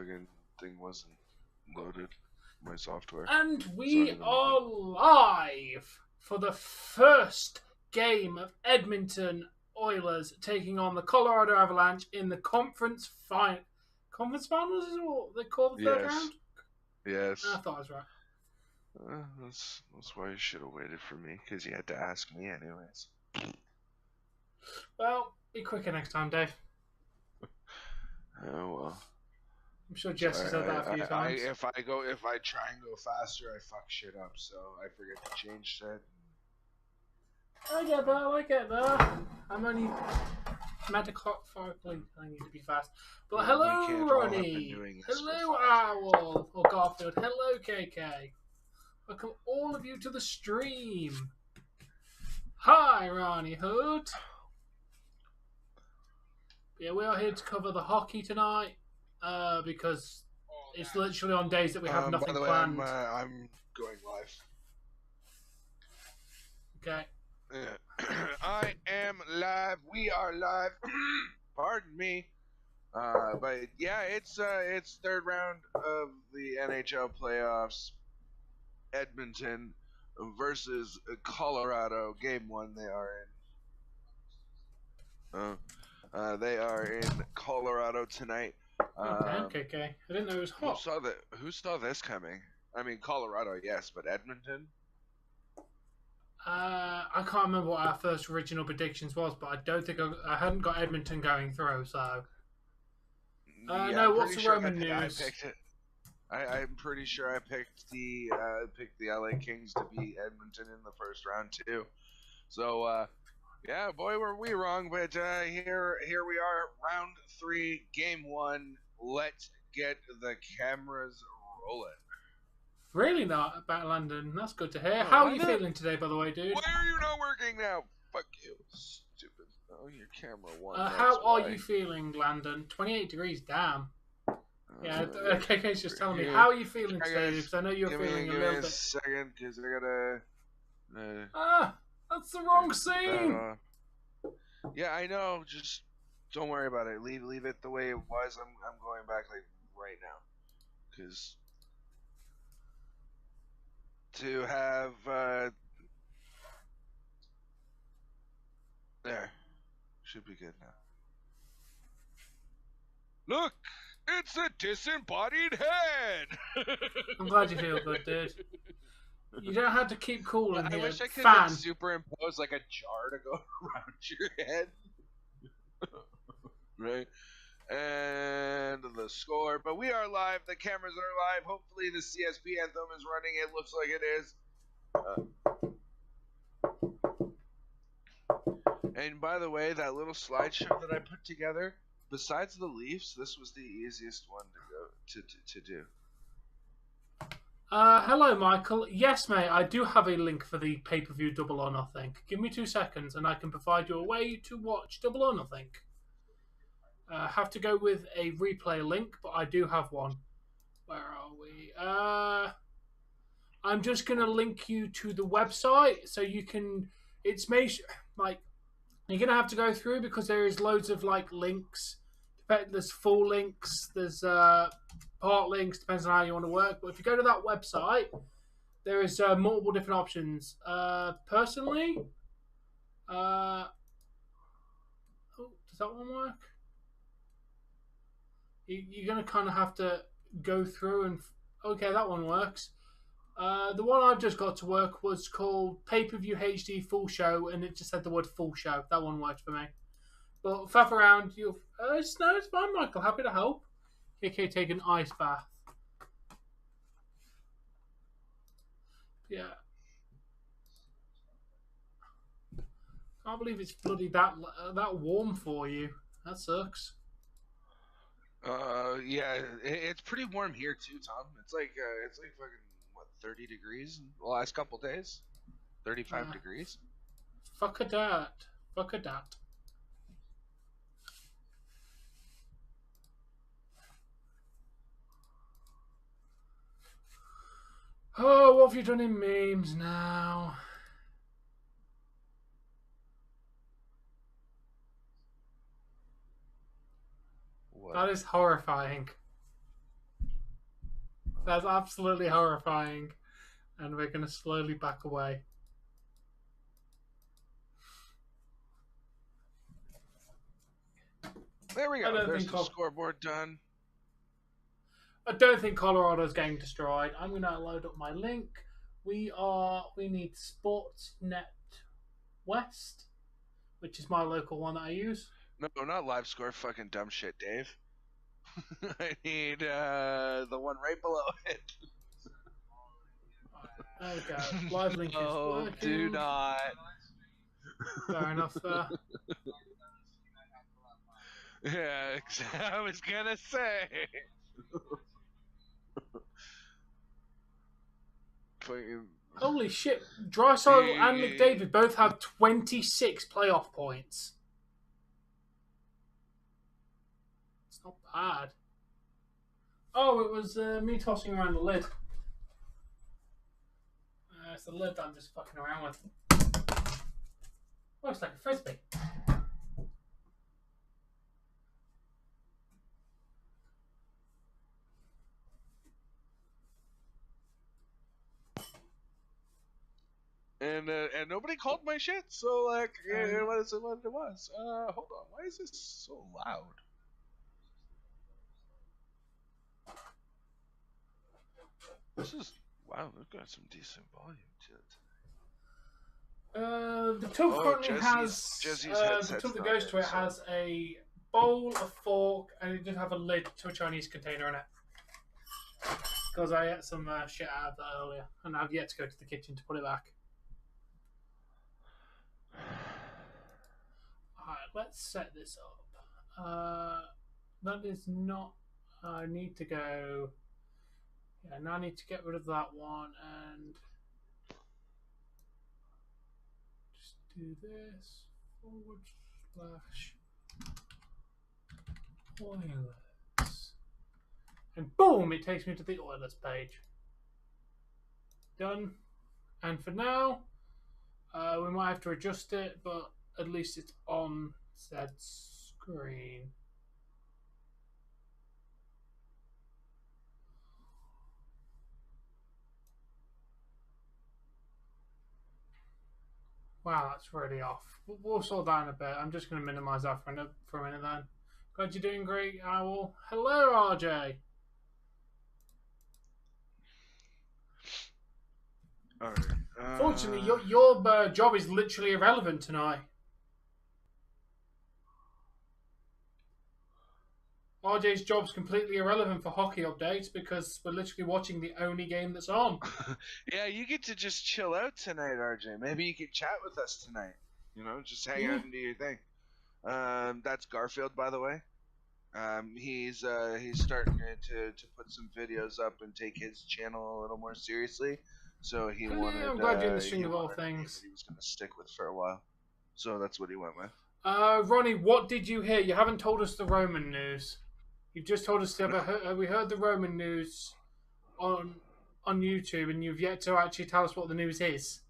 fucking thing wasn't loaded. My software. And we are live for the first game of Edmonton Oilers taking on the Colorado Avalanche in the conference finals. Conference finals is what they call the third round? Yes. I thought I was right. That's why you should have waited for me, because you had to ask me anyways. Well, be quicker next time, Dave. Oh well. I'm sure Jess has said that a few times. If I try and go faster, I fuck shit up, so I forget to change that. I get that. I'm only metaphorically I need to be fast. But hello, Ronnie. Hello, Owl or Garfield. Hello, KK. Welcome all of you to the stream. Hi, Ronnie Hood. Yeah, we are here to cover the hockey tonight. Because it's literally on days that we have nothing by the way, planned. I'm going live. Okay. I am live. We are live. Pardon me. But yeah, it's third round of the NHL playoffs. Edmonton versus Colorado. Game 1. They are in Colorado tonight. Okay. I didn't know it was hot. Who saw this coming? I mean, Colorado, yes, but Edmonton? I can't remember what our first original predictions was, but I don't think I hadn't got Edmonton going through, so... Yeah, no, what's the Roman news? I'm pretty sure I picked the LA Kings to beat Edmonton in the first round, too. So, yeah, boy, were we wrong, but here we are, round 3, game 1. Let's get the cameras rolling. Really not about London. That's good to hear. How are you feeling today, by the way, dude? Why are you not working now? Fuck you, stupid. Oh, your camera won. How are you feeling, Landon? 28 degrees, damn. Yeah, KK's just telling me. How are you feeling today? Because I know you're feeling a little bit... Give me a second, because I gotta... that's the wrong scene! Yeah, I know. Just don't worry about it. Leave it the way it was. I'm going back like right now, because to have there should be good now. Look, it's a disembodied head. I'm glad you feel good, dude. You don't have to keep cool in here. I wish I could Fan. superimpose like a jar to go around your head. Right? And the score. But we are live. The cameras are live. Hopefully the CSP anthem is running. It looks like it is. And by the way, that little slideshow that I put together, besides the Leafs, this was the easiest one to do. Hello, Michael. Yes, mate, I do have a link for the pay-per-view Double or Nothing. Give me 2 seconds and I can provide you a way to watch Double or Nothing. Have to go with a replay link, but I do have one. Where are we? I'm just going to link you to the website so you can... It's like... You're going to have to go through because there is loads of like links. There's full links, there's part links, depends on how you want to work. But if you go to that website, there is multiple different options. Personally, does that one work? You're going to kind of have to go through and... Okay, that one works. The one I've just got to work was called Pay-Per-View HD Full Show, and it just said the word Full Show. That one worked for me. But faff around, you'll... it's fine, Michael. Happy to help. KK take an ice bath. Yeah. Can't believe it's bloody that warm for you. That sucks. Yeah, it's pretty warm here too, Tom. It's like fucking what, 30 degrees in the last couple days. 35 degrees. Fuck a dat. Fuck a dat. Oh, what have you done in memes now? What? That is horrifying. That's absolutely horrifying. And we're going to slowly back away. There we go. There's the scoreboard done. I don't think Colorado's getting destroyed. I'm going to load up my link. We need Sportsnet West, which is my local one that I use. No, not live score. Fucking dumb shit, Dave. I need the one right below it. Okay, live link is working. Do not. Fair enough there. Yeah, I was gonna say. Holy shit! Draisaitl and McDavid both have 26 playoff points. It's not bad. Oh, it was me tossing around the lid. It's the lid that I'm just fucking around with. Oh, it's like a frisbee. And nobody called my shit, so like it was what it was. Hold on, why is this so loud? This is wow. They've got some decent volume to it. The tub currently has the tub that goes to it has a bowl, a fork, and it does have a lid to a Chinese container in it. Because I ate some shit out of that earlier, and I've yet to go to the kitchen to put it back. Alright, let's set this up. That is not. I need to go. Yeah, now I need to get rid of that one and just do this / Oilers. And boom, it takes me to the Oilers page. Done. And for now, we might have to adjust it, but at least it's on said screen. Wow, that's really off. We'll sort that in a bit. I'm just going to minimise that for a minute then. Glad you're doing great, Owl. Hello, RJ. Alright. Fortunately, your job is literally irrelevant tonight. RJ's job's completely irrelevant for hockey updates because we're literally watching the only game that's on. Yeah, you get to just chill out tonight, RJ. Maybe you could chat with us tonight. You know, just hang out and do your thing. That's Garfield, by the way. He's starting to put some videos up and take his channel a little more seriously. So he wanted. I'm glad you're in the string of all things. He was going to stick with for a while. So that's what he went with. Ronnie, what did you hear? You haven't told us the Roman news. You've just told us we heard the Roman news on YouTube, and you've yet to actually tell us what the news is.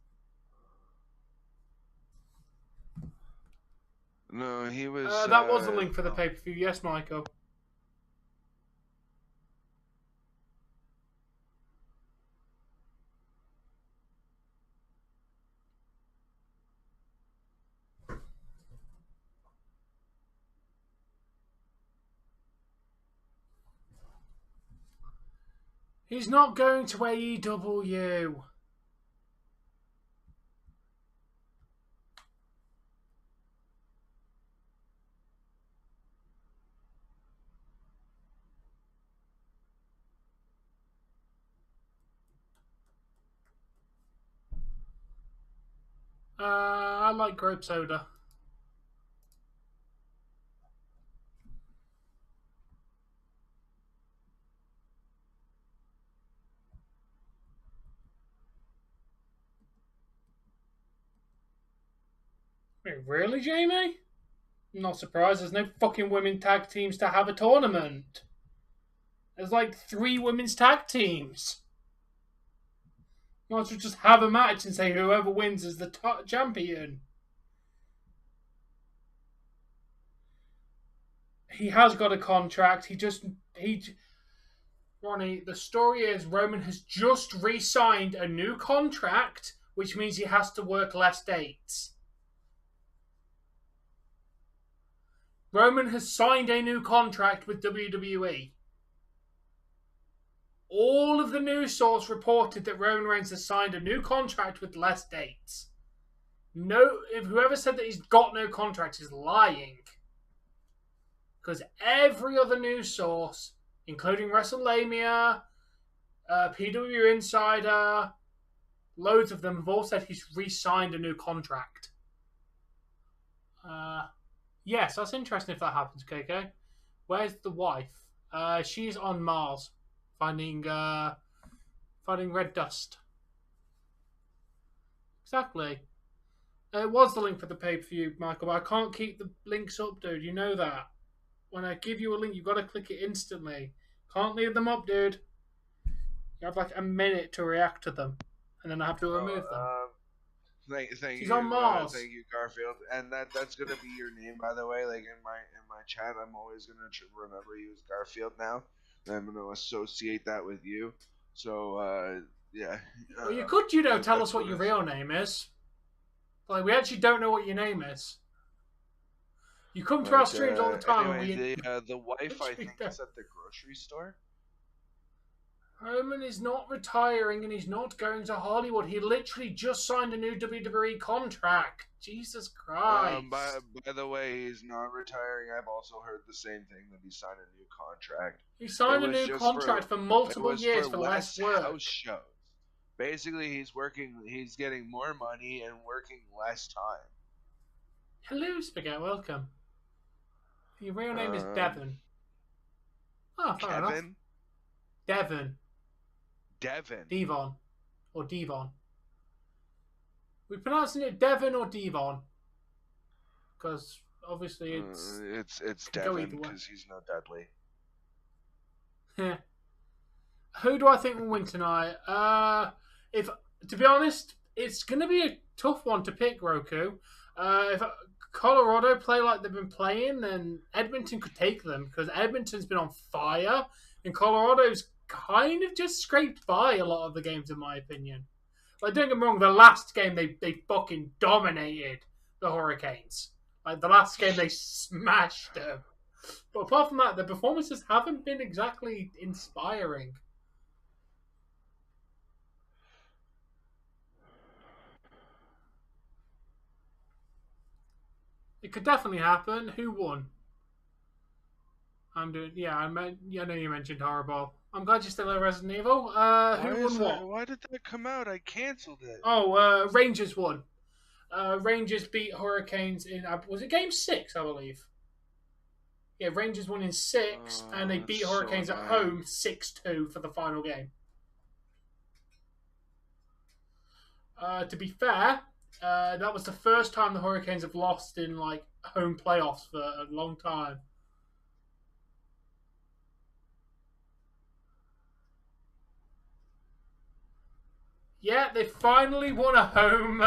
No, he was. That was the link for the pay-per-view. Yes, Michael. He's not going to AEW. I like grape soda. Wait, really, Jamie? I'm not surprised. There's no fucking women tag teams to have a tournament. There's like 3 women's tag teams. You might as well just have a match and say whoever wins is the champion. He has got a contract. Right, Ronnie, the story is Roman has just re-signed a new contract, which means he has to work less dates. Roman has signed a new contract with WWE. All of the news source reported that Roman Reigns has signed a new contract with less dates. No, if whoever said that he's got no contract is lying. Because every other news source, including WrestleMania, PW Insider, loads of them have all said he's re-signed a new contract. Yes, that's interesting if that happens, KK. Where's the wife? She's on Mars, finding red dust. Exactly. It was the link for the pay-per-view, Michael, but I can't keep the links up, dude. You know that. When I give you a link, you've got to click it instantly. Can't leave them up, dude. You have like a minute to react to them, and then I have to remove them. Thank She's you, on Mars. thank you, Garfield. And that's gonna be your name, by the way. Like in my chat, I'm always gonna remember you as Garfield now. And I'm gonna associate that with you. So yeah. Well, you could, tell us what your real name is. Like, we actually don't know what your name is. You come to our streams all the time. Anyway, the wife, I think, is at the grocery store. Roman is not retiring and he's not going to Hollywood. He literally just signed a new WWE contract. Jesus Christ. By the way, he's not retiring. I've also heard the same thing, that he signed a new contract. He signed a new contract for multiple years for less work. House shows. Basically, he's getting more money and working less time. Hello, Spaghetti. Welcome. Your real name is Devon. Oh, fair enough. Devon. Devon. Or Devon. We're pronouncing it Devon or Devon. Because obviously it's Devon because he's not Dudley. Yeah. Who do I think will win tonight? To be honest, it's going to be a tough one to pick, Roku. If Colorado play like they've been playing, then Edmonton could take them because Edmonton's been on fire and Colorado's kind of just scraped by a lot of the games, in my opinion. Like, don't get me wrong, the last game they fucking dominated the Hurricanes. Like, the last game they smashed them. But apart from that, the performances haven't been exactly inspiring. It could definitely happen. Who won? I know you mentioned Horrible. I'm glad you're still at Resident Evil. Who won what? Why did that come out? I cancelled it. Oh, Rangers won. Rangers beat Hurricanes in, was it game 6, I believe? Yeah, Rangers won in 6, and they beat Hurricanes at home 6-2 for the final game. To be fair, that was the first time the Hurricanes have lost in like home playoffs for a long time. Yeah, they finally won a home.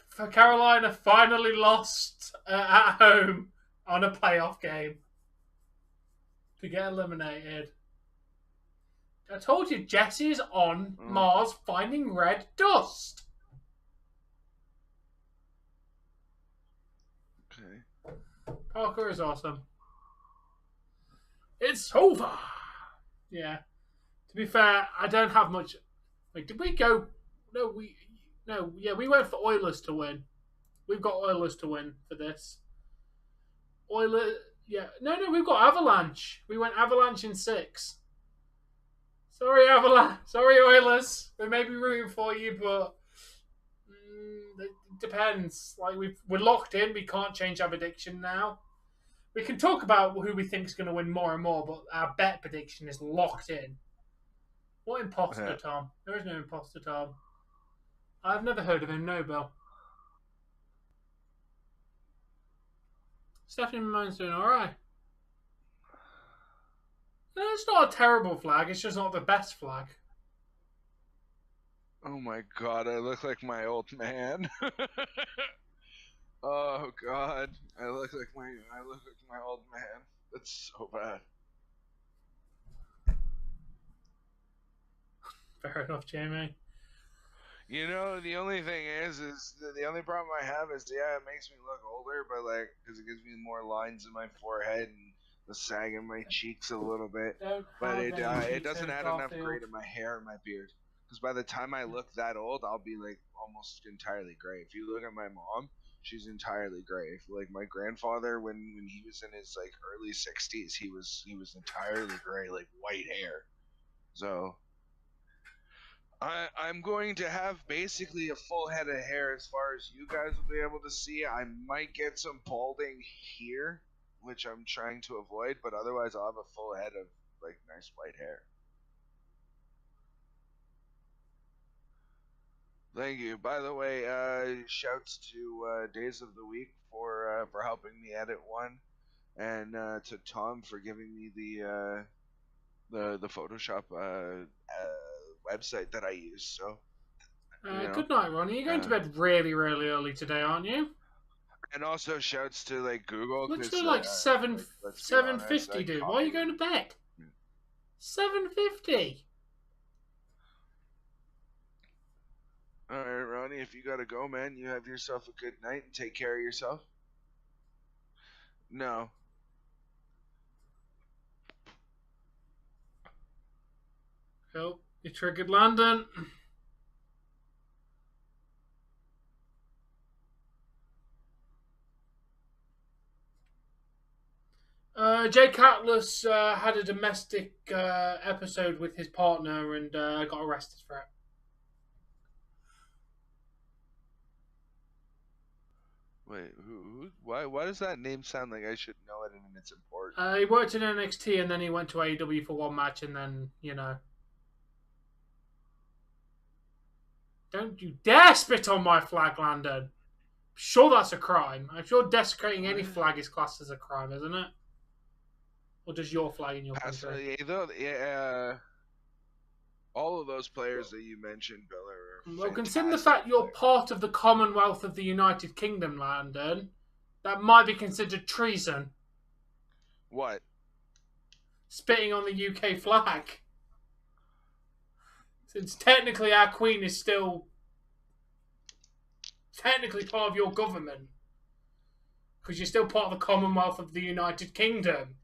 For Carolina, finally lost at home on a playoff game to get eliminated. I told you, Jesse's on Mars finding red dust. Okay. Parker is awesome. It's over. Yeah. To be fair, I don't have much. Wait, did we go? We went for Oilers to win. We've got Oilers to win for this. Oilers, yeah. No, we've got Avalanche. We went Avalanche in 6. Sorry, Avalanche. Sorry, Oilers. We may be rooting for you, but it depends. Like, we're locked in. We can't change our prediction now. We can talk about who we think is going to win more and more, but our bet prediction is locked in. What imposter, Tom? There is no imposter, Tom. I've never heard of him, no, Bill. Stephanie Mimone's doing alright. No, it's not a terrible flag, it's just not the best flag. Oh my god, I look like my old man. Oh god, I look like my old man. That's so bad. Fair enough, Jamie. You know, the only thing is the only problem I have is, yeah, it makes me look older, but like, because it gives me more lines in my forehead and the sag in my cheeks a little bit. But it doesn't add enough gray to my hair and my beard. Because by the time I look that old, I'll be like almost entirely gray. If you look at my mom, she's entirely gray. Like my grandfather, when he was in his like early 60s, he was entirely gray, like white hair. So I'm going to have basically a full head of hair as far as you guys will be able to see. I might get some balding here, which I'm trying to avoid, but otherwise I'll have a full head of like nice white hair. Thank you. By the way, shouts to Days of the Week for helping me edit one, and to Tom for giving me the Photoshop website that I use. So, good night, Ronnie. You're going to bed really, really early today, aren't you? And also shouts to like Google. Literally like 7:50, dude. Why are you going to bed? 7:50. All right, Ronnie. If you gotta go, man, you have yourself a good night and take care of yourself. No. Oh, you triggered Landon. Jay Catless had a domestic episode with his partner and got arrested for it. Wait, who? Why does that name sound like I should know it and it's important? He worked in NXT and then he went to AEW for one match and then, Don't you dare spit on my flag, Landon. I'm sure that's a crime. I'm sure desecrating any flag is classed as a crime, isn't it? Or does your flag in your country? All of those players that you mentioned, Bill, are well, consider the fact you're part of the Commonwealth of the United Kingdom, Landon. That might be considered treason. What? Spitting on the UK flag. Since technically our Queen is still technically part of your government. Because you're still part of the Commonwealth of the United Kingdom.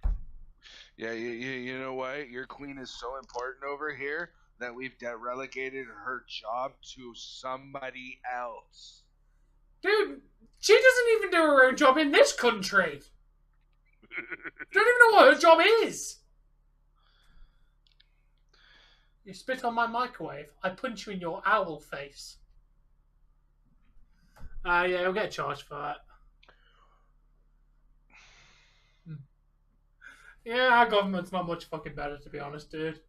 Yeah, you know what? Your Queen is so important over here that we've relegated her job to somebody else. Dude, she doesn't even do her own job in this country. Don't even know what her job is. You spit on my microwave, I punch you in your owl face. Yeah, you'll get charged for that. Yeah, our government's not much fucking better, to be honest, dude.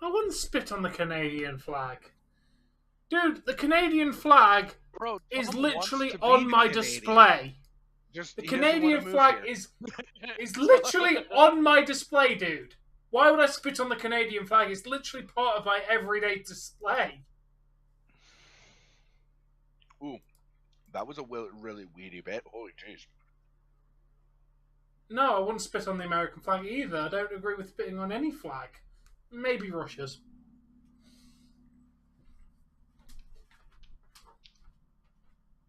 I wouldn't spit on the Canadian flag. Dude, the Canadian flag is literally on my display. The Canadian flag is literally on my display, dude. Why would I spit on the Canadian flag? It's literally part of my everyday display. Ooh, that was a really weedy bit. Holy jeez. No, I wouldn't spit on the American flag either. I don't agree with spitting on any flag. Maybe Russia's.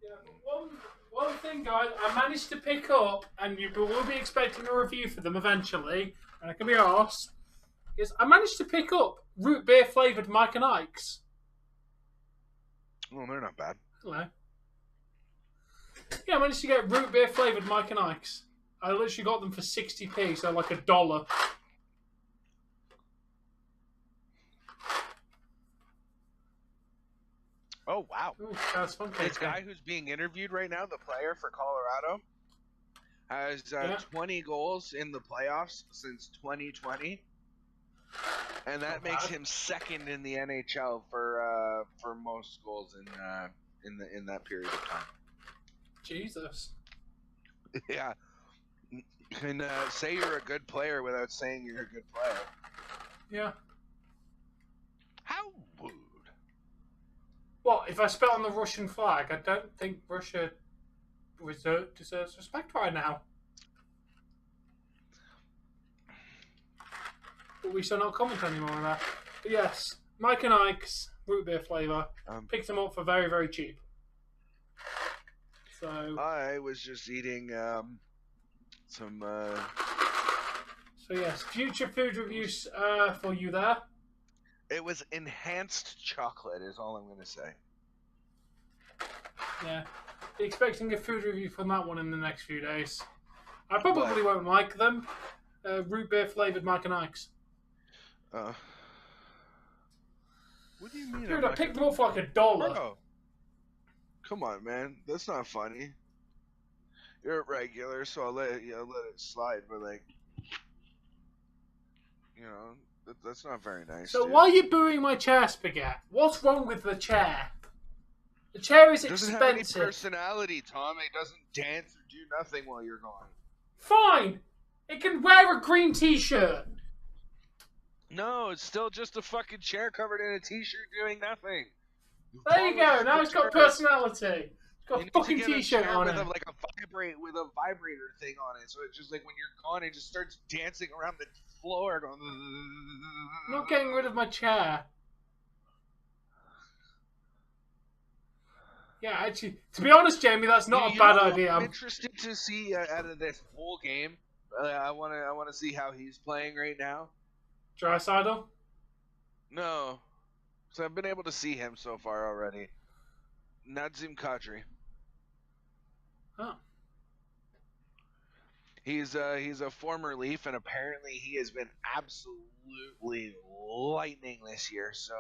Yeah, one thing, guys, I managed to pick up, and you will be expecting a review for them eventually, and I can be arsed, is I managed to pick up root beer flavoured Mike and Ike's. Oh, they're not bad. Hello. Yeah, I managed to get root beer flavoured Mike and Ike's. I literally got them for 60p, so like $1. Oh, wow. Ooh, that's fun. This guy who's being interviewed right now, the player for Colorado, has 20 goals in the playoffs since 2020. and that makes him second in the NHL for most goals in that period of time. Jesus. Yeah, you can say you're a good player without saying you're a good player. Yeah. How rude. What, if I spit on the Russian flag, I don't think Russia deserves respect right now. But we shall not comment anymore on that. But yes, Mike and Ike's root beer flavour. Picked them up for very, very cheap. So I was just eating some. So yes, future food reviews for you there. It was enhanced chocolate, is all I'm going to say. Yeah, be expecting a food review from that one in the next few days. I probably won't like them. Root beer flavoured Mike and Ike's. What do you mean? Dude, I picked them up for like $1. Bro, come on, man. That's not funny. You're a regular, so I'll let it slide. But like, you know, that's not very nice. So dude. why are you booing my chair, Spaghetti? What's wrong with the chair? The chair is expensive. It doesn't have any personality, Tom. It doesn't dance or do nothing while you're gone. Fine. It can wear a green t-shirt. No, it's still just a fucking chair covered in a t-shirt doing nothing. There you go. Now it's got personality. It's got a fucking t-shirt on it. With a vibrator thing on it, so it's just like when you're gone, it just starts dancing around the floor, going. I'm not getting rid of my chair. Yeah, actually, to be honest, Jamie, that's not a bad idea. I'm interested to see out of this whole game. I want to see how he's playing right now. Draisaitl? No, so I've been able to see him so far already. Nazem Kadri. Oh. He's a former Leaf, and apparently he has been absolutely lightning this year. So,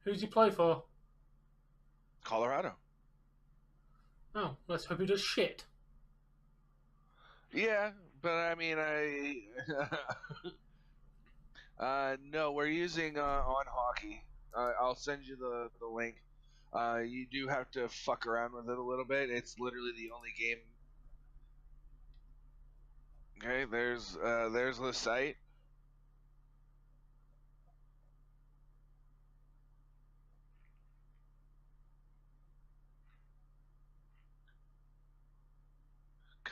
who's he play for? Colorado. Oh, let's hope he does shit. Yeah, but I mean, no, we're using on hockey. I'll send you the link. You do have to fuck around with it a little bit. It's literally the only game. Okay, there's the site.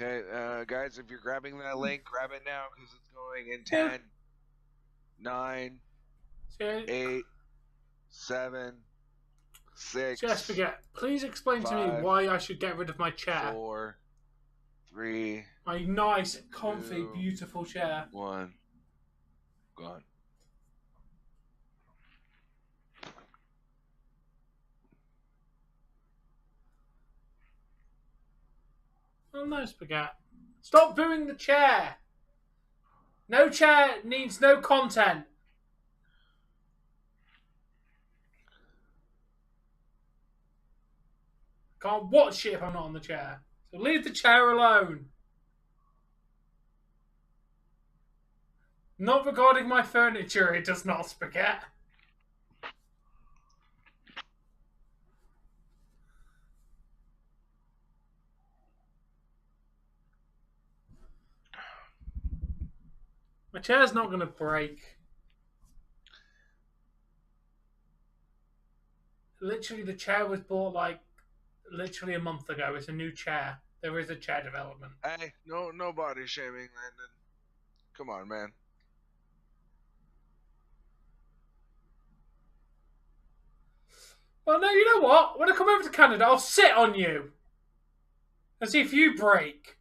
Okay, guys, if you're grabbing that link, grab it now because it's going in 10, 9, 8, 7, 6. Just forget. Please explain 5, to me why I should get rid of my chair. 4, 3. My nice, comfy, 2, beautiful chair. 1. Gone. Oh no, Spaghetti. Stop booing the chair. No chair needs no content. Can't watch it if I'm not on the chair. So leave the chair alone. Not regarding my furniture, it does not, Spaghetti. My chair's not going to break. Literally, the chair was bought like literally a month ago. It's a new chair. There is a chair development. Hey, no body shaming, Landon. Come on, man. Well, no, you know what? When I come over to Canada, I'll sit on you and see if you break.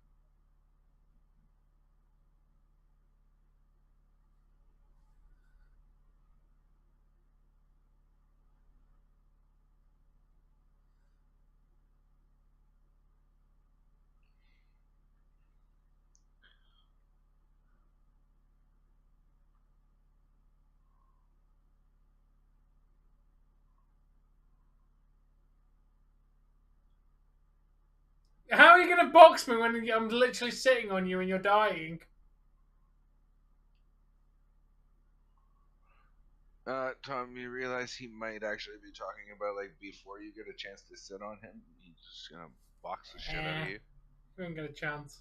How are you going to box me when I'm literally sitting on you and you're dying? Tom, you realize he might actually be talking about, like, before you get a chance to sit on him, he's just gonna box the shit out of you. We don't get a chance.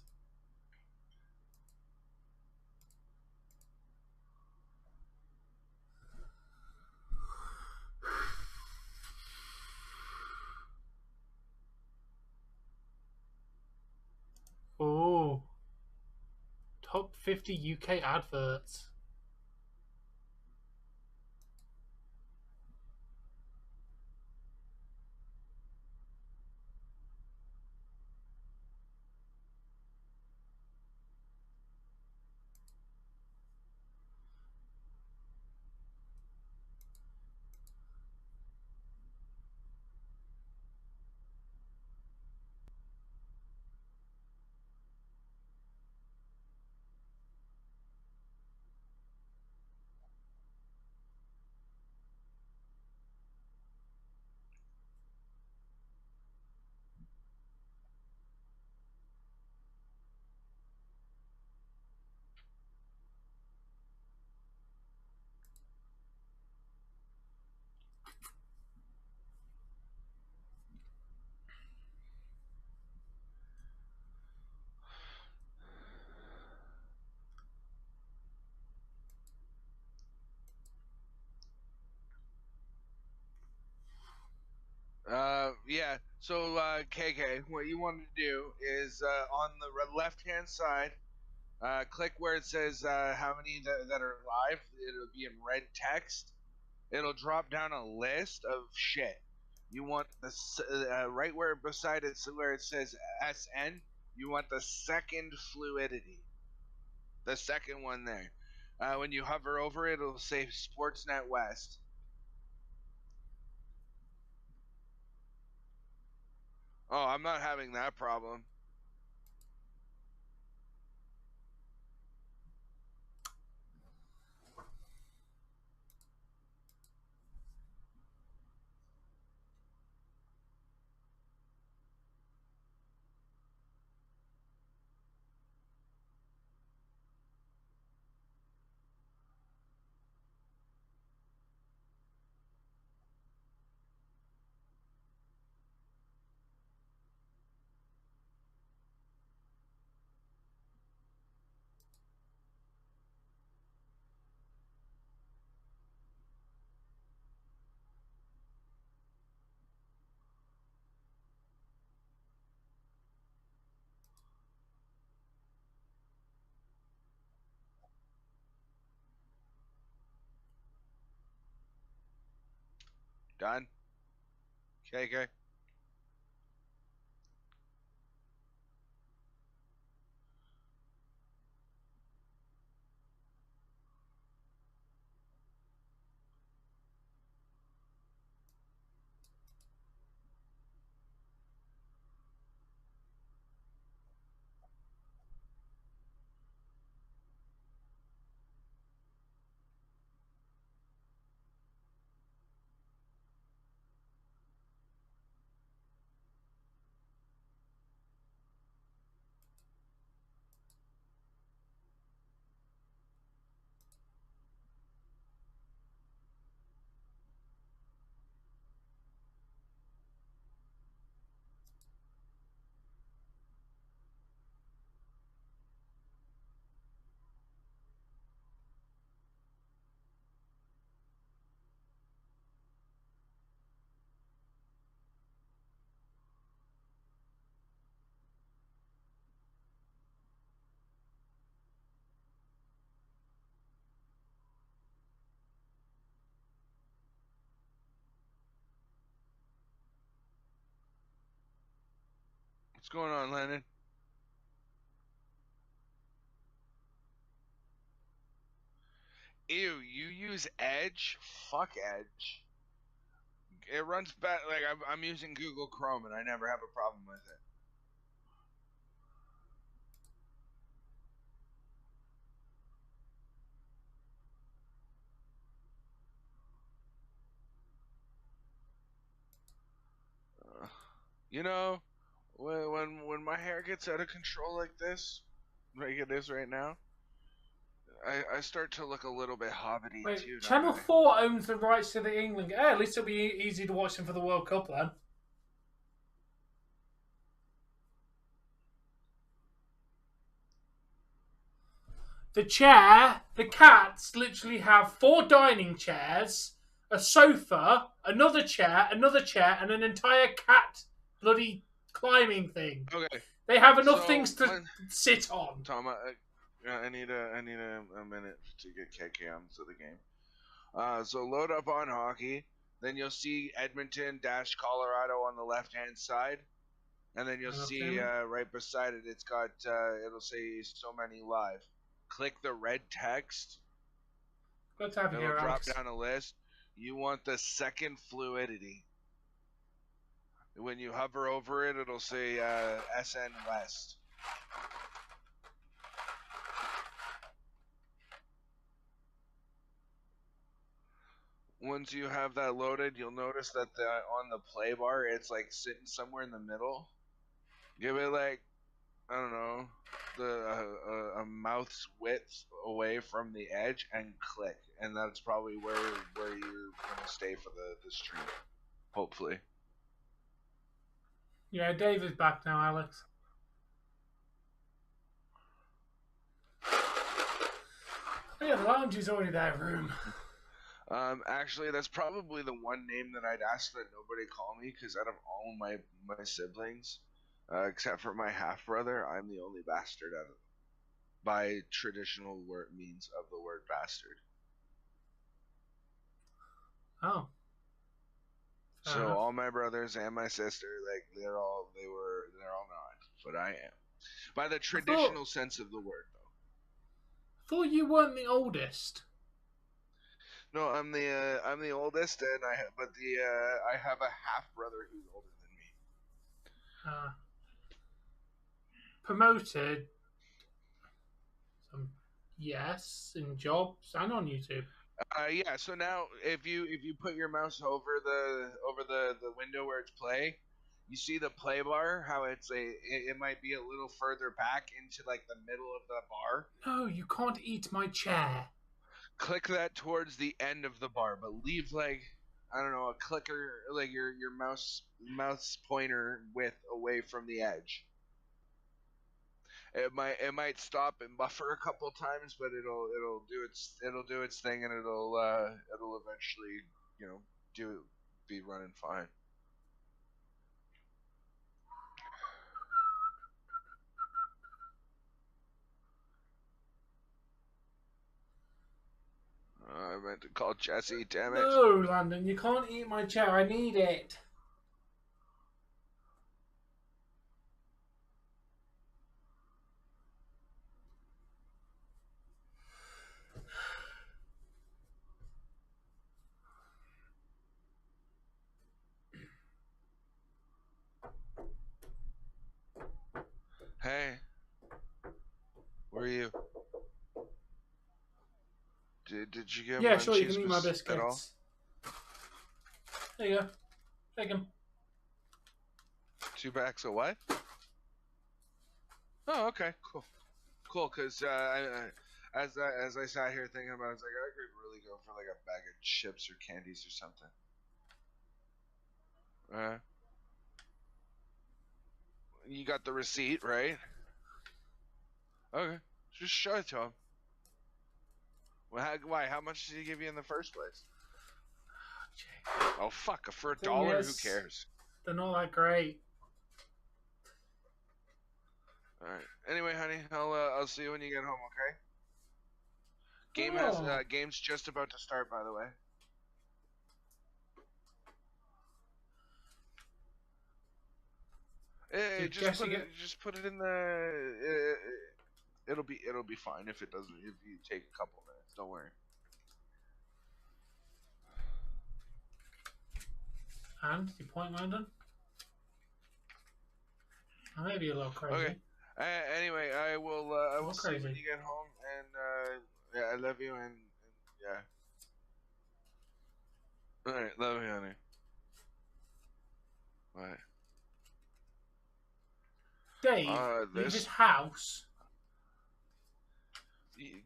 Oh. Top 50 UK adverts. Yeah. So, KK, what you want to do is on the left-hand side, click where it says how many that are live. It'll be in red text. It'll drop down a list of shit. You want the right where beside it, so where it says SN. You want the second fluidity, the second one there. When you hover over it, it'll say Sportsnet West. Oh, I'm not having that problem. Done? KK? What's going on, Lennon? Ew, you use Edge? Fuck Edge. It runs back, like, I'm using Google Chrome and I never have a problem with it. You know, when my hair gets out of control like this, like it is right now, I start to look a little bit hobbity Wait, too. Channel 4 owns the rights to the England. At least it'll be easy to watch them for the World Cup then. The chair, the cats literally have 4 dining chairs, a sofa, another chair, and an entire cat bloody climbing thing. Okay. They have enough things to sit on. Tom, I need a minute to get KK onto the game. So load up on hockey. Then you'll see Edmonton - Colorado on the left-hand side. And then you'll see right beside it, it's got, it'll say so many live. Click the red text. Let's have it here, It'll drop Alex. down a list. You want the second fluidity. When you hover over it, it'll say SN West. Once you have that loaded, you'll notice that on the play bar, it's like sitting somewhere in the middle. Give it like, I don't know, a mouth's width away from the edge and click. And that's probably where you're going to stay for the stream. Hopefully. Yeah, Dave is back now, Alex. Oh, yeah, the lounge is already their room. Actually, that's probably the one name that I'd ask that nobody call me, because out of all my siblings, except for my half brother, I'm the only bastard out of them, by traditional means of the word bastard. Oh. So all my brothers and my sister, like they're all not, but I am, by the traditional sense of the word, though. I thought you weren't the oldest. No, I'm the oldest, and I have a half brother who's older than me. Promoted. Yes, in jobs and on YouTube. Yeah. So now, if you put your mouse over the window where it's play, you see the play bar. How it might be a little further back into like the middle of the bar. No, you can't eat my chair. Click that towards the end of the bar, but leave like, I don't know, a clicker, like your mouse pointer width away from the edge. It might stop and buffer a couple times, but it'll do its thing, and it'll eventually, be running fine. I meant to call Jesse, damn it. No, Landon, you can't eat my chair. I need it. Hey, where are you? Did you get? Yeah, sure. You can eat my biscuits. There you go. Take them. 2 bags of what? Oh, okay, cool. Cause as I sat here thinking about it, I was like, I could really go for like a bag of chips or candies or something. You got the receipt, right? Okay, just show it to him. Well, why? How much did he give you in the first place? Oh fuck! For $1, who cares? They're not that great. All right. Anyway, honey, I'll see you when you get home. Okay. Game's just about to start, by the way. Just put it in the. It'll be fine if it doesn't. If you take a couple minutes, don't worry. And your point, Landon? I may be a little crazy. Okay. Anyway, I will see you when you get home, and yeah, I love you, and yeah. All right, love you, honey. Bye. Dave, leave his house.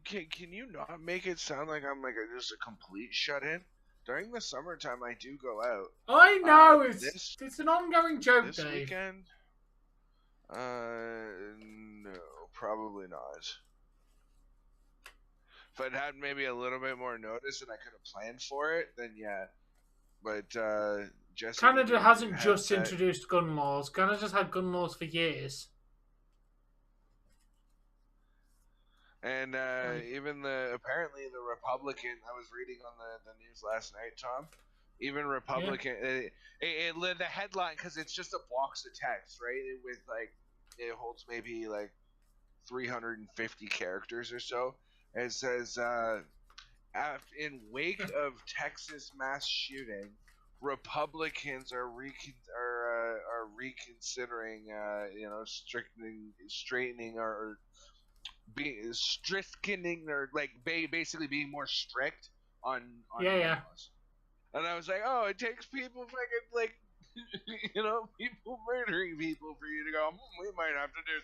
Can you not make it sound like I'm like just a complete shut-in? During the summertime, I do go out. I know This it's an ongoing joke, this Dave. weekend, no, probably not. If I'd had maybe a little bit more notice and I could have planned for it, then yeah. But Jesse, Canada hasn't just introduced gun laws. Canada's had gun laws for years. And even apparently the Republican, I was reading on the news last night, Tom. Even Republican, the headline, because it's just a box of text, right? With like, it holds maybe like 350 characters or so. It says, in wake of Texas mass shooting, Republicans are reconsidering, straightening or strictening or like basically being more strict on laws. And I was like, oh, it takes people fucking like people murdering people for you to go, we might have to do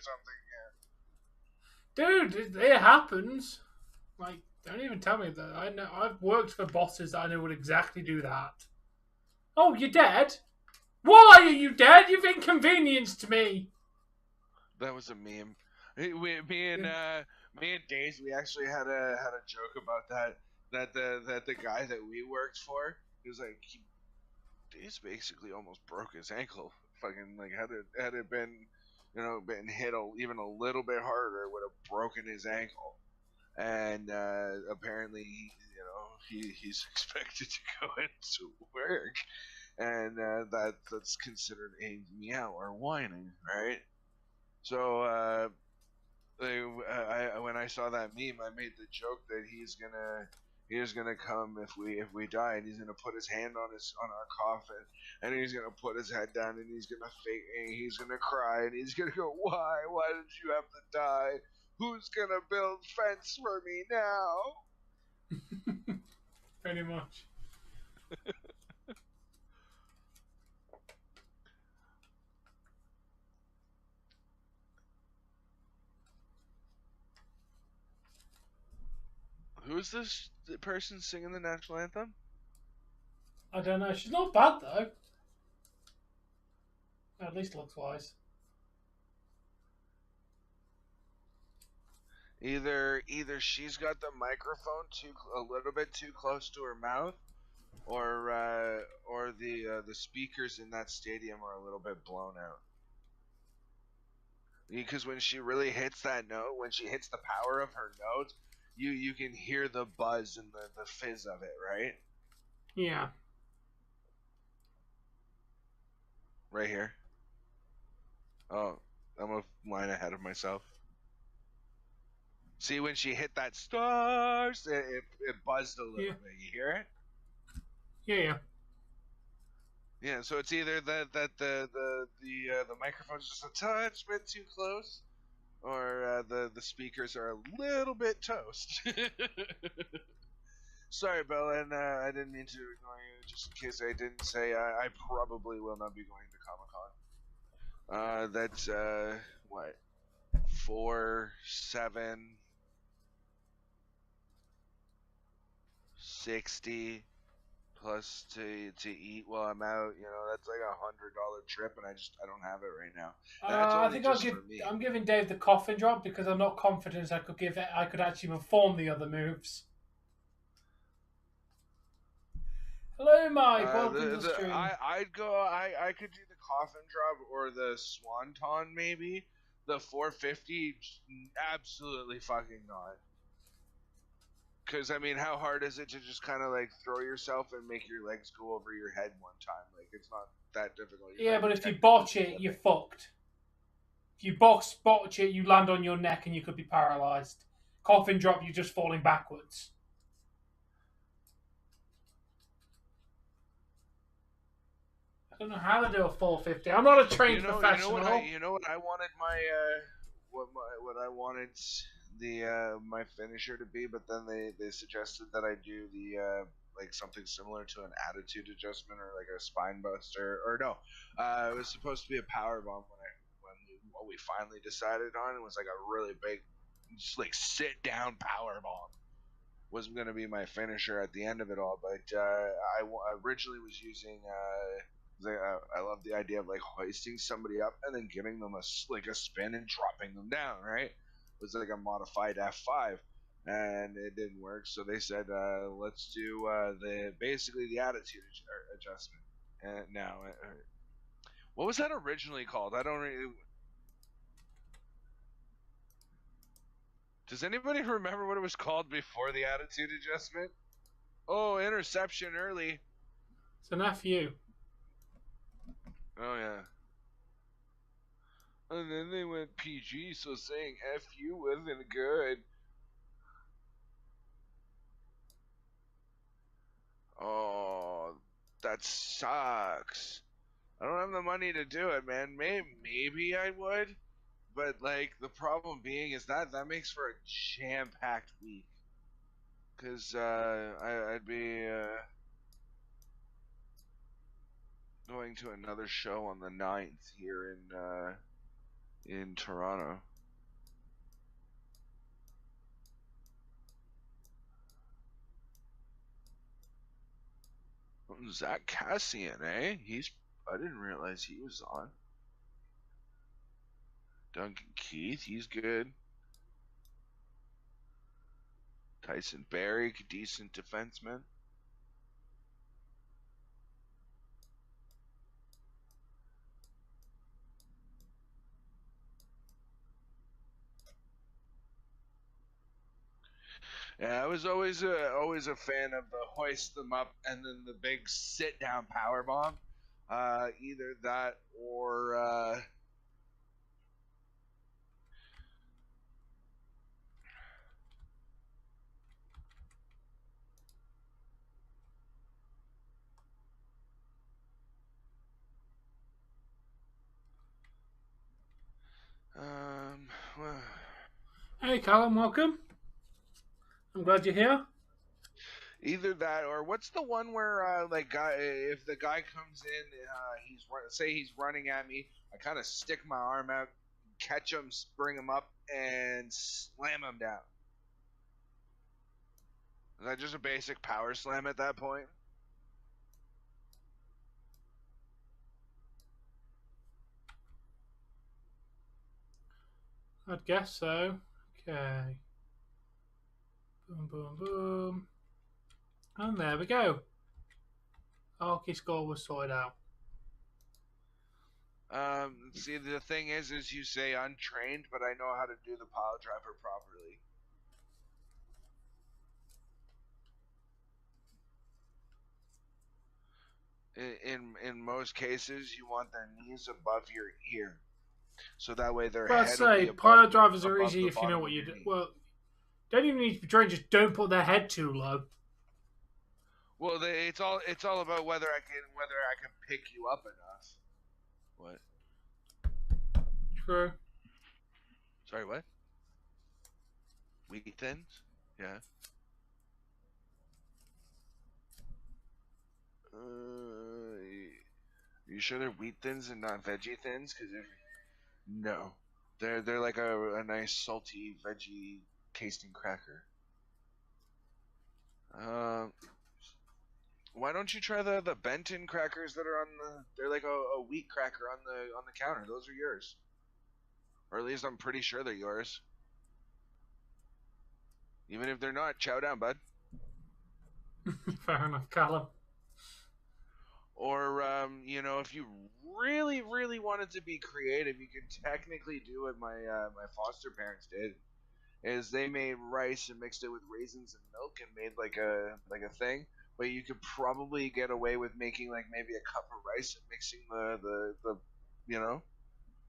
something here. Dude, it happens. Like, don't even tell me that. I know I've worked for bosses that I know would exactly do that. Oh, you're dead? Why are you dead? You've inconvenienced me. That was a meme. Me and Daze, we actually had a joke about that. That the guy that we worked for, he was like, Daze basically almost broke his ankle. Fucking like had it been, been hit even a little bit harder, would have broken his ankle. And apparently, he's expected to go into work, and that's considered a meow or whining, right? So when I saw that meme, I made the joke that he's gonna come if we die, and he's gonna put his hand on our coffin, and he's gonna put his head down, and he's gonna he's gonna cry, and he's gonna go, why did you have to die? Who's gonna build fence for me now? Pretty much. Who's this person singing the national anthem? I don't know. She's not bad though. At least looks wise. Either she's got the microphone a little bit too close to her mouth, or the speakers in that stadium are a little bit blown out. Because when she really hits that note, when she hits the power of her note, you can hear the buzz and the fizz of it, right? Yeah. Right here. Oh, I'm a line ahead of myself. See, when she hit that stars, it buzzed a little bit. You hear it? Yeah. Yeah. So it's either that the microphone's just a touch bit too close, or the speakers are a little bit toast. Sorry, Bella, and I didn't mean to ignore you. Just in case I didn't say, I probably will not be going to Comic-Con. That's what, 4, 7, 60 plus to eat while I'm out. That's like $100 trip, and I don't have it right now. I think I'm giving Dave the coffin drop because I'm not confident I could actually perform the other moves. Hello, Mike. Welcome to the stream. I could do the coffin drop or the swanton maybe. The 450, absolutely fucking not. Because, I mean, how hard is it to just kind of, like, throw yourself and make your legs go over your head one time? Like, it's not that difficult. Yeah, but if you botch it, you're fucked. If you botch it, you land on your neck and you could be paralyzed. Coffin drop, you're just falling backwards. I don't know how to do a 450. I'm not a trained professional. You know what I wanted what I wanted my finisher to be, but then they suggested that I do the like something similar to an attitude adjustment or like a spine buster, or no, it was supposed to be a power bomb when we finally decided on. It was like a really big just like sit down power bomb was going to be my finisher at the end of it all. But I originally was using. I love the idea of like hoisting somebody up and then giving them a spin and dropping them down. Right, it was like a modified F5, and it didn't work. So they said, let's do basically the attitude adjustment. And now, what was that originally called? I don't really. Does anybody remember what it was called before the attitude adjustment? Oh, interception early. It's an FU. Oh, yeah. And then they went PG, so saying FU wasn't good. Oh, that sucks. I don't have the money to do it, man. Maybe I would. But, like, the problem being is that makes for a jam-packed week. Because I'd be going to another show on the 9th here in Toronto. Zach Cassian, eh? I didn't realize he was on. Duncan Keith, he's good. Tyson Barrie, decent defenseman. Yeah, I was always a fan of the hoist them up and then the big sit down power bomb. Either that or well, Hey, Callum, welcome. I'm glad you're here. either that or what's the one where if the guy comes in, he's running at me, I kind of stick my arm out, catch him, bring him up, and slam him down. Is that just a basic power slam at that point? I'd guess so. Okay. Boom, boom, boom. And there we go. Hockey score was sorted out. See, the thing is you say untrained, but I know how to do the pile driver properly. In most cases, you want their knees above your ear, so that way their head will be above, pile drivers are easy if you know bottom what of you your do. knee. Well, don't even need to be trained. Just don't put their head too low. Well, it's all about whether I can pick you up enough. What? True. Sorry, what? Wheat thins? Yeah. You sure they're wheat thins and not veggie thins? No, they're like a nice salty veggie tasting cracker. Why don't you try the Benton crackers that are they're like a wheat cracker on the counter. Those are yours. Or at least I'm pretty sure they're yours. Even if they're not, chow down, bud. Fair enough, Callum. Or, if you really, really wanted to be creative, you could technically do what my foster parents did. Is they made rice and mixed it with raisins and milk and made like a thing. But you could probably get away with making like maybe a cup of rice and mixing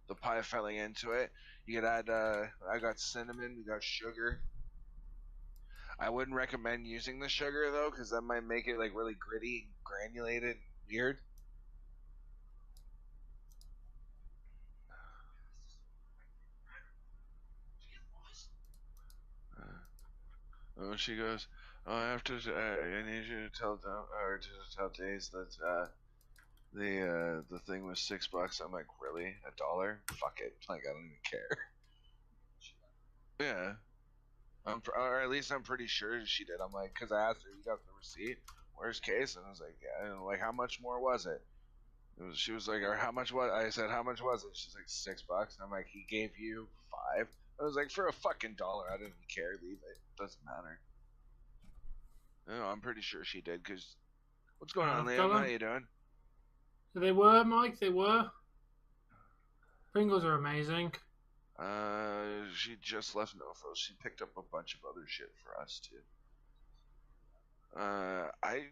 the pie filling into it. You could add I got cinnamon, we got sugar. I wouldn't recommend using the sugar though, because that might make it like really gritty, granulated, weird. She goes, "Oh, I need you to tell Days that the thing was $6." I'm like, really? $1? Fuck it. Like, I don't even care. Yeah. Or at least I'm pretty sure she did. I'm like, because I asked her, you got the receipt? Where's case? And I was like, yeah. And like, how much more was it? She was like, or how much was? I said, how much was it? She's like, $6. And I'm like, he gave you 5. I was like, for a fucking dollar, I didn't care. Leave it. Doesn't matter. No, I'm pretty sure she did. Cause what's going on, I've Liam? got How them. you doing? They were, Mike. They were. Pringles are amazing. She just left Nofro. She picked up a bunch of other shit for us too. I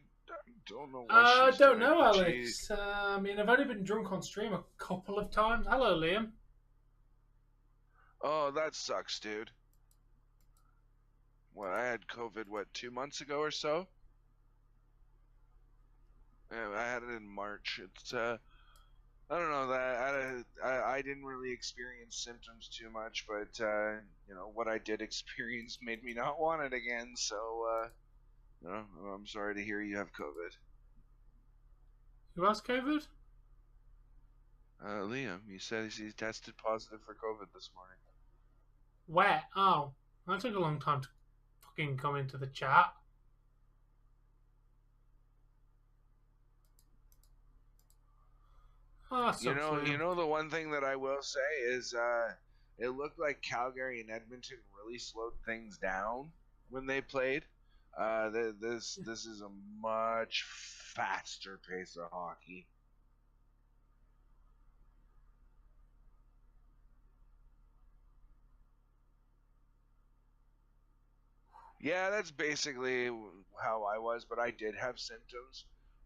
don't know what I she's don't doing. know, Alex. I mean, I've only been drunk on stream a couple of times. Hello, Liam. Oh, that sucks, dude. What, I had COVID, 2 months ago or so? Yeah, I had it in March. It's, I don't know, that I didn't really experience symptoms too much, but, you know, what I did experience made me not want it again, so, you know, I'm sorry to hear you have COVID. Who has COVID? Liam, he said he tested positive for COVID this morning. Where? Oh, that took a long time to fucking come into the chat. Oh, You know the one thing that I will say is it looked like Calgary and Edmonton really slowed things down when they played. This is a much faster pace of hockey. Yeah, that's basically how I was, but I did have symptoms.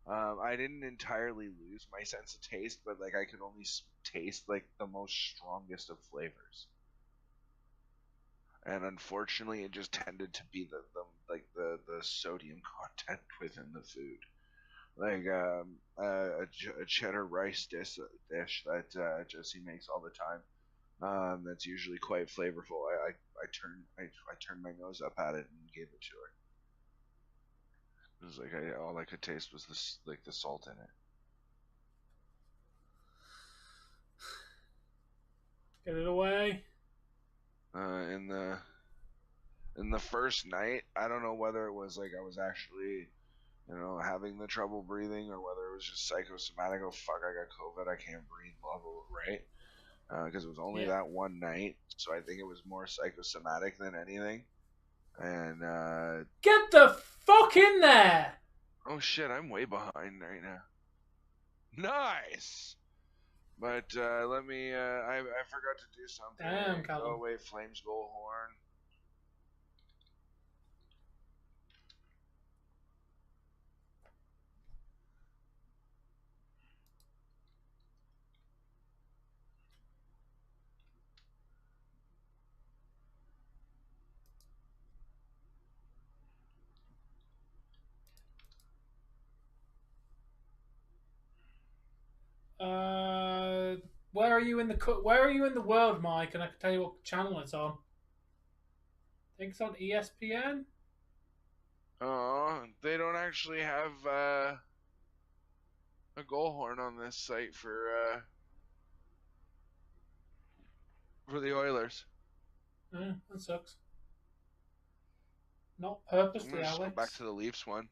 I didn't entirely lose my sense of taste, but like I could only taste like the most strongest of flavors. And unfortunately, it just tended to be the sodium content within the food. Like a cheddar rice dish that Jesse makes all the time. That's usually quite flavorful. I turned my nose up at it and gave it to her. It was like all I could taste was the salt in it. Get it away. In the first night, I don't know whether it was like I was actually, you know, having the trouble breathing or whether it was just psychosomatic. Oh fuck, I got COVID, I can't breathe, blah blah, blah, right? Because it was only that one night, so I think it was more psychosomatic than anything. And get the fuck in there! Oh shit, I'm way behind right now. Nice. But let me. I forgot to do something. Damn, Callum. Oh wait, Flames goal horn. Where are you in the world, Mike? And I can tell you what channel it's on. I think it's on ESPN. Oh, they don't actually have a goal horn on this site for the Oilers. That sucks. Not purposely, I'm gonna just Alex. go back to the Leafs one.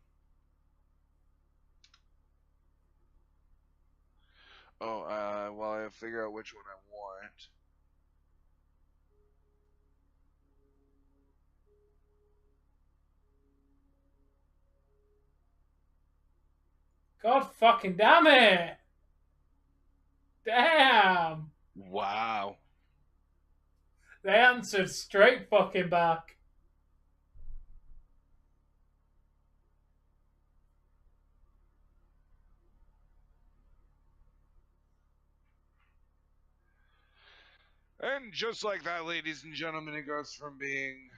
Oh, well, I figure out which one I want. God fucking damn it! Damn! Wow. They answered straight fucking back. And just like that, ladies and gentlemen, it goes from being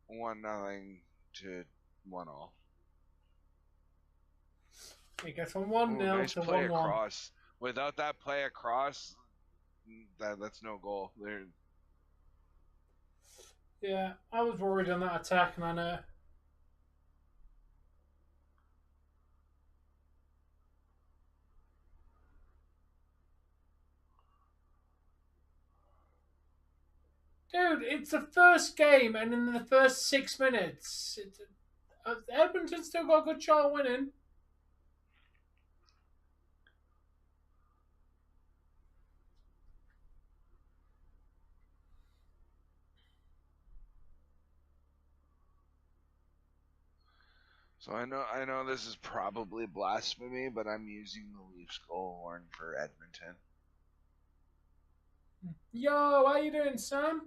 1-0 to 1-all. It gets from 1-0 nice to play 1-1. across. Without that play across, that's no goal. There. Yeah, I was worried on that attack, and I know. Dude, it's the first game, and in the first 6 minutes, Edmonton's still got a good shot of winning. So I know this is probably blasphemy, but I'm using the Leafs goal horn for Edmonton. Yo, how you doing, Sam?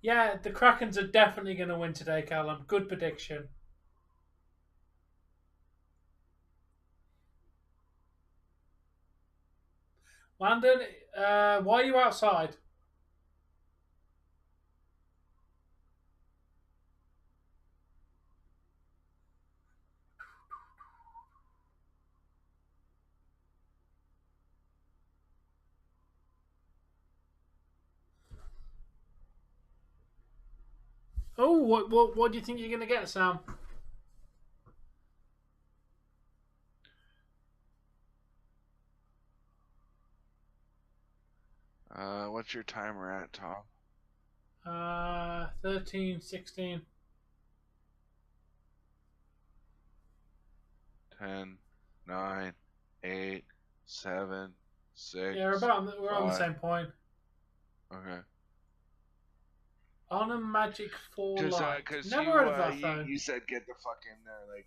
Yeah, the Krakens are definitely going to win today, Callum. Good prediction. Landon, why are you outside? Oh, what do you think you're going to get, Sam? What's your timer at, Tom? 13, 16. 10, 9, 8, 7, 6. Yeah, we're on the same point. Okay. On a magic for light. Because Never heard of that phone. you said get the fuck in there like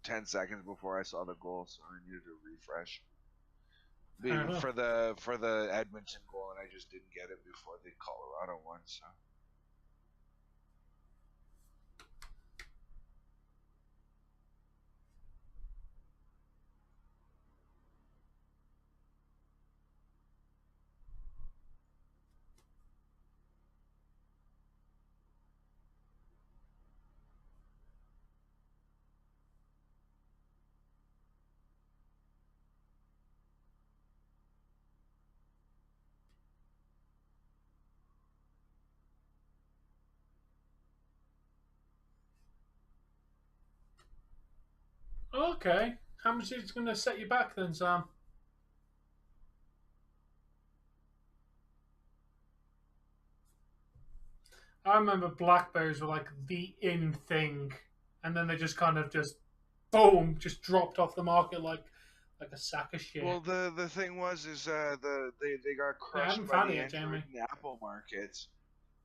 10 seconds before I saw the goal, so I needed to refresh. For the Edmonton goal, and I just didn't get it before the Colorado one. So. Okay. How much is it going to set you back then, Sam? I remember Blackberries were like the in thing, and then they just kind of just boom, just dropped off the market like a sack of shit. Well, the thing was they got crushed by the Android and Apple markets.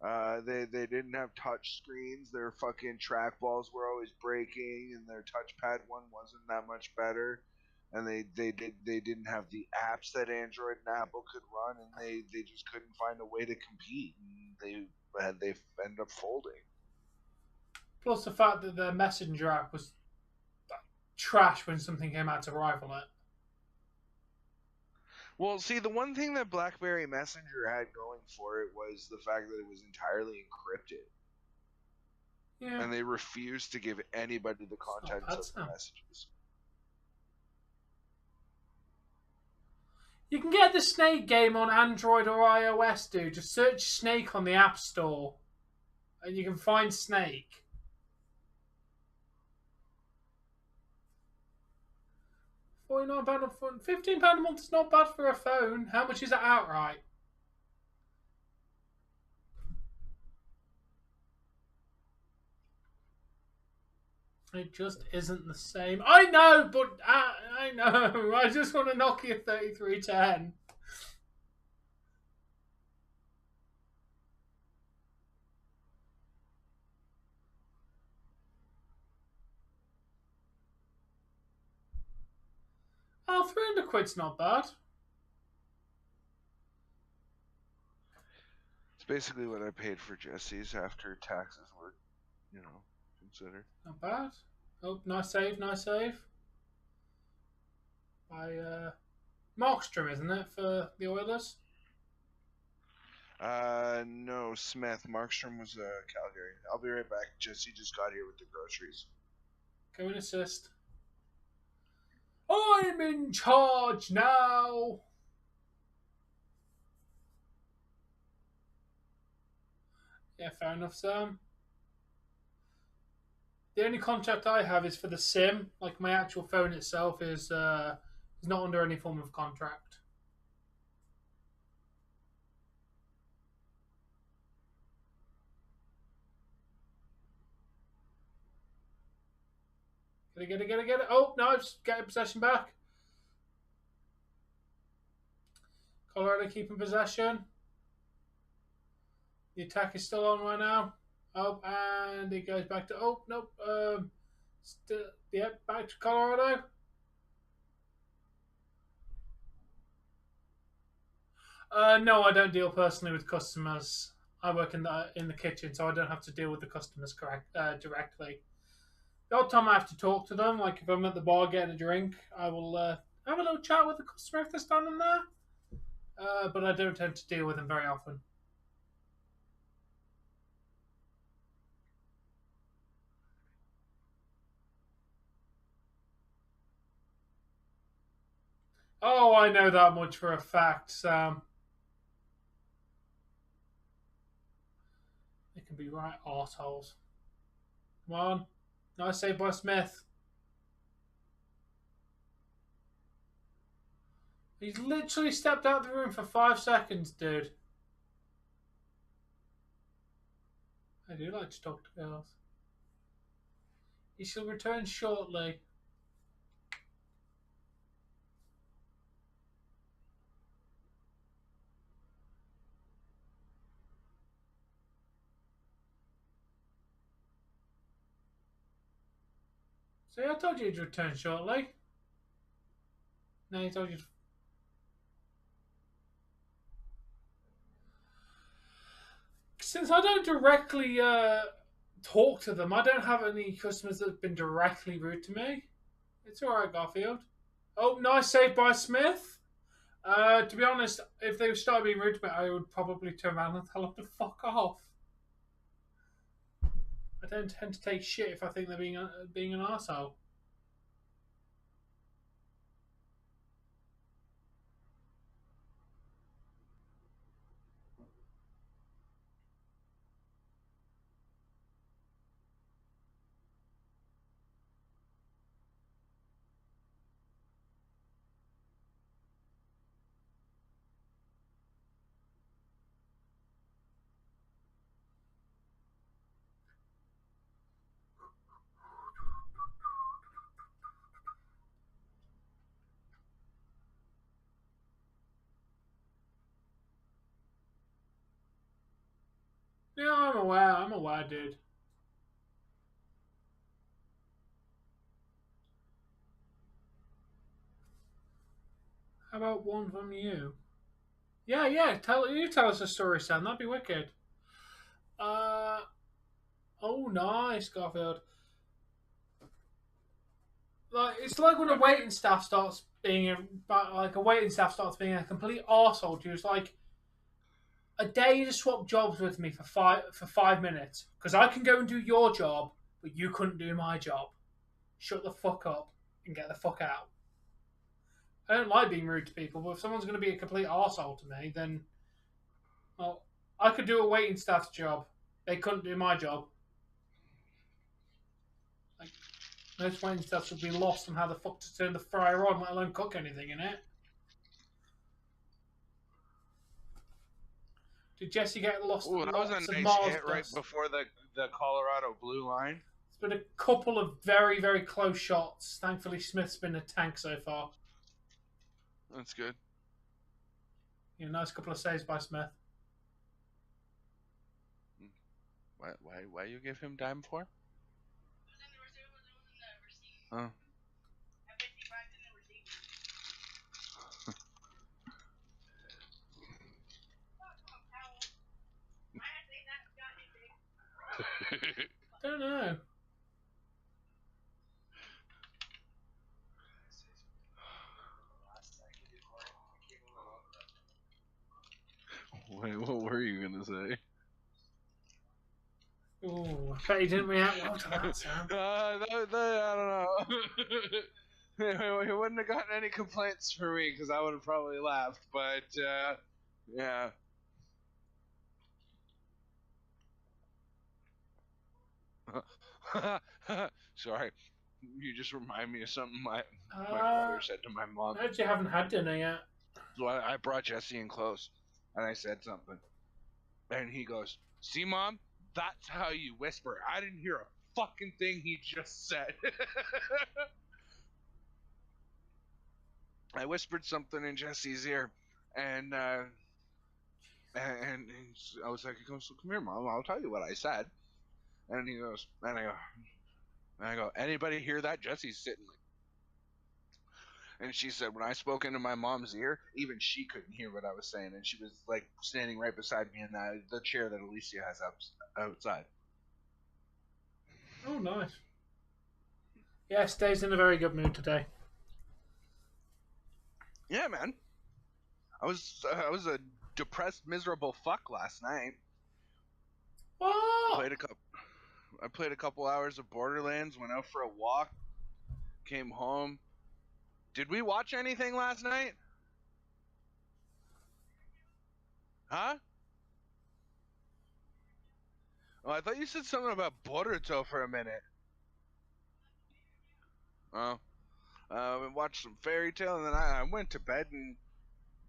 They didn't have touch screens. Their fucking trackballs were always breaking, and their touchpad one wasn't that much better. And they didn't have the apps that Android and Apple could run, and they just couldn't find a way to compete. And they ended up folding. Plus the fact that their Messenger app was trash when something came out to rival it. Well, see, the one thing that BlackBerry Messenger had going for it was the fact that it was entirely encrypted. Yeah. And they refused to give anybody the contents of the messages. You can get the Snake game on Android or iOS, dude. Just search Snake on the App Store, and you can find Snake. £49 a month. £15 a month is not bad for a phone. How much is it outright? It just isn't the same. I know, but I know. I just want a Nokia 3310. Oh, 300 quid's not bad. It's basically what I paid for Jesse's after taxes were, considered. Not bad. Oh, nice save, nice save. By Markstrom, isn't it, for the Oilers? No, Smith. Markstrom was Calgary. I'll be right back. Jesse just got here with the groceries. Go and assist. I'm in charge now. Yeah, fair enough, Sam. The only contract I have is for the sim. Like my actual phone itself is not under any form of contract. Get it. Oh, no, just getting possession back. Colorado keeping possession. The attack is still on right now. Oh, and it goes back to... Oh, nope. Back to Colorado. No, I don't deal personally with customers. I work in the kitchen, so I don't have to deal with the customers directly. The odd time I have to talk to them, like if I'm at the bar getting a drink, I will have a little chat with the customer if they're standing there. But I don't tend to deal with them very often. Oh, I know that much for a fact, Sam. They can be right arseholes. Come on. Nice save by Smith. He's literally stepped out of the room for 5 seconds, dude. I do like to talk to girls. He shall return shortly. See, I told you he'd return shortly. No, he told you. Since I don't directly talk to them, I don't have any customers that have been directly rude to me. It's alright, Garfield. Oh, nice save by Smith. To be honest, if they started being rude to me, I would probably turn around and tell them to fuck off. I don't tend to take shit if I think they're being an arsehole. Yeah, I'm aware, dude. How about one from you? Yeah. Tell us a story, Sam. That'd be wicked. Oh, nice, Garfield. Like it's like when a waiting staff starts being a complete arsehole to you. It's like a day to swap jobs with me for 5 minutes because I can go and do your job, but you couldn't do my job. Shut the fuck up and get the fuck out. I don't like being rude to people, but if someone's going to be a complete arsehole to me, then well, I could do a waiting staff's job. They couldn't do my job. Like most waiting staffs would be lost on how the fuck to turn the fryer on, let alone cook anything in it. Did Jesse get lost? Ooh, that was a nice hit right before the Colorado blue line. It's been a couple of very, very close shots. Thankfully, Smith's been a tank so far. That's good. Yeah, nice couple of saves by Smith. Why you give him dime for? Oh. Don't know. Wait, what were you gonna say? Ooh, I bet he didn't react well to that, Sam. I don't know. he wouldn't have gotten any complaints from me because I would have probably laughed. But yeah. Sorry, you just remind me of something my brother said to my mom. I heard you haven't had dinner yet. So I brought Jesse in close, and I said something, and he goes, "See, Mom, that's how you whisper." I didn't hear a fucking thing he just said. I whispered something in Jesse's ear, and I was like, "He goes, come here, Mom. I'll tell you what I said." And he goes, and I go, "Anybody hear that?" Jesse's sitting like, and she said, when I spoke into my mom's ear, even she couldn't hear what I was saying, and she was like standing right beside me in the chair that Alicia has outside. Oh, nice. Yes, Dave's in a very good mood today. Yeah, man. I was a depressed, miserable fuck last night. What? I played a couple hours of Borderlands, went out for a walk, came home. Did we watch anything last night? Huh? Oh, I thought you said something about Boruto for a minute. Oh. We watched some Fairy Tale, and then I went to bed, and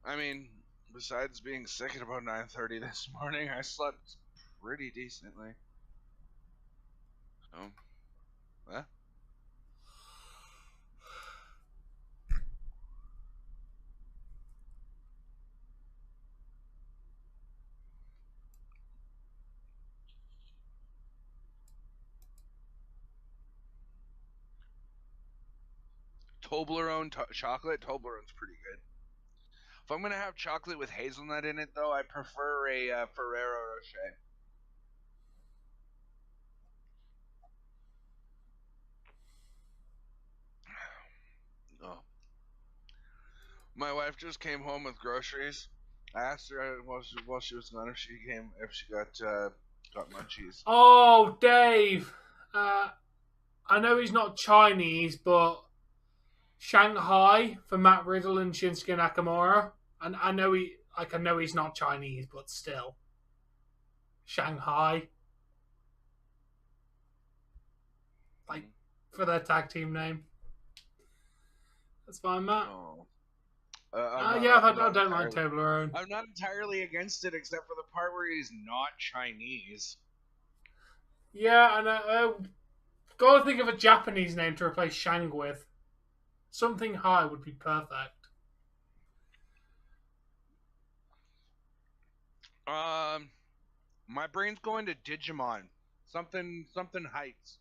I mean, besides being sick at about 9:30 this morning, I slept pretty decently. So, yeah. Toblerone chocolate. Toblerone's pretty good. If I'm gonna have chocolate with hazelnut in it, though, I prefer a Ferrero Rocher. Oh. My wife just came home with groceries. I asked her while she was gone if she got munchies. Oh, Dave. I know he's not Chinese, but Shanghai for Matt Riddle and Shinsuke Nakamura. And I know he's not Chinese, but still. Shanghai. Like, for their tag team name. That's fine, Matt. Oh. I don't like Toblerone. I'm not entirely against it, except for the part where he's not Chinese. Yeah, and gotta think of a Japanese name to replace Shang with. Something high would be perfect. My brain's going to Digimon. Something Heights.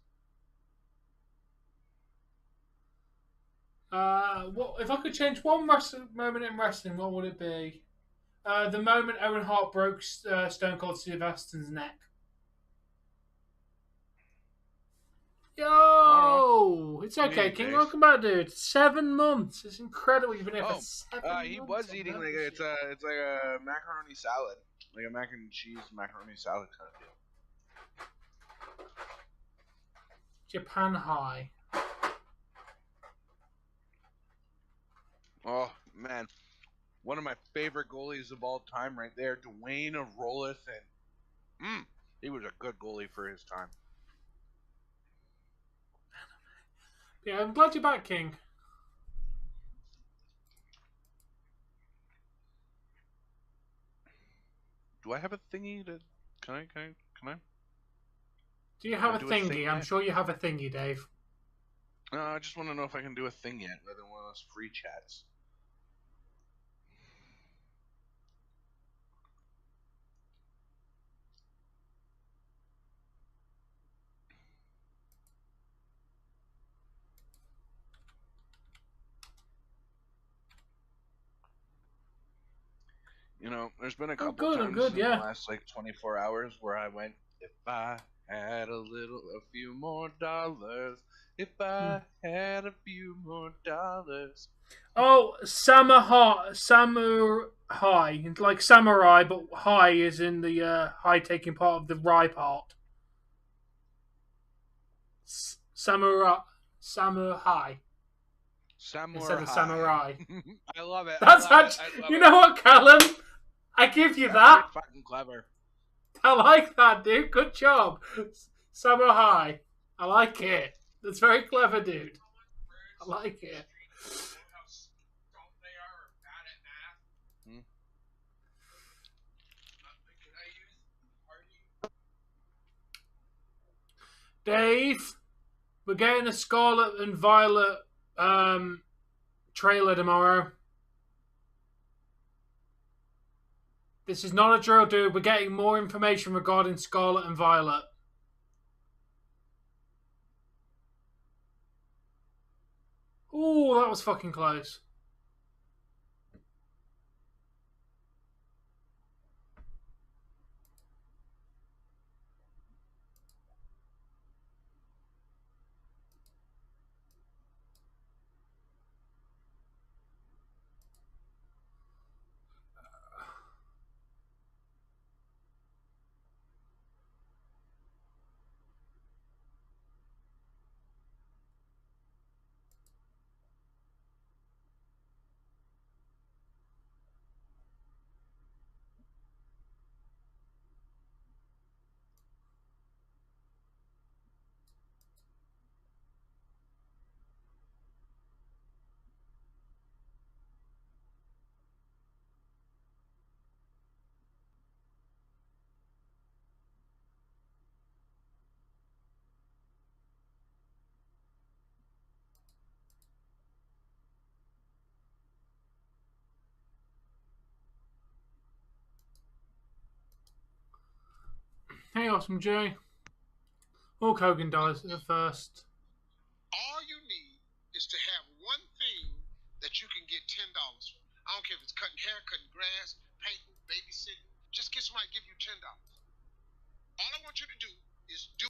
What if I could change one moment in wrestling? What would it be? The moment Owen Hart broke Stone Cold Steve Austin's neck. Yo, it's okay, King. Welcome back, dude. 7 months. It's incredible. You've been here for 7 months. He was eating like it's like a macaroni salad, like a mac and cheese macaroni salad kind of deal. Japan High. Oh man, one of my favorite goalies of all time, right there, Dwayne Roloff, he was a good goalie for his time. Yeah, I'm glad you're back, King. Do I have a thingy to? Can I? Do you have a thingy? I'm sure you have a thingy, Dave. No, I just want to know if I can do a thing yet, rather than one of those free chats. You know, there's been a couple times in the last like 24 hours where I went, if I had a few more dollars, if I had a few more dollars. Oh, samurai, like samurai, but high is in the high taking part of the rye part. Samurai. instead of samurai. I love it. That's you know what, Callum? I give you that. Fucking clever. I like that, dude. Good job. Samurai. I like it. That's very clever, dude. I like it. Dave, we're getting a Scarlet and Violet trailer tomorrow. This is not a drill, dude. We're getting more information regarding Scarlet and Violet. Ooh, that was fucking close. Hey, Awesome Jay. Hulk Hogan dies at first. All you need is to have one thing that you can get $10 for. I don't care if it's cutting hair, cutting grass, painting, babysitting. Just get somebody to give you $10. All I want you to do is do.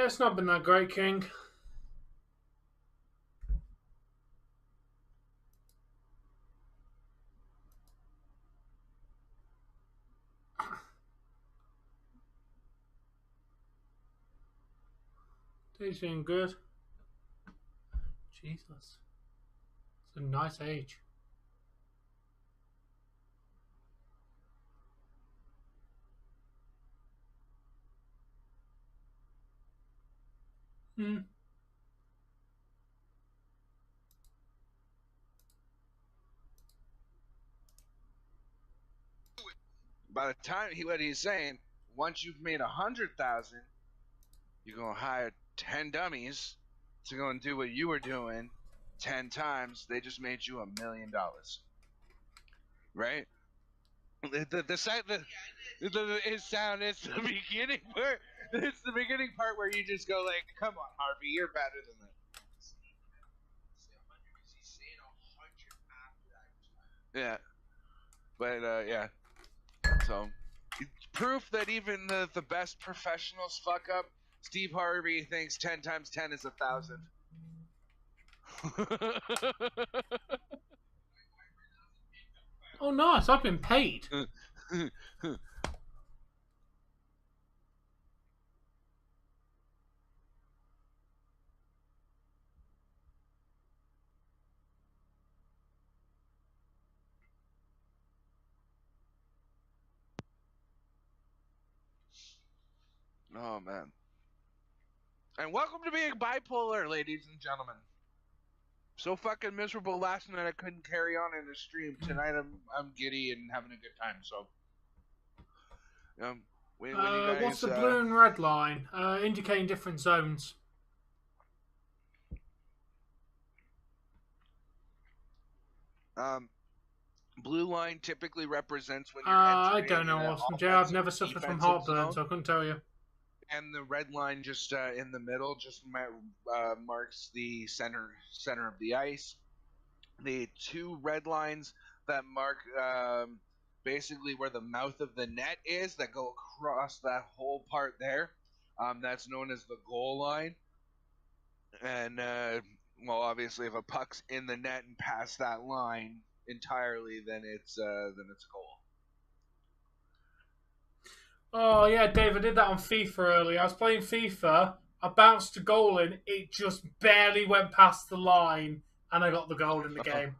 It's not been that great, King. He's doing good. Jesus. It's a nice age. By the time what he's saying, once you've made 100,000, you're gonna hire 10 dummies to go and do what you were doing 10 times. They just made you $1 million, right? His sound is the beginning part. It's the beginning part where you just go like, "Come on, Harvey, you're better than that." Yeah, but yeah. So, it's proof that even the best professionals fuck up. Steve Harvey thinks 10 times 10 is 1,000. Oh, nice. I've been paid. Oh, man. And welcome to being bipolar, ladies and gentlemen. So fucking miserable last night I couldn't carry on in the stream. Tonight I'm giddy and having a good time. So, when you guys, what's the blue and red line? Indicating different zones. Blue line typically represents when you're I don't know, Awesome Jay. I've never suffered from heartburn, so I couldn't tell you. And the red line just in the middle just marks the center of the ice. The two red lines that mark basically where the mouth of the net is, that go across that whole part there, that's known as the goal line. And well, obviously, if a puck's in the net and past that line entirely, then it's a goal. Oh, yeah, Dave, I did that on FIFA earlier. I was playing FIFA. I bounced a goal in. It just barely went past the line, and I got the goal in the game.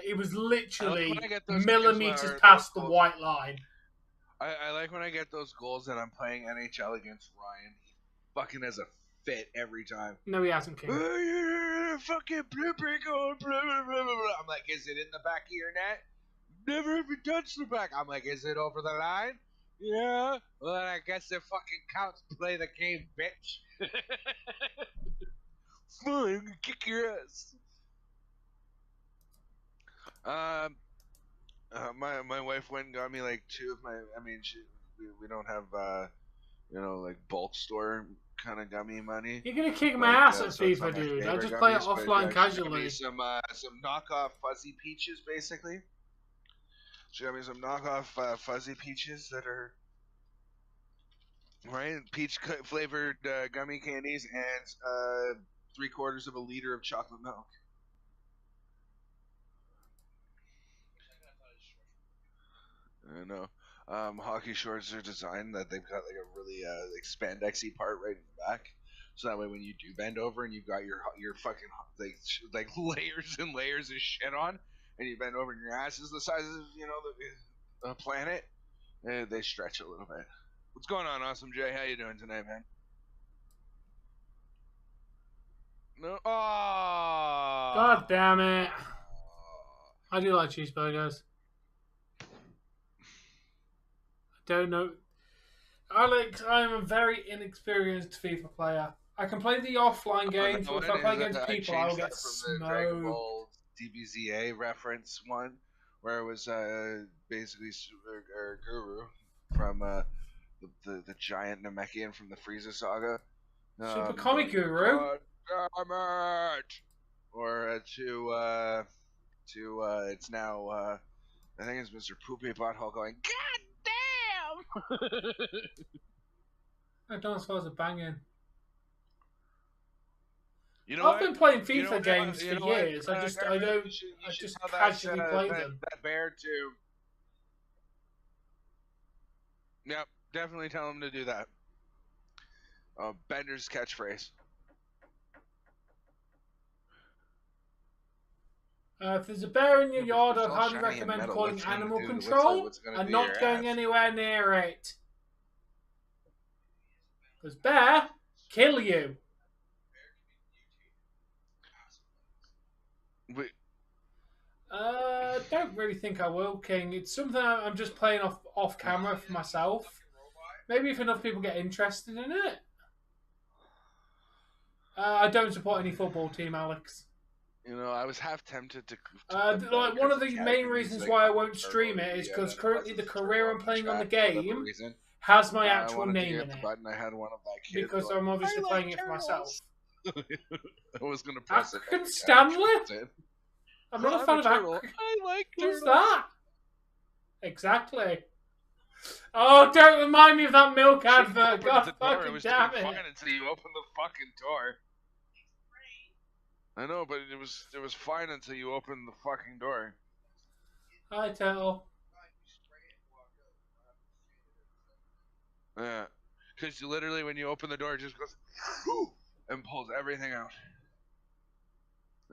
It was I like when literally I get those games millimeters where past the those goals, white line. I like when I get those goals and I'm playing NHL against Ryan. He fucking has a fit every time. No, he hasn't, King. Fucking blooper goal, blah, blah, blah, blah. I'm like, is it in the back of your net? Never even touched the back. I'm like, is it over the line? Yeah. Well, then I guess it fucking counts. Play the game, bitch. Fine, kick your ass. My wife went and got me like two of my. I mean, we don't have like bulk store kind of gummy money. You're gonna kick my Like, ass at so it's FIFA, not my dude. I favorite just play it gummies, but offline yeah, she got casually. me some knockoff fuzzy peaches, basically. She got me some knockoff fuzzy peaches that are right peach flavored gummy candies and 3/4 of a liter of chocolate milk. I know. Hockey shorts are designed that they've got like a really like spandexy part right in the back, so that way when you do bend over and you've got your fucking like layers and layers of shit on, and you bend over and your ass is the size of the planet, they stretch a little bit. What's going on, Awesome Jay? How you doing tonight, man? No. Oh. God damn it! I do like cheeseburgers. Don't know. Alex, I am a very inexperienced FIFA player. I can play the offline games, but if I play against people, I will get from the Dragon smoked. Ball DBZA reference one, where it was basically Guru from the giant Namekian from the Frieza saga. Super Comic Guru. God damn it! Or it's now I think it's Mr. Poopy Butthole going, God damn! I don't suppose it's banging. You know I've been playing FIFA games you for know what? years. I just casually play them. That bear too. Yep, definitely tell him to do that. Bender's catchphrase. If there's a bear in your yard, I'd all highly shiny and recommend metal. calling What's gonna animal do- control what's gonna and do not your going ass? anywhere near it. Because bear, kill you. Wait, Don't really think I will, King. It's something I'm just playing off camera for myself. Maybe if enough people get interested in it. I don't support any football team, Alex. I was half tempted to like one of the main reasons why I won't stream it is because currently the career I'm playing on the game has my actual name in it. Button. I had one of that kid Because going, I'm obviously "I playing like it for myself. I was gonna press it. African every time Stanley? she said, I'm not a "I'm fan of turtle. African. I like Who's turtles." that? Exactly. Oh, don't remind me of that milk advert. God fucking It was damn fine it. until you opened the fucking door. I know, but it was fine until you opened the fucking door. Hi, Turtle. Yeah, because literally when you open the door, it just goes and pulls everything out.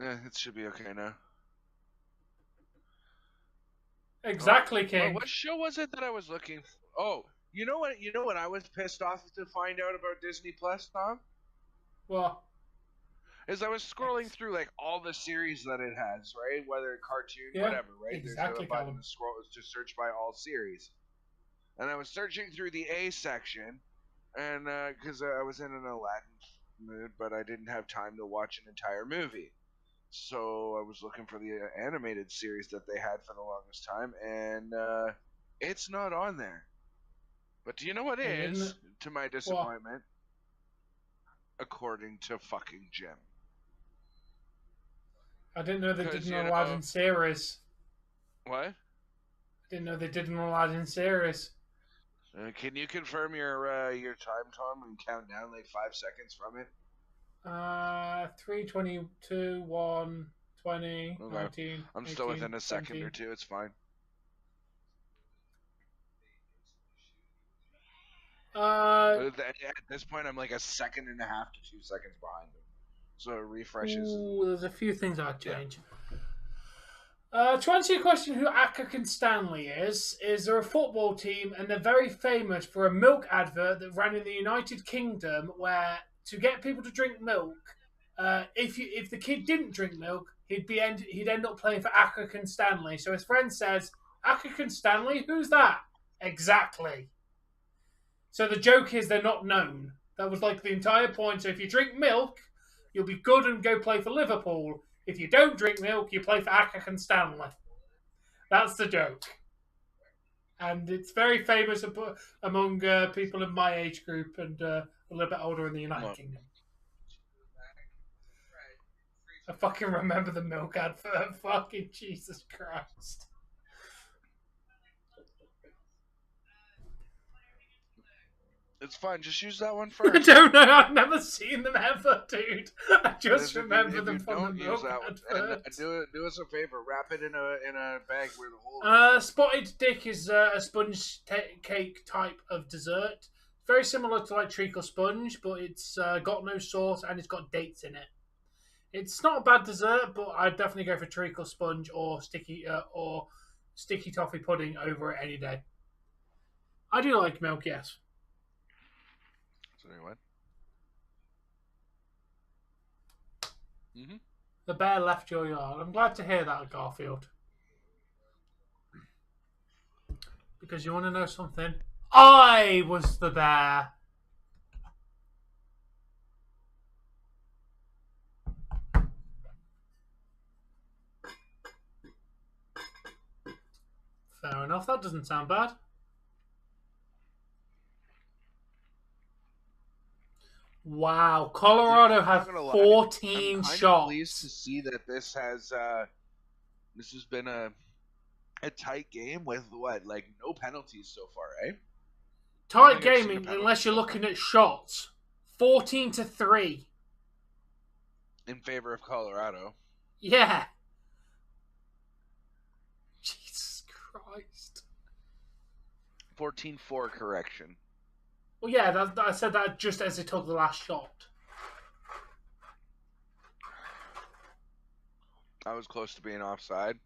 Yeah, it should be okay now. Exactly, King. What show was it that I was looking for? Oh, you know what I was pissed off to find out about Disney Plus, Tom? What? Is I was scrolling through like all the series that it has, right? Whether cartoon, Yeah, whatever, right? exactly, There's a button Callum. to scroll to search by all series. And I was searching through the A section, and because I was in an Aladdin mood, but I didn't have time to watch an entire movie. So I was looking for the animated series that they had for the longest time, and it's not on there. But do you know what is, to my disappointment? According to fucking Jim. I didn't know they did an Aladdin series. What? I didn't know they did an Aladdin series. Can you confirm your time, Tom, and count down like 5 seconds from it? 3:22, 1, 20, Okay. 19. I'm 18, still within a second 17. or two. It's fine. At this point, I'm like a second and a half to 2 seconds behind them. So it refreshes. Ooh, there's a few things I'd change. To answer your question, who Akac and Stanley is they're a football team and they're very famous for a milk advert that ran in the United Kingdom where to get people to drink milk, if the kid didn't drink milk, he'd end up playing for Akac and Stanley. So his friend says, Akac and Stanley, who's that? Exactly. So the joke is they're not known. That was like the entire point. So if you drink milk, you'll be good and go play for Liverpool. If you don't drink milk, you play for Akac and Stanley. That's the joke. And it's very famous among people in my age group and a little bit older in the United Kingdom. I fucking remember the milk advert. Fucking Jesus Christ. It's fine. Just use that one first. I don't know. I've never seen them ever, dude. I just remember them from the milk advert. Do us a favor. Wrap it in a bag where the hole is. Spotted dick is a sponge cake type of dessert. Very similar to like treacle sponge, but it's got no sauce and it's got dates in it. It's not a bad dessert, but I'd definitely go for treacle sponge or sticky toffee pudding over it any day. I do like milk, yes. Sorry, what? The bear left your yard. I'm glad to hear that, Garfield. Because you want to know something? I was the bear. Fair enough. That doesn't sound bad. Wow, Colorado had 14 shots. I'm pleased to see that this has been a tight game with no penalties so far, eh? Tight game unless you're looking at shots. 14-3 in favor of Colorado. Yeah. Jesus Christ. 14-4 correction. Well, yeah, I said that just as he took the last shot. I was close to being offside.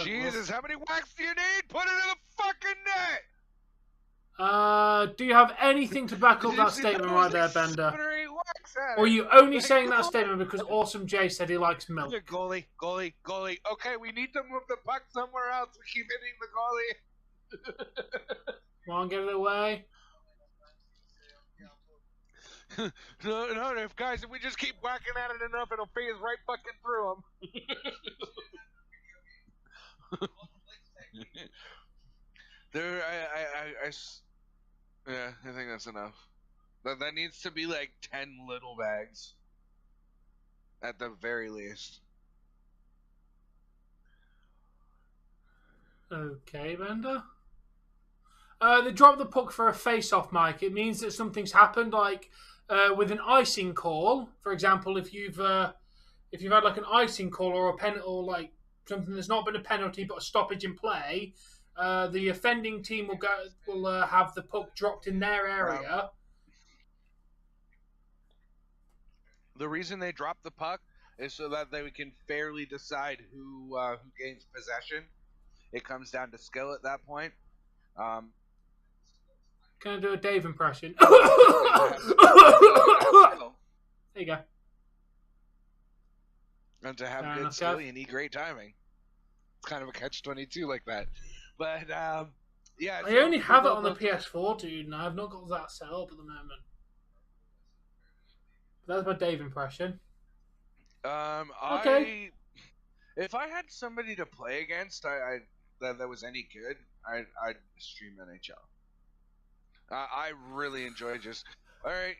Jesus, how many whacks do you need? Put it in the fucking net! Do you have anything to back up that statement right there, Bender? Or are you only saying that statement because Awesome Jay said he likes milk? Goalie. Okay, we need to move the puck somewhere else. We keep hitting the goalie. Come on, get it away. No, guys, if we just keep whacking at it enough, it'll phase right fucking through them. I think that's enough. That needs to be like 10 little bags. At the very least. Okay, Bender. They dropped the puck for a face-off, Mike. It means that something's happened, like with an icing call. For example, if you've had like an icing call or a penalty, or like something that's not been a penalty but a stoppage in play, the offending team will have the puck dropped in their area. The reason they drop the puck is so that they can fairly decide who gains possession. It comes down to skill at that point. Can I do a Dave impression? There you go. And to have good skill, you need great timing. It's kind of a catch-22 like that. But, yeah. I only have it on the PS4, dude, and I've not got that set up at the moment. That's my Dave impression. Okay. If I had somebody to play against, that was any good, I'd stream NHL. I really enjoy just. All right,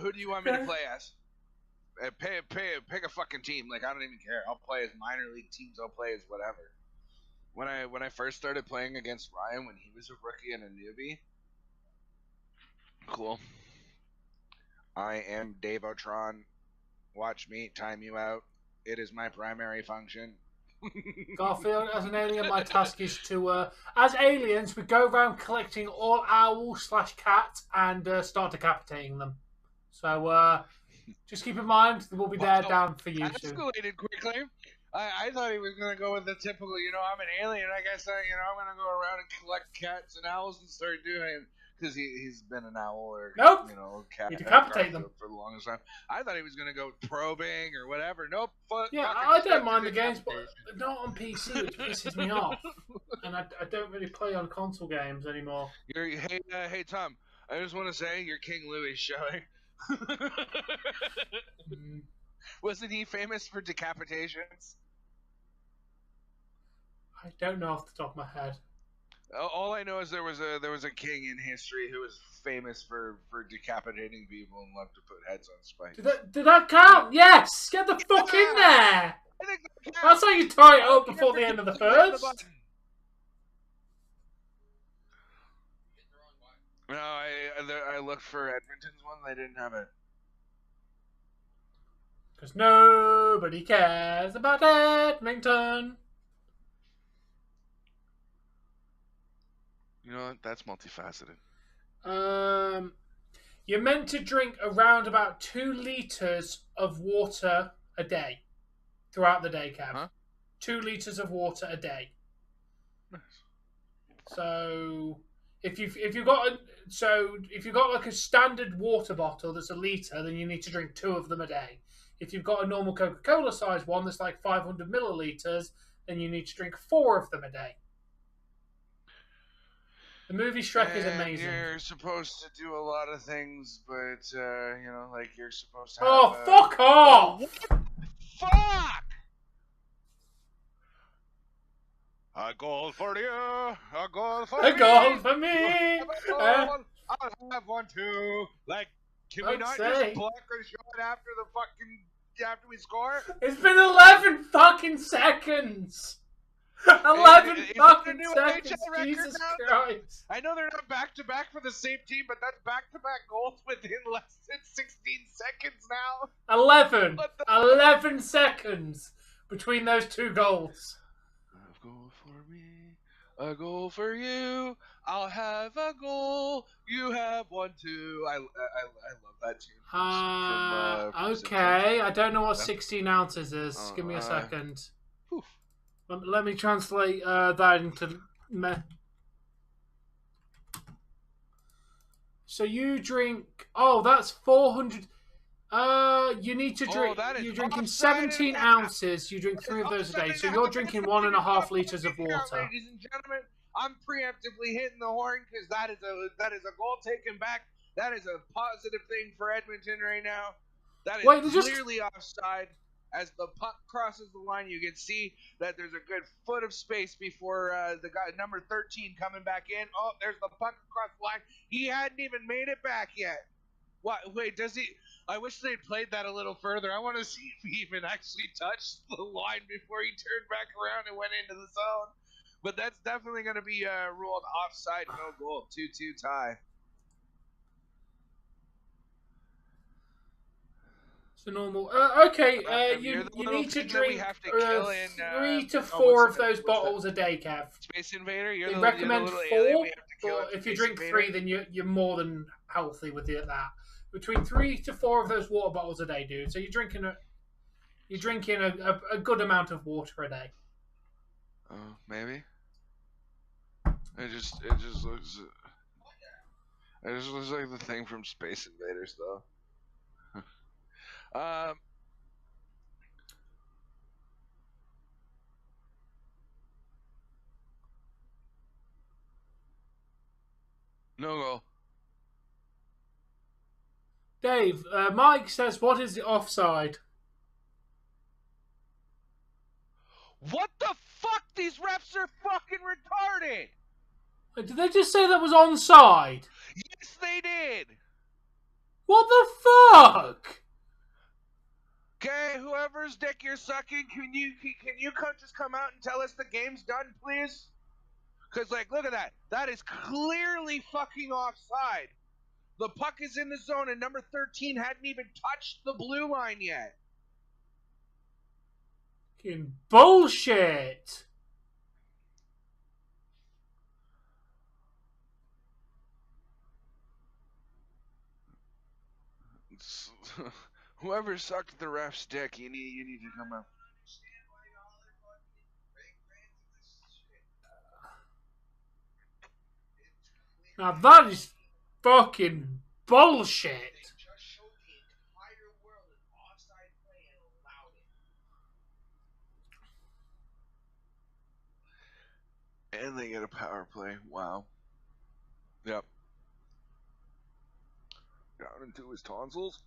who do you want me to play as? Pick a fucking team. Like, I don't even care. I'll play as minor league teams. I'll play as whatever. When I first started playing against Ryan when he was a rookie and a newbie. Cool. I am Dave Otron. Watch me time you out. It is my primary function. Garfield, as an alien, my task is to, as aliens, we go around collecting all owls/cats and start decapitating them. So, just keep in mind, they will be there down for you soon. Escalated quickly. I thought he was going to go with the typical, I'm an alien. I guess, I'm going to go around and collect cats and owls and start doing, because he's been an owl or, nope. Cat. You decapitate them. For the longest time. I thought he was going to go probing or whatever. Nope. Yeah, I don't mind the games, but not on PC, which pisses me off. And I don't really play on console games anymore. Hey, Tom, I just want to say your King Louis showing. Wasn't he famous for decapitations? I don't know off the top of my head. All I know is there was a king in history who was famous for decapitating people and loved to put heads on spikes. Did that count? Yes! Get the fuck in there! I think that's how you tie it up before the end of the first. No, I looked for Edmonton's one. They didn't have it. Because nobody cares about Edmonton. You know what? That's multifaceted. You're meant to drink around about 2 liters of water a day throughout the day, Kev. Huh? 2 liters of water a day. Nice. So if you've got like a standard water bottle that's a liter, then you need to drink 2 of them a day. If you've got a normal Coca-Cola size one that's like 500 milliliters, then you need to drink 4 of them a day. The movie Shrek is amazing. You're supposed to do a lot of things, but like you're supposed to. Fuck off! What? Fuck! A goal for you, a goal for me. A goal for me. I'll have one too. Like, can we not just block or shot after we score? It's been 11 fucking seconds. 11 fucking seconds, Jesus Christ. I know they're not back-to-back for the same team, but that's back-to-back goals within less than 16 seconds now. 11 seconds between those 2 goals. A goal for me, a goal for you. I'll have a goal, you have one too. I love that tune. From okay, I don't know what 16 ounces is. Give me a second. Let me translate that into So you drink. That's 400. You need to drink. You're drinking 17 ounces. You drink 3 of those a day. So you're drinking 1.5 liters of water. Ladies and gentlemen, I'm preemptively hitting the horn because that is a goal taken back. That is a positive thing for Edmonton right now. That is clearly offside. As the puck crosses the line, you can see that there's a good foot of space before the guy number 13 coming back in. Oh, there's the puck across the line. He hadn't even made it back yet. What? Wait, does he? I wish they'd played that a little further. I want to see if he even actually touched the line before he turned back around and went into the zone. But that's definitely going to be ruled offside, no goal, 2-2 tie. So normal. Okay, you need to drink 3 to 4 of those bottles a day, Kev. Space Invader, they recommend 4, but if you drink 3, then you're more than healthy with that. Between 3 to 4 of those water bottles a day, dude. So you're drinking a good amount of water a day. Oh, maybe. It just looks like the thing from Space Invaders, though. No goal. Dave, Mike says, what is the offside? What the fuck? These refs are fucking retarded! Did they just say that was onside? Yes, they did! What the fuck? Okay, whoever's dick you're sucking, can you just come out and tell us the game's done, please? Because, look at that. That is clearly fucking offside. The puck is in the zone, and number 13 hadn't even touched the blue line yet. Fucking bullshit. Whoever sucked the ref's dick, you need to come up. Now that is fucking bullshit. And they get a power play. Wow. Yep. Down into his tonsils.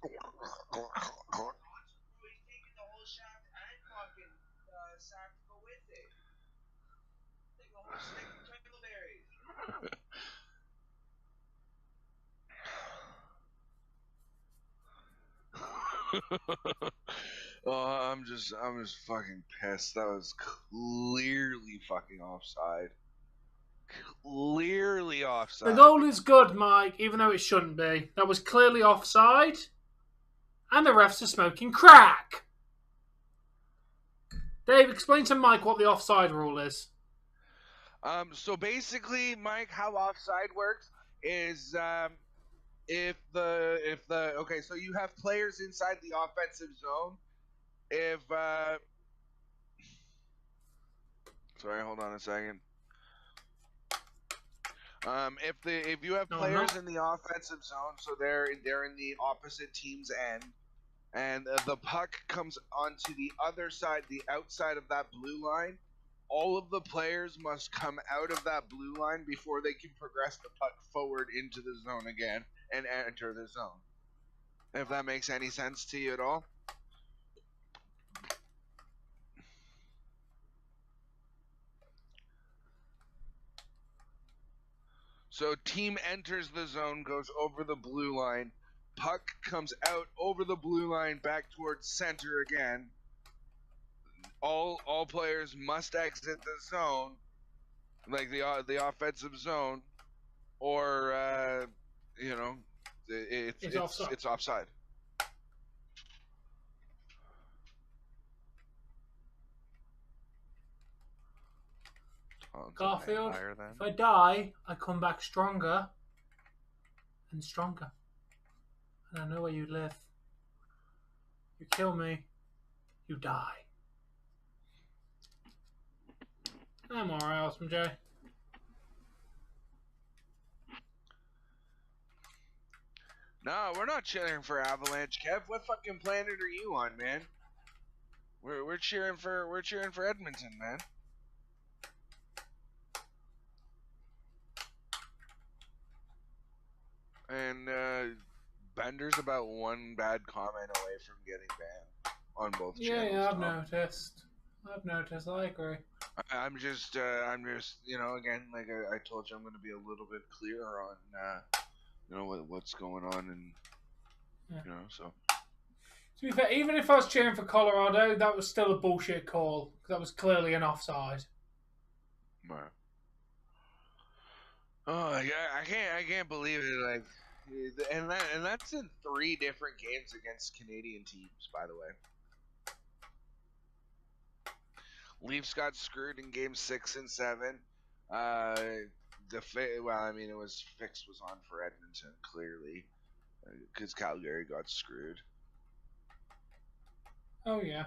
Oh, I'm just fucking pissed. That was clearly fucking offside. Clearly offside. The goal is good, Mike, even though it shouldn't be. That was clearly offside. And the refs are smoking crack. Dave, explain to Mike what the offside rule is. So basically, Mike, how offside works is if the okay, so you have players inside the offensive zone. If sorry, hold on a second. If you have players in the offensive zone, so they're in the opposite team's end, and the puck comes onto the other side, the outside of that blue line, all of the players must come out of that blue line before they can progress the puck forward into the zone again and enter the zone. If that makes any sense to you at all. So team enters the zone, goes over the blue line, puck comes out over the blue line back towards center again. All players must exit the zone, like the offensive zone, or you know, it's offside. It's offside. Garfield, if I die, I come back stronger and stronger. And I know where you live. You kill me, you die. I'm alright, Awesome Jay. No, we're not cheering for Avalanche, Kev. What fucking planet are you on, man? We're cheering for Edmonton, man. And Bender's about one bad comment away from getting banned on both channels. Yeah, I've noticed. I agree. I'm just, you know, again, like I told you, I'm going to be a little bit clearer on, you know, what's going on, and you know, so. To be fair, even if I was cheering for Colorado, that was still a bullshit call. That was clearly an offside. Right. Oh, yeah, I can't believe it. Like, and that's in 3 different games against Canadian teams, by the way. Leafs got screwed in game 6 and 7. Well, I mean, fix was on for Edmonton clearly, because Calgary got screwed. Oh yeah.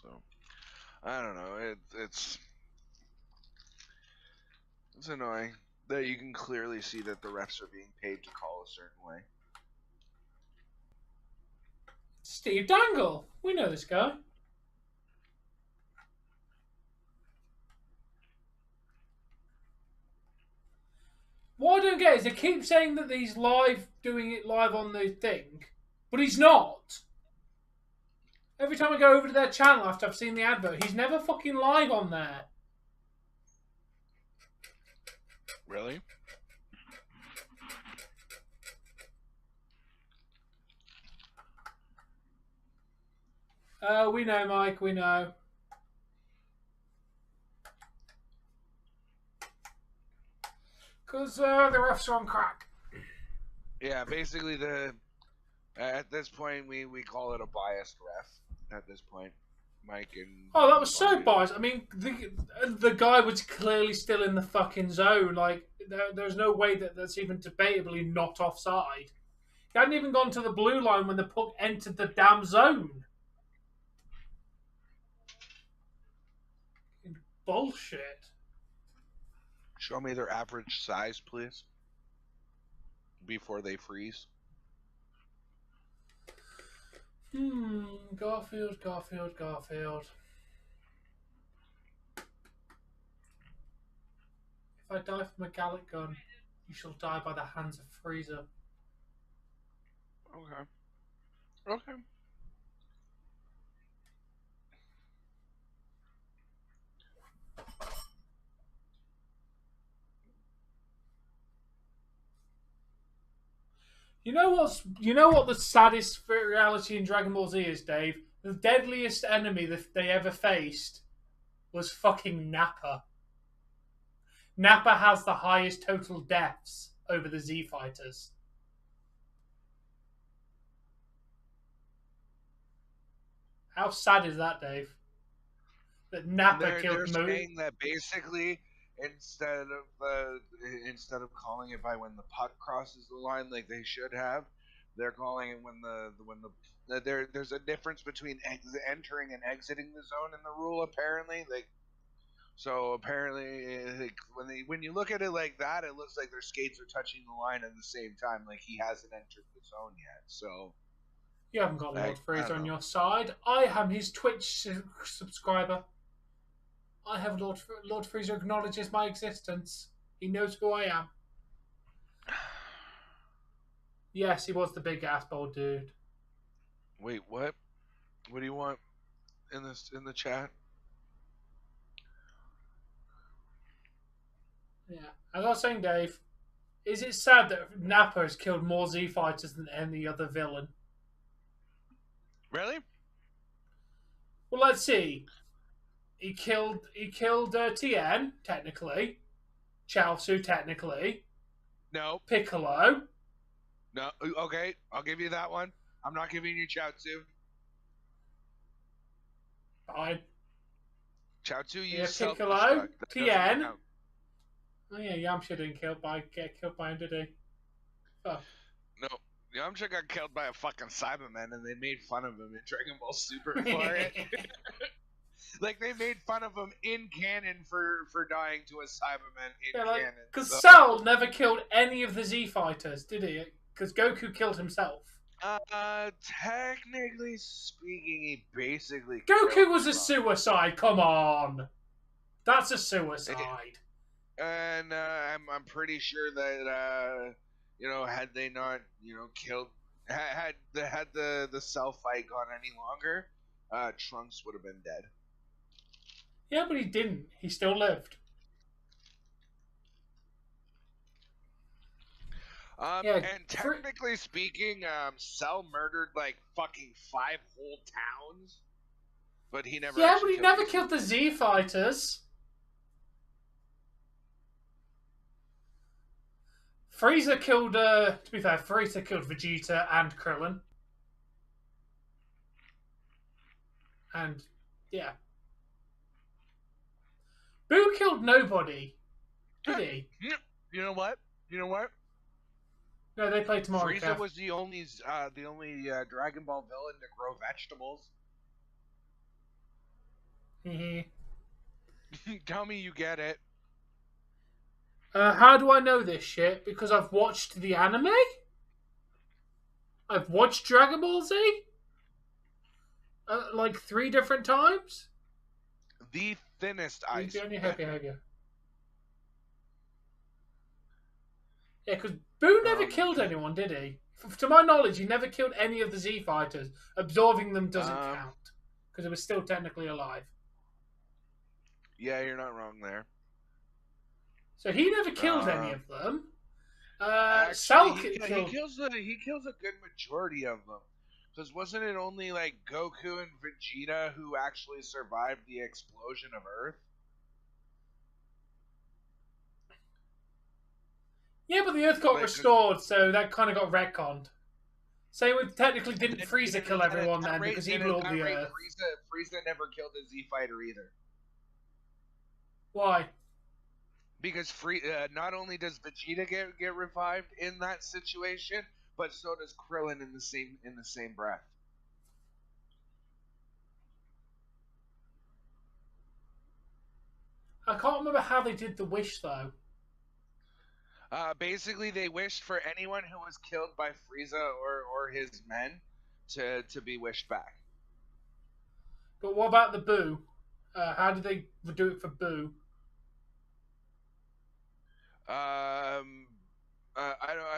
So, I don't know. It's annoying that you can clearly see that the refs are being paid to call a certain way. Steve Dangle. We know this guy. What I don't get is they keep saying that he's doing it live on the thing, but he's not. Every time I go over to their channel after I've seen the advert, he's never fucking live on there. Really? We know, Mike, we know. Because the refs are on crack. Yeah, basically the At this point, we call it a biased ref. At this point, Mike and Oh, that was so Bonnie. biased. I mean, the guy was clearly still in the fucking zone. Like, there's no way that's even debatably not offside. He hadn't even gone to the blue line when the puck entered the damn zone. Bullshit. Show me their average size, please, before they freeze. Garfield. If I die from a Gallic gun, you shall die by the hands of Freezer. Okay. You know what the saddest reality in Dragon Ball Z is, Dave? The deadliest enemy that they ever faced was fucking Nappa. Nappa has the highest total deaths over the Z fighters. How sad is that, Dave? That Nappa killed They're saying that basically instead of calling it by when the puck crosses the line like they should have, they're calling it when there's a difference between entering and exiting the zone in the rule apparently. So apparently, when you look at it like that, it looks like their skates are touching the line at the same time. Like he hasn't entered the zone yet. So you haven't got Lord Freezer on your side. I am his Twitch subscriber. I have Lord Freezer acknowledges my existence. He knows who I am. Yes, he was the big ass bold dude. Wait, what? What do you want in the chat? Yeah, as I was saying, Dave, is it sad that Nappa has killed more Z fighters than any other villain? Really? Well, let's see. He killed Tien technically, Chaozu technically. No. Piccolo. No. Okay, I'll give you that one. I'm not giving you Chaozu. Fine. Chaozu used Yeah, Piccolo, self-destruct. Tien. Oh yeah, Yamcha didn't get killed by him, did he? Fuck. No. Yamcha got killed by a fucking Cyberman, and they made fun of him in Dragon Ball Super for it. Like, they made fun of him in canon for dying to a Cyberman in canon. Because Cell never killed any of the Z fighters, did he? Because Goku killed himself. Technically speaking, he basically Goku was a suicide. Come on, that's a suicide. And I'm pretty sure that had they not killed had the Cell fight gone any longer, Trunks would have been dead. Yeah, but he didn't. He still lived. And technically speaking, Cell murdered like fucking 5 whole towns, but he never. Yeah, but he never killed the Z fighters. Frieza killed. To be fair, Frieza killed Vegeta and Krillin. And yeah. Boo killed nobody, did he? You know what? No, they played tomorrow. Frieza was the only Dragon Ball villain to grow vegetables. Tell me you get it. How do I know this shit? Because I've watched the anime? I've watched Dragon Ball Z? Like 3 different times? The thinnest ice. Yeah, because Boo never killed anyone, did he? To my knowledge, he never killed any of the Z fighters. Absorbing them doesn't count. Because it was still technically alive. Yeah, you're not wrong there. So he never killed any of them. Actually, he kills a good majority of them. Because wasn't it only like Goku and Vegeta who actually survived the explosion of Earth? Yeah, but the Earth got restored, so that kind of got retconned. Same with technically didn't Frieza kill everyone then because he blew up the Earth. Frieza never killed a Z fighter either. Why? Because not only does Vegeta get revived in that situation, but so does Krillin in the same breath. I can't remember how they did the wish though. Basically, they wished for anyone who was killed by Frieza or his men to be wished back. But what about the Boo? How did they do it for Boo? I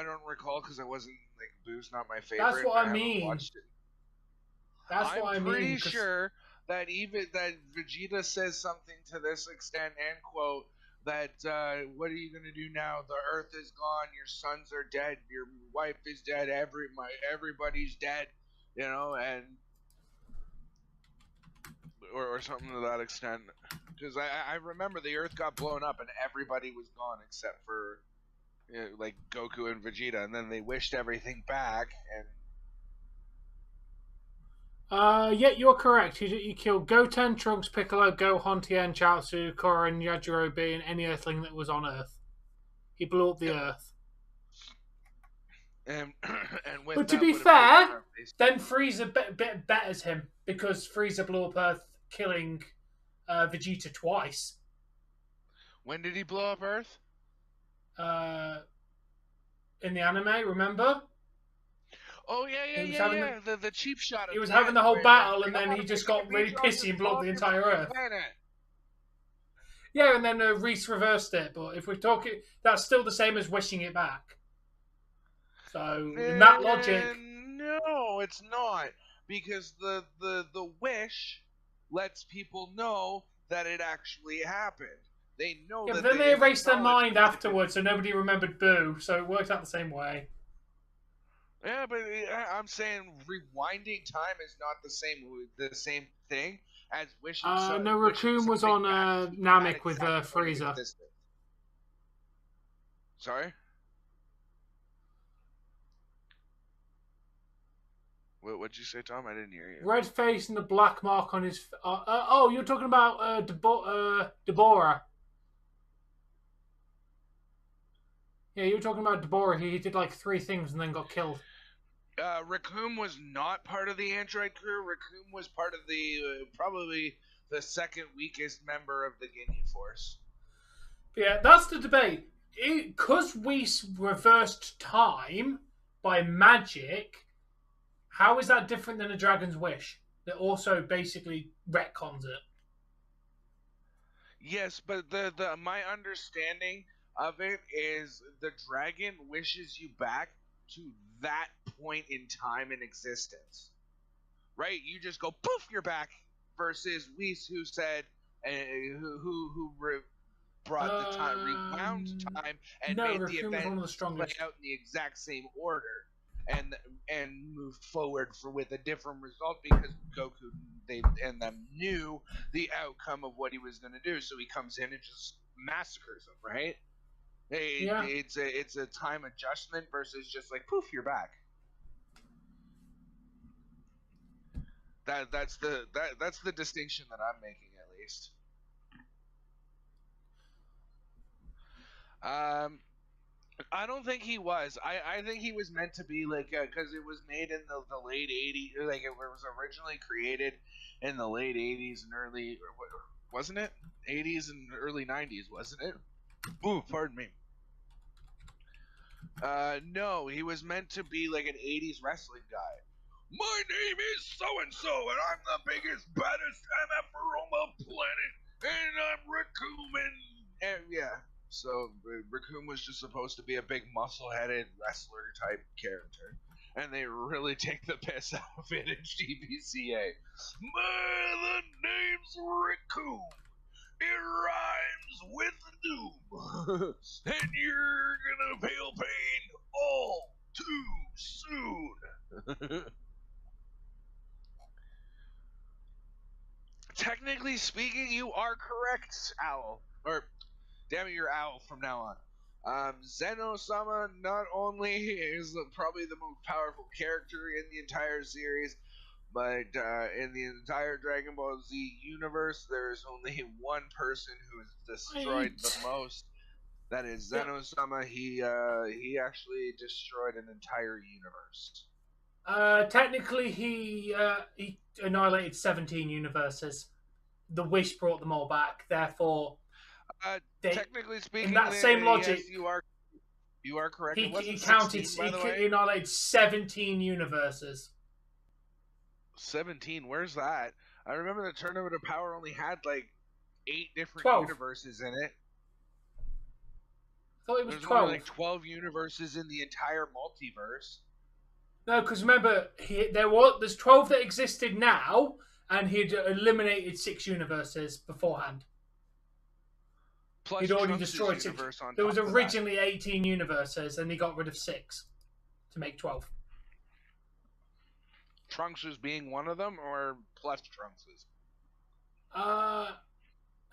don't recall because I wasn't like Boo's not my favorite. That's what I mean. That's what I mean. I'm pretty sure that Vegeta says something to this extent and quote that what are you gonna do now? The Earth is gone. Your sons are dead. Your wife is dead. Everybody's dead. You know, and or something to that extent. Because I remember the Earth got blown up and everybody was gone except for like Goku and Vegeta, and then they wished everything back. And yeah, you're correct. You killed Goten, Trunks, Piccolo, Gohan, Tien, Chaozu, Korra, and Yajirobe, and any Earthling that was on Earth. He blew up the Earth. And but to be fair, then Frieza betters him because Frieza blew up Earth, killing Vegeta twice. When did he blow up Earth? In the anime, remember? Oh yeah. The cheap shot. He was having the whole battle, and then he just got really pissy and blew up the entire Earth. Yeah, and then Reese reversed it. But if we're talking, that's still the same as wishing it back. So in that logic, no, it's not, because the wish lets people know that it actually happened. They know. Yeah, but then they erased their mind afterwards, so nobody remembered Boo. So it worked out the same way. Yeah, but I'm saying rewinding time is not the same thing as wishing. No, Raccoon was on Namek with Frieza. Sorry. What'd you say, Tom? I didn't hear you. Red face and the black mark on his. Oh, you're talking about Deborah. Yeah, you were talking about Deborah. He did like 3 things and then got killed. Raccoon was not part of the android crew. Raccoon was part of the probably the second weakest member of the Ginyu Force. Yeah, that's the debate. Because we reversed time by magic, how is that different than a dragon's wish that also basically retcons it? Yes, but my understanding of it is the dragon wishes you back to that point in time in existence, right? You just go poof, you're back. Versus Whis, who said, who brought the time, rewound time, and made the event play out in the exact same order, and move forward with a different result because Goku and them knew the outcome of what he was going to do, so he comes in and just massacres them, right? Yeah. It's a time adjustment versus just like poof, you're back. That's the distinction that I'm making, at least. I don't think he was. I think he was meant to be like because it was made in the late 80s. Like it was originally created in the late 80s and early, wasn't it? 80s and early 90s, wasn't it? Ooh, pardon me. No, he was meant to be like an 80s wrestling guy. My name is so-and-so, and I'm the biggest, baddest MFer on the planet, and I'm Raccoon, and yeah. So, Raccoon was just supposed to be a big, muscle-headed wrestler-type character, and they really take the piss out of it in GBCA. The name's Raccoon. It rhymes with doom, and you're gonna feel pain all too soon. Technically speaking, you are correct, Owl. Or, damn it, you're Owl from now on. Zeno-sama not only is probably the most powerful character in the entire series, but in the entire Dragon Ball Z universe, there is only one person who has destroyed the most. That is Zeno-sama. He actually destroyed an entire universe. Technically, he annihilated 17 universes. The Wish brought them all back. Therefore, technically speaking, in that same logic, yes, you are correct. He it wasn't counted. 16, by the way. He annihilated 17 universes. 17. Where's that? I remember the Tournament of Power only had like 8 different 12 universes in it. I thought it was There's 12. only like 12 universes in the entire multiverse. No, because remember, there's 12 that existed now, and he'd eliminated 6 universes beforehand. Plus he'd already Trunks' destroyed 6. There was originally 18 universes, and he got rid of 6 to make 12. Trunks' being one of them, or plus Trunks'?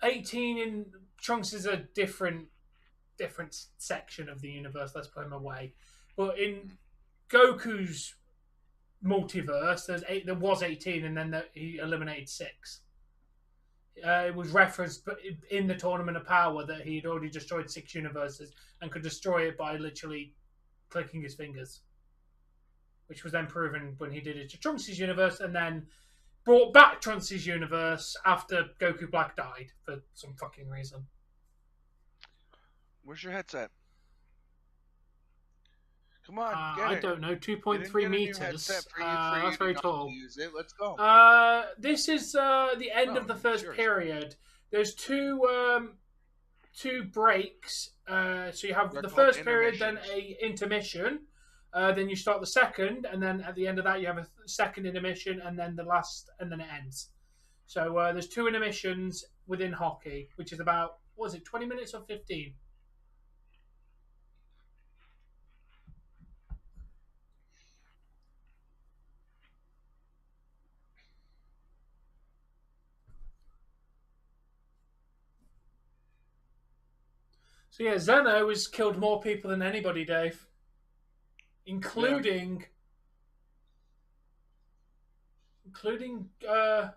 18 in Trunks is a different section of the universe. Let's put him away. But in Goku's multiverse, there was 18, and then he eliminated 6. It was referenced in the Tournament of Power that he had already destroyed 6 universes and could destroy it by literally clicking his fingers, which was then proven when he did it to Trunks' universe, and then brought back Trunks' universe after Goku Black died for some fucking reason. Where's your headset? Come on, get it. I don't know, 2.3 meters. That's very tall. Use it. Let's go. This is the end of the first period. There's two breaks. So you have the first period, then a intermission. Then you start the second, and then at the end of that you have a second intermission, and then the last, and then it ends. So there's 2 intermissions within hockey, which is about, what was it, 20 minutes or 15? So yeah, Zeno has killed more people than anybody, Dave. Including Frieza.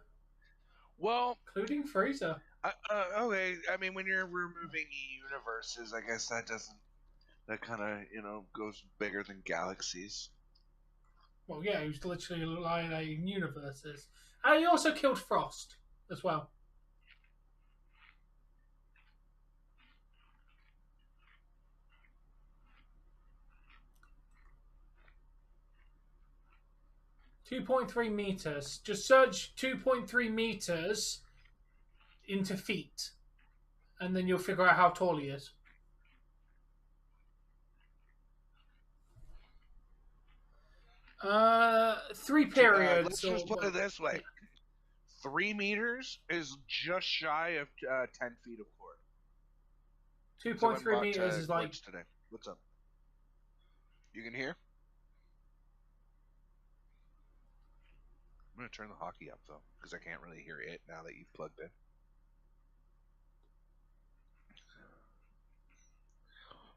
Okay, I mean, when you're removing universes, I guess that kind of goes bigger than galaxies. Well, yeah, he was literally annihilating universes. And he also killed Frost as well. .3 meters. Just search 2.3 meters into feet, and then you'll figure out how tall he is. Three periods. Let's just put it this way: 3 meters is just shy of 10 feet of court. 2.3 meters is like today. What's up? You can hear? I'm going to turn the hockey up, though, because I can't really hear it now that you've plugged in.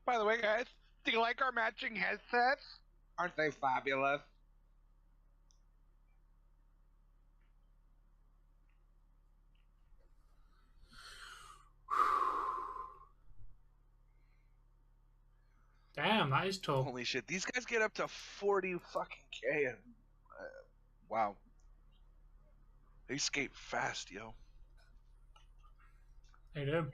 By the way, guys, do you like our matching headsets? Aren't they fabulous? Damn, that is tall. Holy shit, these guys get up to 40 fucking K. And, wow. They skate fast, yo. They do.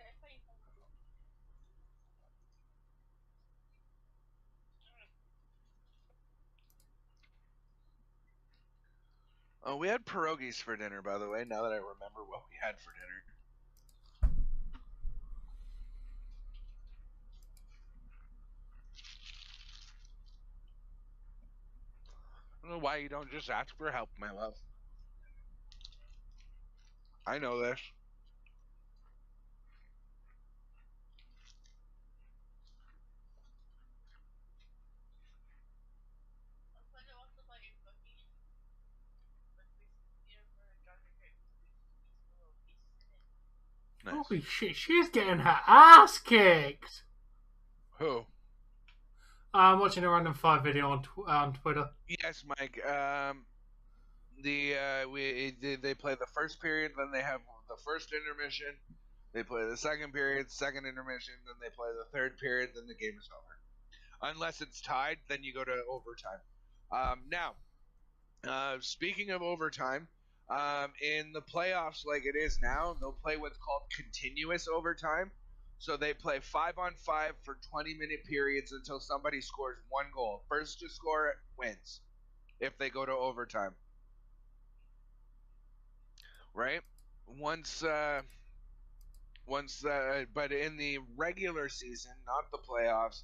Oh, we had pierogies for dinner, by the way, now that I remember what we had for dinner. I don't know why you don't just ask for help, my love. I know this. Nice. Holy shit, she's getting her ass kicked. Who? I'm watching a random 5 video on Twitter. Yes, Mike. They play the first period, then they have the first intermission. They play the second period, second intermission, then they play the third period, then the game is over. Unless it's tied, then you go to overtime. Now, speaking of overtime, in the playoffs like it is now, they'll play what's called continuous overtime. So they play 5-on-5 for 20-minute periods until somebody scores 1 goal. First to score wins if they go to overtime. Right? But in the regular season, not the playoffs,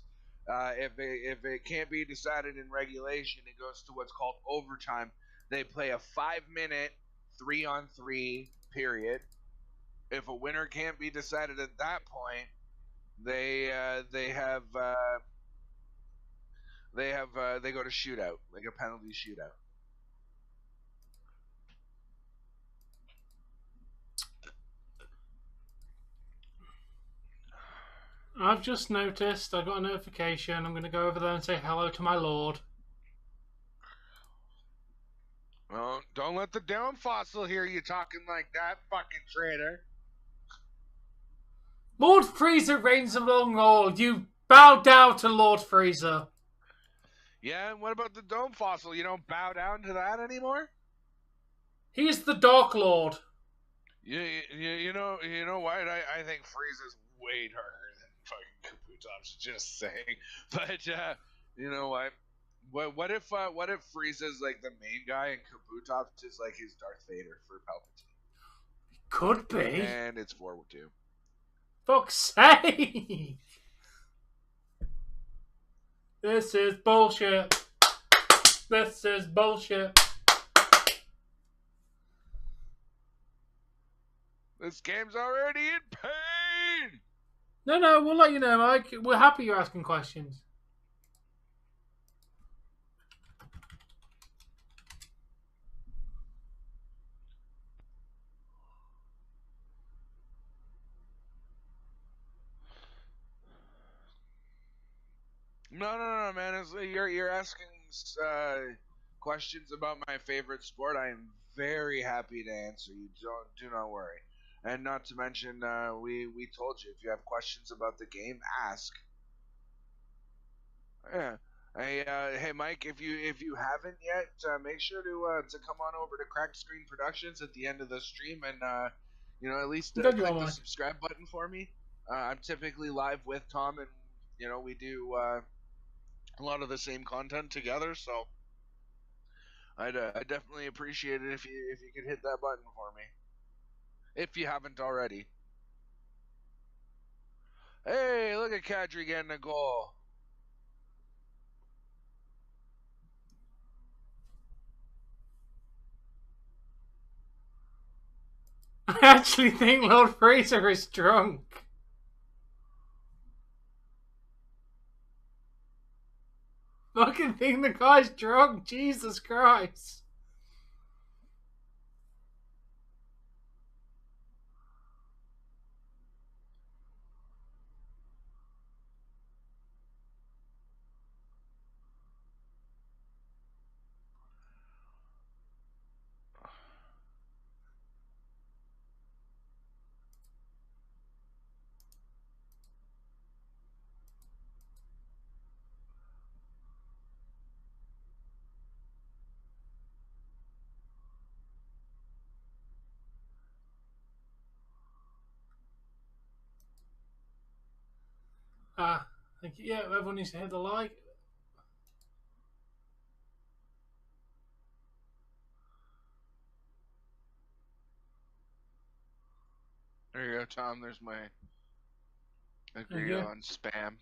if it can't be decided in regulation, it goes to what's called overtime. They play a 5-minute 3-on-3 period. If a winner can't be decided at that point, they go to shootout, like a penalty shootout. I've just noticed I got a notification. I'm going to go over there and say hello to my lord. Well, don't let the down fossil hear you talking like that, fucking traitor. Lord Freezer reigns among all. You bow down to Lord Freezer. Yeah, and what about the dome fossil? You don't bow down to that anymore? He's the Dark Lord. You know what? I think Freezer's way harder than fucking Kabutov's, just saying. But you know what? What if Frieza's like the main guy and Kabutov's is like his Darth Vader for Palpatine? Could be. And it's 4-2. Fuck's sake! This is bullshit. This is bullshit. This game's already in pain! No, we'll let you know, Mike. We're happy you're asking questions. No, man. You're asking questions about my favorite sport. I am very happy to answer you. Do not worry. And not to mention, we told you if you have questions about the game, ask. Yeah. Hey, Mike. If you haven't yet, make sure to come on over to Cracked Screen Productions at the end of the stream and at least click the subscribe button for me. I'm typically live with Tom, and we do a lot of the same content together. So I'd definitely appreciate it if you could hit that button for me, if you haven't already. Hey, look at Kadri getting a goal. I actually think Lord Freezer is drunk. Fucking think the guy's drunk. Jesus Christ. Thank you. Yeah, everyone needs to hit the like. There you go, Tom. There's my agreed on spam.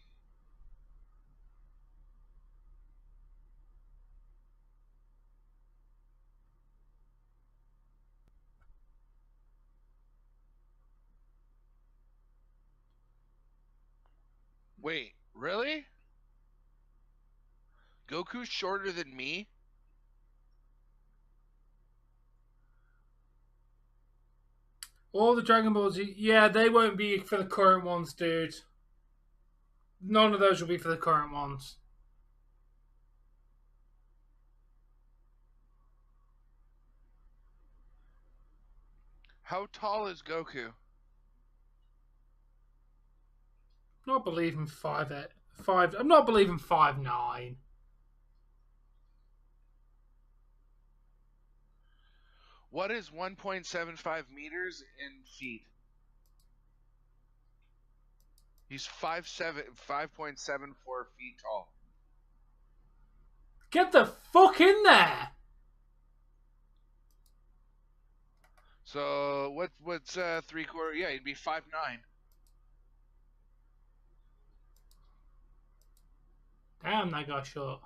Wait, really? Goku's shorter than me? All the Dragon Balls, yeah, they won't be for the current ones, dude. none of those will be for the current ones. How tall is Goku? I'm not believing 5'8". I'm not believing 5'9". What is 1.75 meters in feet? He's 5'7", 5.74 feet tall. Get the fuck in there! So what's 3/4? Yeah, he'd be 5'9". Damn, that guy's short.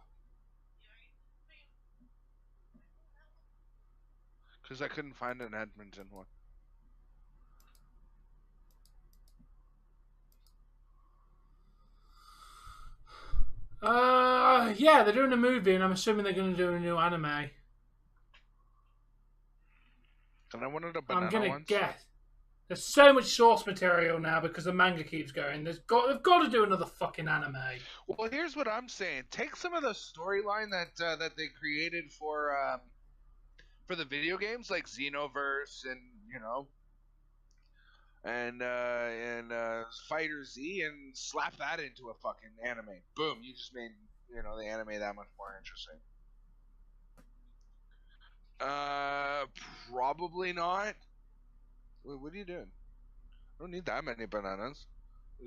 Because I couldn't find an Edmonton one. Yeah, they're doing a movie, and I'm assuming they're going to do a new anime. And I wanted a banana I'm going to ones. guess. There's so much source material now because the manga keeps going. They've got to do another fucking anime. Well, here's what I'm saying. Take some of the storyline that they created for the video games, like Xenoverse and Fighter Z, and slap that into a fucking anime. Boom! You just made the anime that much more interesting. Probably not. Wait, what are you doing? I don't need that many bananas. I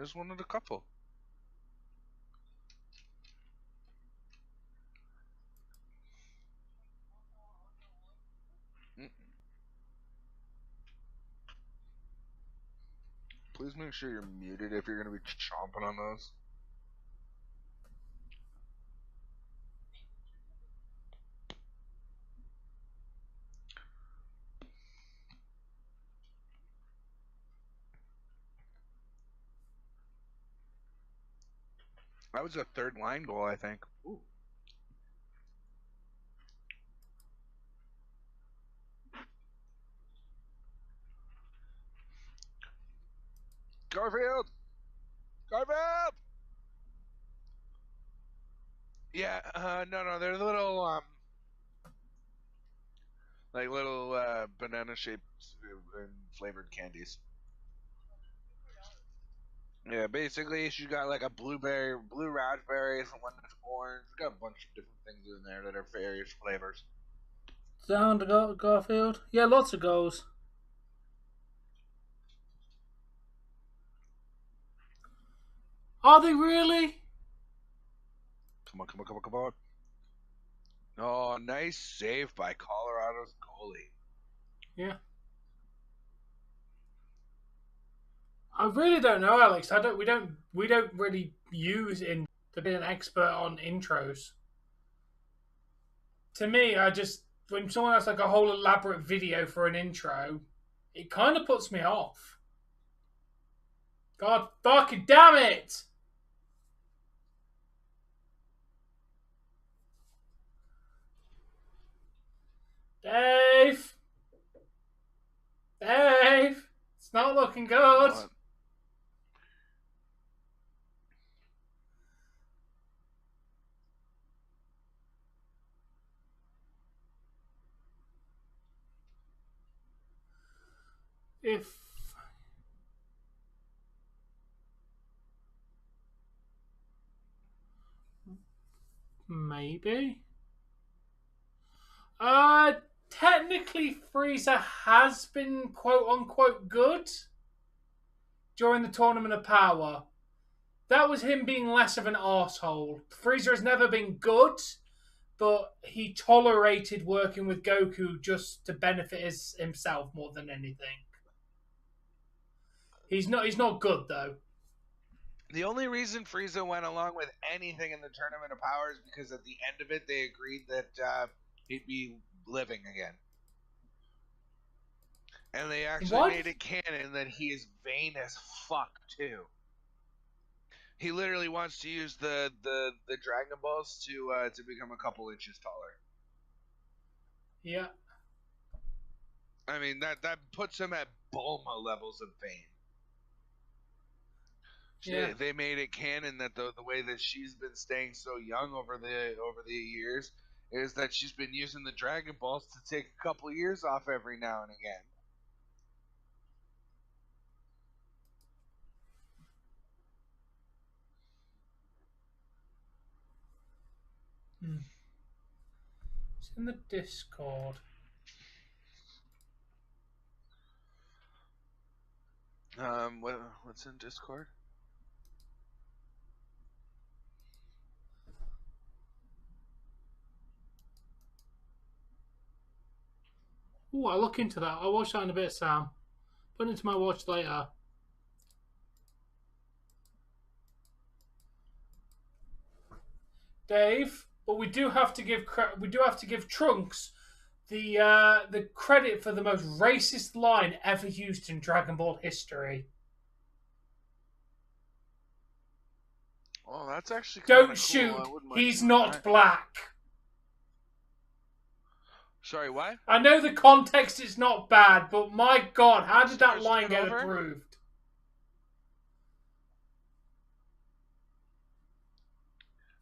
just wanted a couple. Please make sure you're muted if you're going to be chomping on those. That was a third line goal, I think. Ooh. Garfield! Garfield! Yeah, no, they're little, like little, banana-shaped and flavored candies. Yeah, basically, she got like a blue raspberry, one that's orange. It's got a bunch of different things in there that are various flavors. Down to Garfield. Yeah, lots of goals. Are they really? Come on. Oh, nice save by Colorado's goalie. Yeah. I really don't know, Alex. We don't really use in to be an expert on intros. To me, when someone has like a whole elaborate video for an intro, it kind of puts me off. God fucking damn it! Dave! It's not looking good. What? If maybe. Technically, Frieza has been quote unquote good during the Tournament of Power. That was him being less of an arsehole. Frieza has never been good, but he tolerated working with Goku just to benefit himself more than anything. He's not good though. The only reason Frieza went along with anything in the Tournament of Power is because at the end of it they agreed that he'd be living again. And they actually made it canon that he is vain as fuck too. He literally wants to use the Dragon Balls to become a couple inches taller. Yeah. I mean that puts him at Bulma levels of vain. Yeah. They made it canon that the way that she's been staying so young over the years is that she's been using the Dragon Balls to take a couple years off every now and again. It's in the Discord. What's in Discord? Ooh, I'll look into that. I'll watch that in a bit, Sam. Put it into my watch later. Dave, but we do have to give Trunks the credit for the most racist line ever used in Dragon Ball history. Oh, that's actually Don't cool. shoot. He's not black. Sorry, what? I know the context is not bad, but my God, how did that line get approved?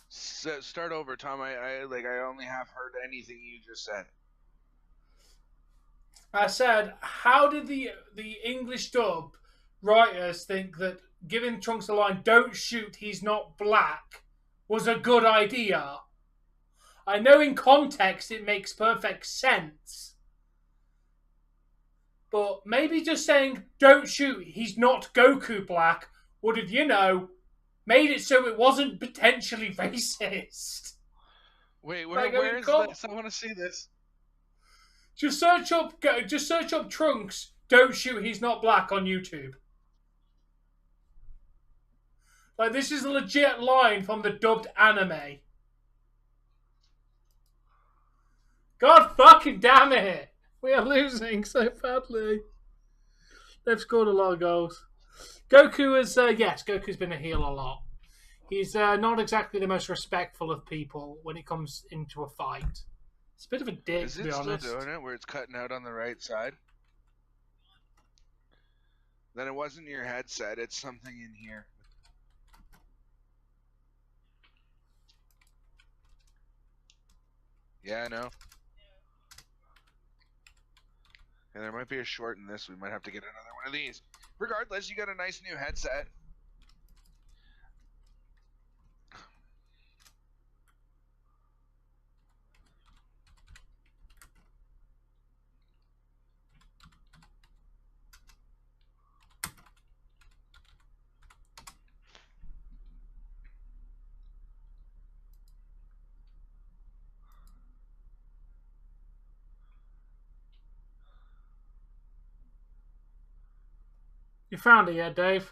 Start over, Tom. I only have heard anything you just said. I said, how did the English dub writers think that giving Trunks the line, "Don't shoot, he's not black," was a good idea? I know in context it makes perfect sense. But maybe just saying, "Don't shoot, he's not Goku black," would have, made it so it wasn't potentially racist. Wait, where is this? I want to see this. Just search up Trunks, "Don't shoot, he's not black" on YouTube. Like, this is a legit line from the dubbed anime. God fucking damn it! We are losing so badly. They've scored a lot of goals. Goku is, Goku's been a heel a lot. He's not exactly the most respectful of people when it comes into a fight. It's a bit of a dick, to be honest. Is it still doing it where it's cutting out on the right side? Then it wasn't your headset, it's something in here. Yeah, I know. And there might be a short in this. We might have to get another one of these. Regardless, you got a nice new headset. You found it yet, Dave?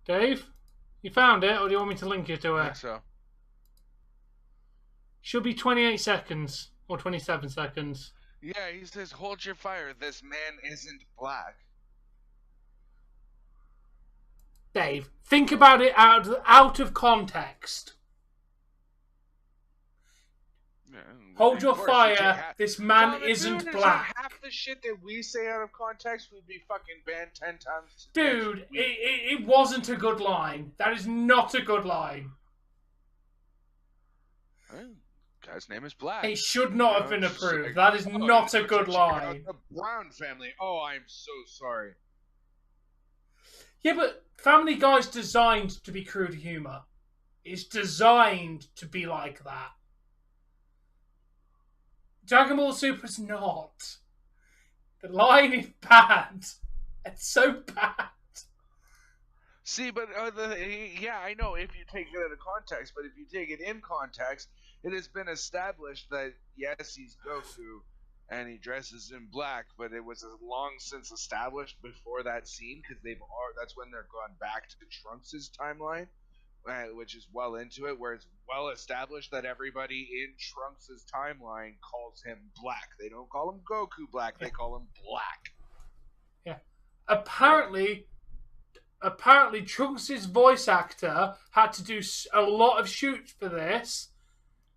Dave? You found it, or do you want me to link you to it? I think so. Should be 28 seconds, or 27 seconds. Yeah, he says, "Hold your fire, this man isn't black." Dave, think about it out of context. Yeah, Hold your fire, this man isn't black. Half the shit that we say out of context would be fucking banned 10 times. Dude, it wasn't a good line. That is not a good line. Guy's name is Black. It should not have been approved. That is not a good line. The Brown family. Oh, I'm so sorry. Yeah, but Family Guy's designed to be crude humor. It's designed to be like that. Dragon Ball Super's not. The line is bad. It's so bad. See, but yeah, I know if you take it out of context, but if you take it in context, it has been established that yes, he's Goku, and he dresses in black, but it was long since established before that scene because that's when they're gone back to Trunks' timeline, which is well into it, where it's well established that everybody in Trunks' timeline calls him Black. They don't call him Goku Black; they call him Black. Yeah. apparently Trunks' voice actor had to do a lot of shoots for this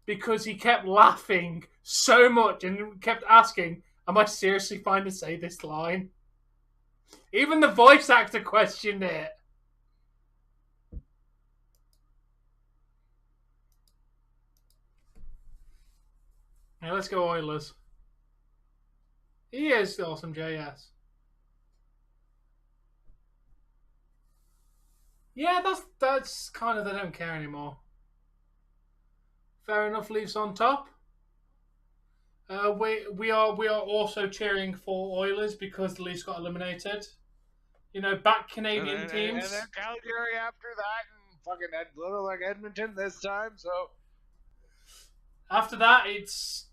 because he kept laughing so much and kept asking, am I seriously fine to say this line? Even the voice actor questioned it. Now let's go Oilers. He is awesome, JS. Yeah, that's kind of, they don't care anymore. Fair enough, Leafs on top. We are also cheering for Oilers because the Leafs got eliminated. You know, back Canadian teams. And then Calgary after that, and fucking little like Edmonton this time. So after that, it's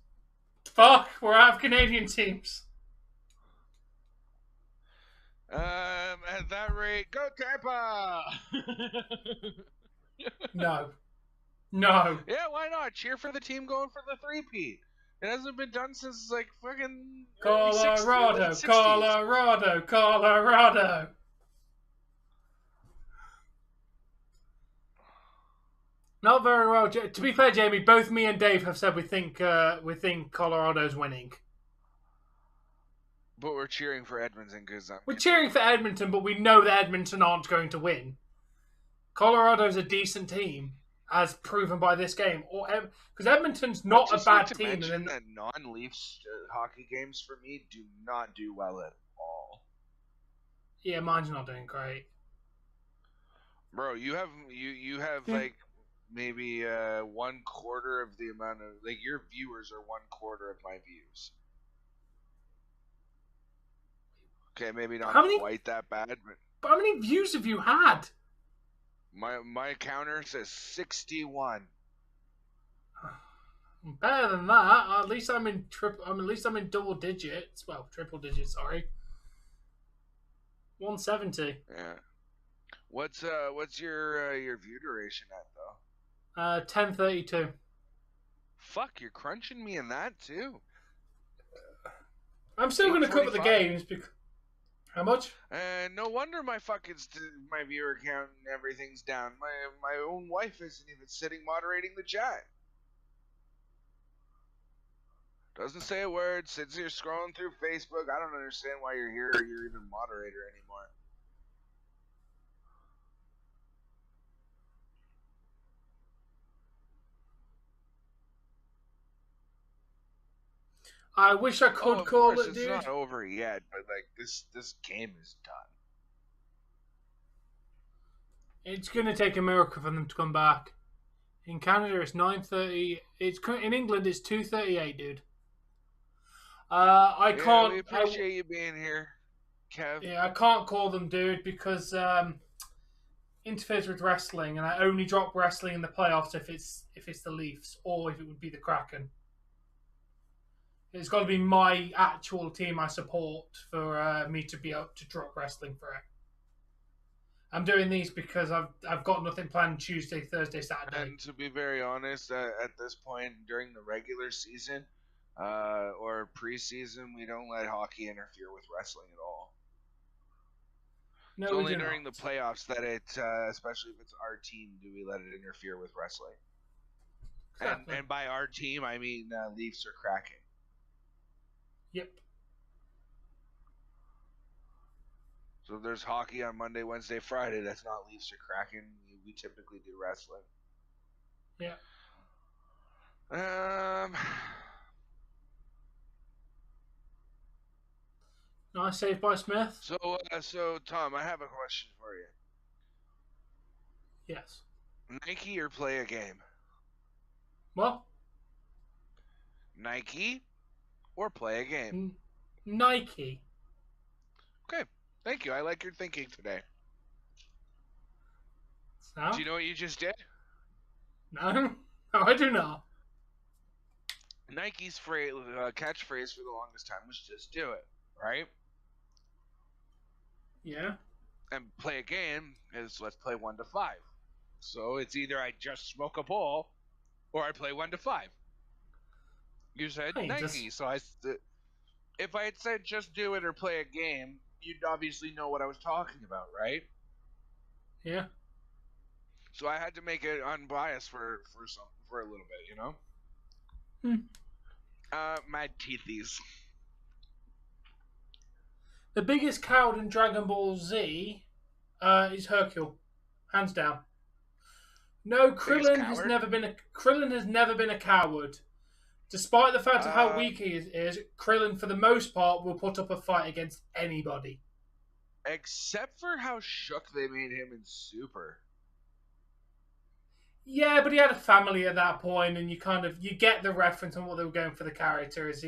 fuck. We're out of Canadian teams. At that rate, go Tampa! No. Yeah, why not? Cheer for the team going for the three-peat. It hasn't been done since like fucking Colorado. Not very well. To be fair, Jamie, both me and Dave have said we think Colorado's winning. But we're cheering for Edmonton because we're cheering for Edmonton, but we know that Edmonton aren't going to win. Colorado's a decent team, as proven by this game. Because Edmonton's not a bad team. And then that non-Leafs hockey games for me do not do well at all. Yeah, mine's not doing great. Bro, you have like maybe 1/4 of the amount of like your viewers are 1/4 of my views. Okay, maybe not quite that bad, but how many views have you had? My counter says 61. Better than that. At least I'm in double digits. Well, triple digits. Sorry. 170. Yeah. What's your view duration at though? 1032. Fuck, you're crunching me in that too. I'm still going to cover the games because. How much? No wonder my viewer count and everything's down. My own wife isn't even sitting moderating the chat. Doesn't say a word. Sits here scrolling through Facebook. I don't understand why you're here or you're even moderator anymore. I wish I could call it, dude. It's not over yet, but like this game is done. It's gonna take a miracle for them to come back. In Canada, it's 9:30. In England, it's 2:38, dude. I can't. We appreciate you being here, Kev. Yeah, I can't call them, dude, because interferes with wrestling, and I only drop wrestling in the playoffs if it's the Leafs or if it would be the Kraken. It's got to be my actual team I support for me to be able to drop wrestling for it. I'm doing these because I've got nothing planned Tuesday, Thursday, Saturday. And to be very honest, at this point during the regular season or preseason, we don't let hockey interfere with wrestling at all. No, it's only during the playoffs that it, especially if it's our team, do we let it interfere with wrestling. Exactly. And by our team, I mean Leafs or Kraken. Yep. So if there's hockey on Monday, Wednesday, Friday, that's not Leafs or Kraken. We typically do wrestling. Yeah. Nice save by Smith. So Tom, I have a question for you. Yes. Nike or play a game? What? Nike or play a game? Nike. Okay, thank you. I like your thinking today. So? Do you know what you just did? No, I do not. Nike's catchphrase for the longest time was "just do it," right? Yeah. And play a game is let's play 1 to 5. So it's either I just smoke a bowl or I play 1 to 5. You said Nike, so if I had said just do it or play a game, you'd obviously know what I was talking about, right? Yeah. So I had to make it unbiased for a little bit, you know. Mad teethies. The biggest coward in Dragon Ball Z is Hercule, hands down. No, Krillin has never been a coward. Despite the fact of how weak he is, Krillin, for the most part, will put up a fight against anybody. Except for how shook they made him in Super. Yeah, but he had a family at that point, and you get the reference on what they were going for the character. Is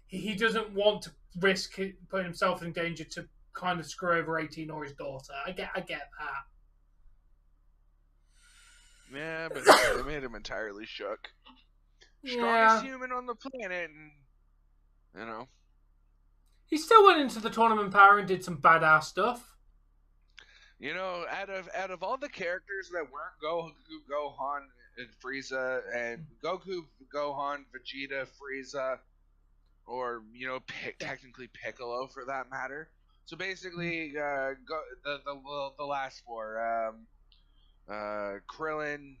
he doesn't want to risk putting himself in danger to kind of screw over 18 or his daughter. I get that. Yeah, but they made him entirely shook. Strongest human on the planet, and you know. He still went into the tournament power and did some badass stuff. You know, out of all the characters that weren't Goku, Gohan, and Frieza, and Goku, Gohan, Vegeta, Frieza, or you know, technically Piccolo for that matter. So basically, the last four, Krillin,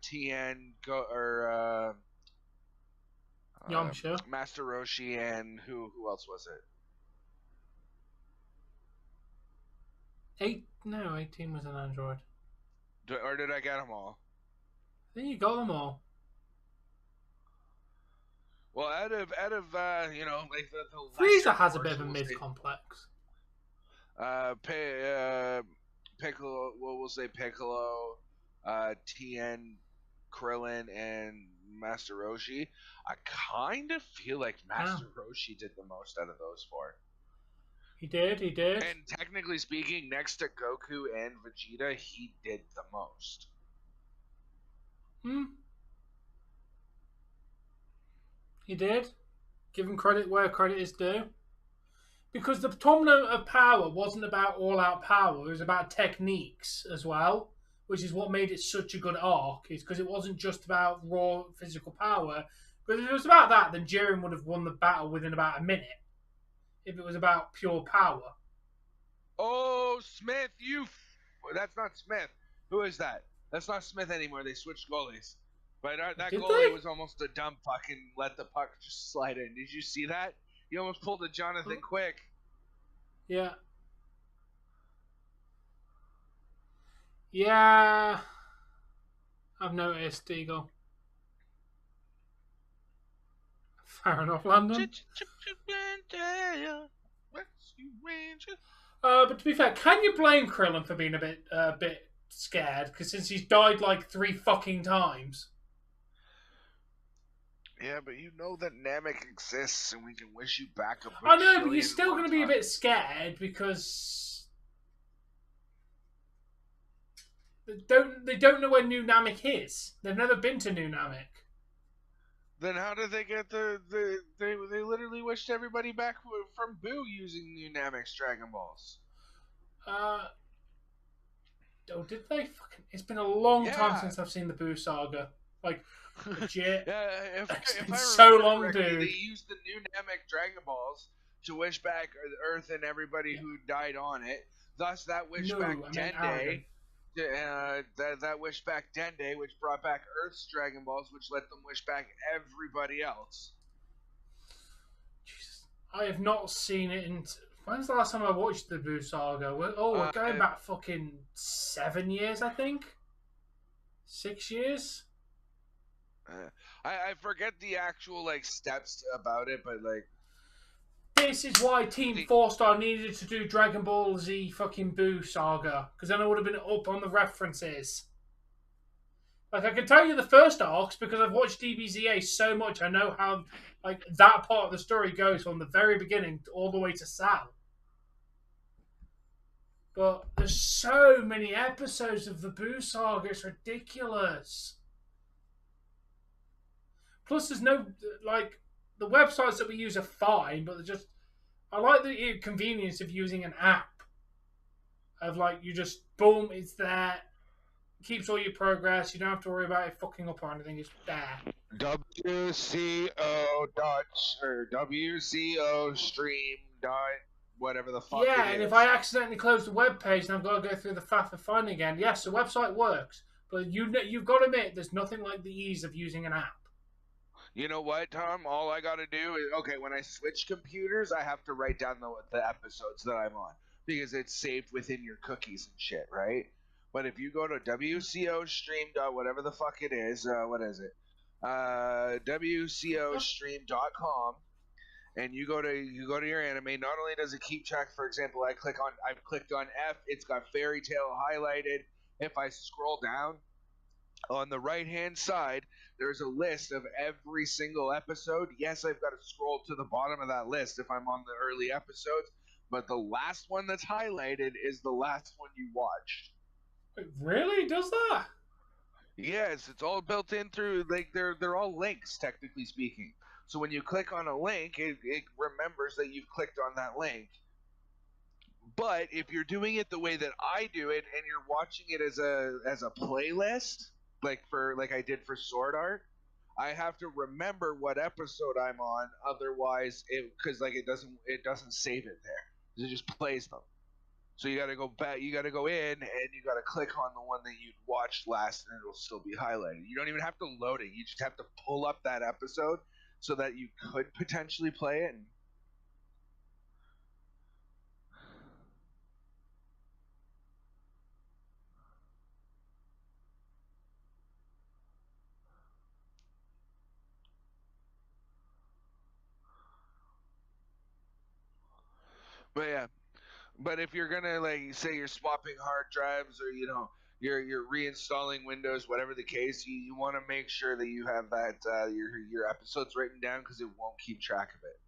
Tien, Yamcha, Master Roshi, and who else was it? 18 was an android. Or did I get them all? I think you got them all. Well, out of you know, like the Frieza has a bit of a mid-complex. Piccolo, we'll say Piccolo, Tien, Krillin, and Master Roshi. I kind of feel like Master Roshi did the most out of those four. He did. And technically speaking, next to Goku and Vegeta, he did the most. He did. Give him credit where credit is due. Because the Tournament of Power wasn't about all-out power. It was about techniques as well, which is what made it such a good arc, is because it wasn't just about raw physical power. But if it was about that, then Jiren would have won the battle within about a minute. If it was about pure power. Oh, Smith, that's not Smith. Who is that? That's not Smith anymore. They switched goalies. But that goalie was almost a dumb fucking let the puck just slide in. Did you see that? He almost pulled a Jonathan Quick. Yeah. Yeah. I've noticed, Eagle. Fair enough, Landon. But to be fair, can you blame Krillin for being a bit scared? Because since he's died like 3 fucking times. Yeah, but you know that Namek exists, and we can wish you back a I know, but you're still going to be a bit scared because they don't know where New Namek is. They've never been to New Namek. Then how did they get they literally wished everybody back from Boo using New Namek's Dragon Balls. Oh, did they? It's been a long time since I've seen the Boo saga. Like, legit. It's been so long, dude. They used the New Namek Dragon Balls to wish back Earth and everybody who died on it. Thus, that wished back Dende. That wished back Dende, which brought back Earth's Dragon Balls, which let them wish back everybody else. Jesus. I have not seen it in... When's the last time I watched the Boo saga? We're going back fucking 7 years, I think? 6 years? I forget the actual, like, steps about it, but, like... This is why Team 4-Star needed to do Dragon Ball Z fucking Boo saga. Because then I would have been up on the references. Like, I can tell you the first arcs because I've watched DBZA so much. I know how, like, that part of the story goes from the very beginning all the way to Sal. But there's so many episodes of the Boo saga. It's ridiculous. Plus, there's no, like... The websites that we use are fine, but they're just... I like the convenience of using an app. Of like, you just, boom, it's there. Keeps all your progress. You don't have to worry about it fucking up or anything. It's there. WCO Dutch, or WCO Stream whatever the fuck Yeah, it and is. if I accidentally close the web page and I've got to go through the faff of finding again, yes, the website works, but you've got to admit there's nothing like the ease of using an app. You know what, Tom? All I got to do is, okay, when I switch computers, I have to write down the episodes that I'm on because it's saved within your cookies and shit, right? But if you go to WCO stream whatever the fuck it is, what is it? WCOstream.com, and you go to your anime. Not only does it keep track, for example, I've clicked on F, it's got Fairy Tale highlighted. If I scroll down on the right hand side, there's a list of every single episode. Yes, I've got to scroll to the bottom of that list if I'm on the early episodes, but the last one that's highlighted is the last one you watched. It really does that? Yes, it's all built in through, like, they're all links, technically speaking. So when you click on a link, it remembers that you've clicked on that link. But if you're doing it the way that I do it, and you're watching it as a playlist, like I did for Sword Art, I have to remember what episode I'm on. Otherwise, because it doesn't save it there. It just plays them. So you got to go back. You got to go in and you got to click on the one that you watched last, and it'll still be highlighted. You don't even have to load it. You just have to pull up that episode so that you could potentially play it. But yeah. But if you're gonna, like, say you're swapping hard drives, or you're reinstalling Windows, whatever the case, you want to make sure that you have that your episodes written down, because it won't keep track of it.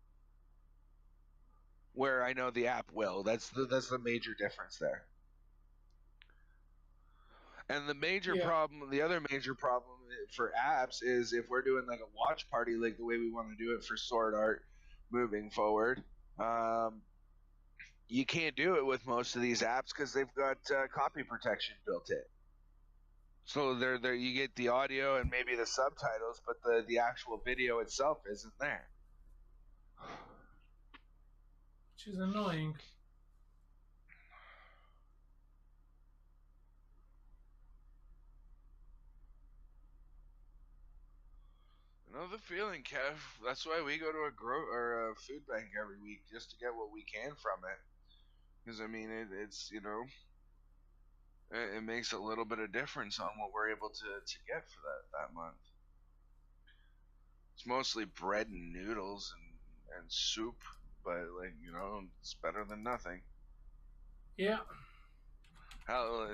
Where I know the app will. That's the major difference there. And the other major problem for apps is if we're doing like a watch party, like the way we want to do it for Sword Art moving forward. You can't do it with most of these apps because they've got copy protection built in. So there you get the audio and maybe the subtitles, but the actual video itself isn't there. Which is annoying. I know the feeling, Kev. That's why we go to a food bank every week, just to get what we can from it. Because I mean, it's it makes a little bit of difference on what we're able to get for that month. It's mostly bread and noodles and soup, but it's better than nothing. Yeah. Hell, a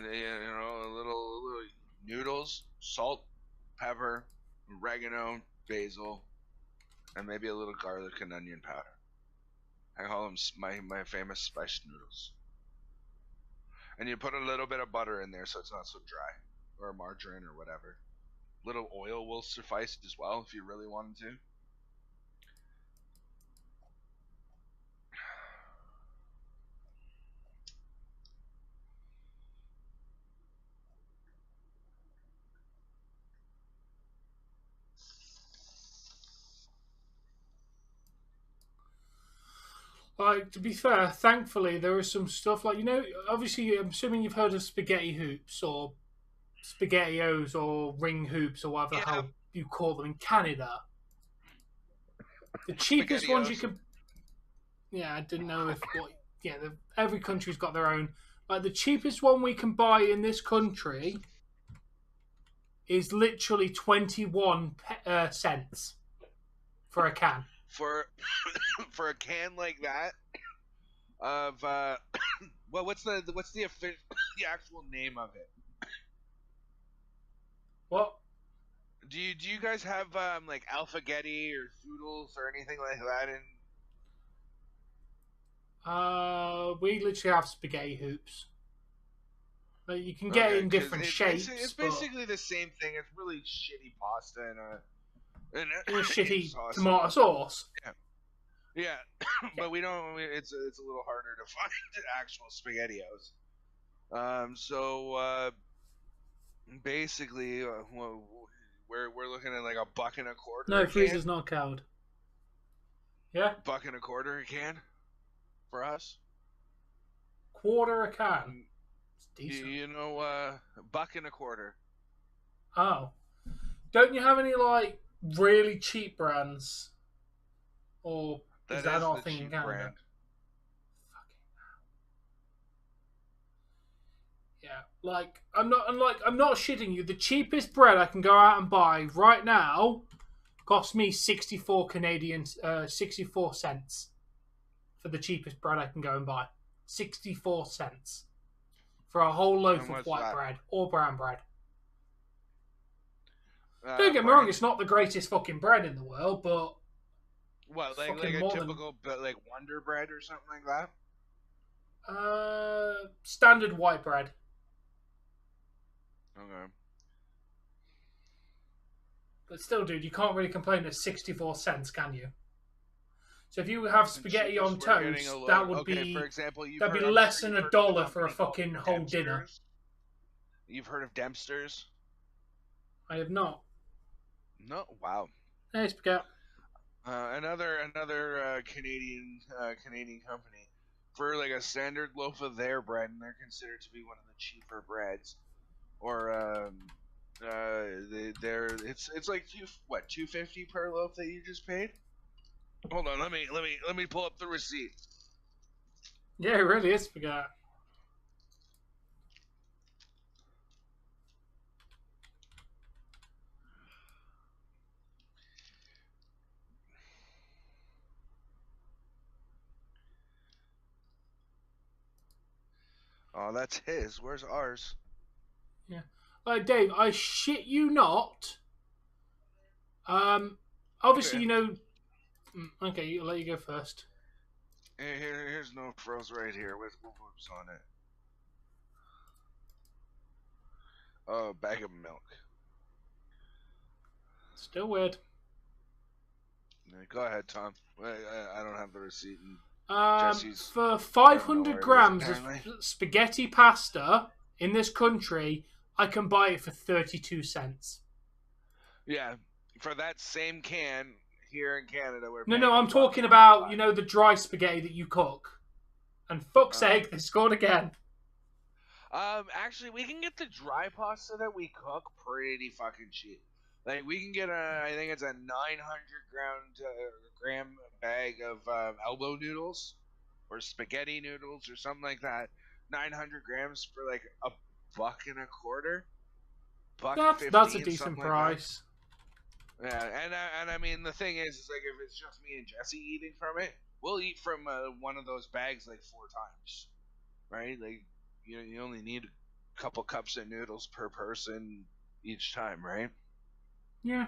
little noodles, salt, pepper, oregano, basil, and maybe a little garlic and onion powder. I call them my famous spiced noodles. And you put a little bit of butter in there so it's not so dry, or margarine or whatever. Little oil will suffice as well if you really wanted to. Like, to be fair, thankfully there is some stuff like, obviously I'm assuming you've heard of spaghetti hoops or spaghettios or ring hoops or whatever the hell you call them in Canada. The cheapest ones you could... Yeah, I didn't know if... every country's got their own. Like, the cheapest one we can buy in this country is literally 21 cents for a can. For a can like that of well, what's the actual name of it? What? Do you guys have like Alphagetti or Zoodles or anything like that in? We literally have spaghetti hoops. Like, you can get it in different shapes. It's basically the same thing. It's really shitty pasta and a shitty sauce. Tomato sauce. Yeah, but we don't. It's a little harder to find actual SpaghettiOs. So basically, we're looking at like $1.25. No, freezer's not cold. Yeah, $1.25 a can for us. quarter a can. It's decent. You know, $1.25. Oh. Don't you have any, like, really cheap brands? Or is that not a thing in Canada? Brand. Yeah, like I'm not shitting you. The cheapest bread I can go out and buy right now costs me 64 cents for the cheapest bread I can go and buy. 64 cents for a whole loaf of white bread or brown bread. Don't get me wrong, it's not the greatest fucking bread in the world, but what, like a typical like Wonder Bread or something like that? Standard white bread. Okay. But still, dude, you can't really complain at 64 cents, can you? So if you have spaghetti on toast, that would be, for example, that'd be less than $1 for a fucking whole dinner. You've heard of Dempster's? I have not. No, wow. Hey, spaghetti. Another Canadian company. For like a standard loaf of their bread, and they're considered to be one of the cheaper breads. Or it's like $2.50 per loaf that you just paid. Hold on, let me pull up the receipt. Yeah, it really is spaghetti. Oh, that's his. Where's ours? Yeah. Dave, I shit you not. Obviously, okay. you know... Okay, I'll let you go first. Here's no frills right here with whoops on it. Oh, bag of milk. Still weird. Go ahead, Tom. I don't have the receipt. For 500 grams of spaghetti pasta in this country, I can buy it for 32 cents. Yeah, for that same can here in Canada. No, I'm talking about, you know, the dry spaghetti that you cook. And fuck's sake, they scored again. Actually, we can get the dry pasta that we cook pretty fucking cheap. Like, we can get I think it's a 900 gram bag of elbow noodles or spaghetti noodles or something like that. 900 grams for like $1.25. That's a decent price. Like yeah, and I mean the thing is like if it's just me and Jesse eating from it, we'll eat from one of those bags like 4 times, right? Like you only need a couple cups of noodles per person each time, right? Yeah.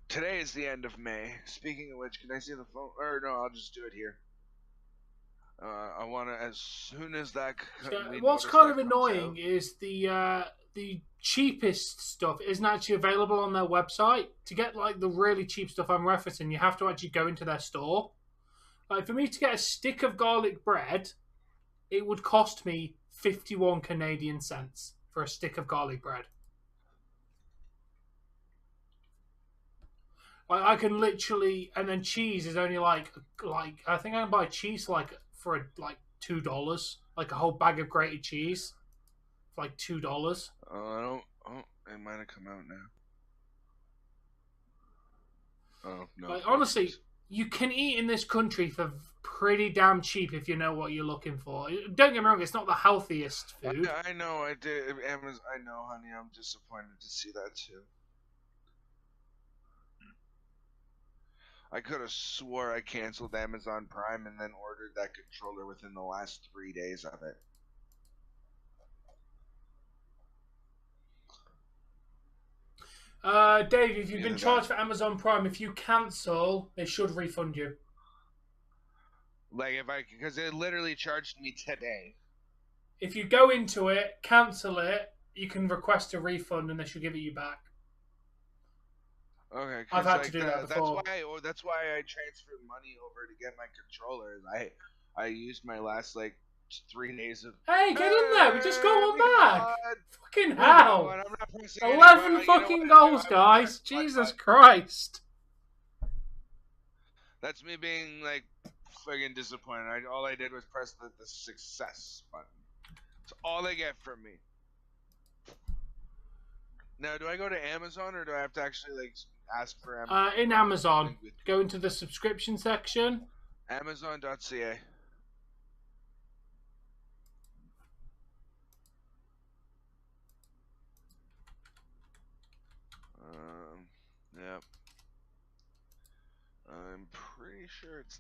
Today is the end of May. Speaking of which, can I see the phone? Or no, I'll just do it here. I want to, as soon as that. What's kind of annoying is the cheapest stuff isn't actually available on their website. To get like the really cheap stuff I'm referencing, you have to actually go into their store. Like for me to get a stick of garlic bread, it would cost me 51 Canadian cents for a stick of garlic bread. Like I can literally, and then cheese is only like I think I can buy cheese for like $2, like a whole bag of grated cheese, for like $2. Oh, it might have come out now. Oh no! Like honestly, you can eat in this country for pretty damn cheap if you know what you're looking for. Don't get me wrong; it's not the healthiest food. I know. I did. I know, honey. I'm disappointed to see that too. I could have swore I canceled Amazon Prime and then ordered that controller within the last 3 days of it. Dave, if you've been charged for Amazon Prime, if you cancel, they should refund you. Like because it literally charged me today. If you go into it, cancel it, you can request a refund and they should give it you back. Okay, I've had to do that before. That's why I transferred money over to get my controller. I used my last 3 days of. Hey, get in there! We just got one back. God. Fucking hell! I'm not pressing 11 fucking goals, guys! Jesus Christ! That's me being friggin' disappointed. All I did was press the success button. That's all they get from me. Now, do I go to Amazon or do I have to actually like ask for Amazon? In Amazon, go into the subscription section. Amazon.ca. Yep. I'm pretty sure it's.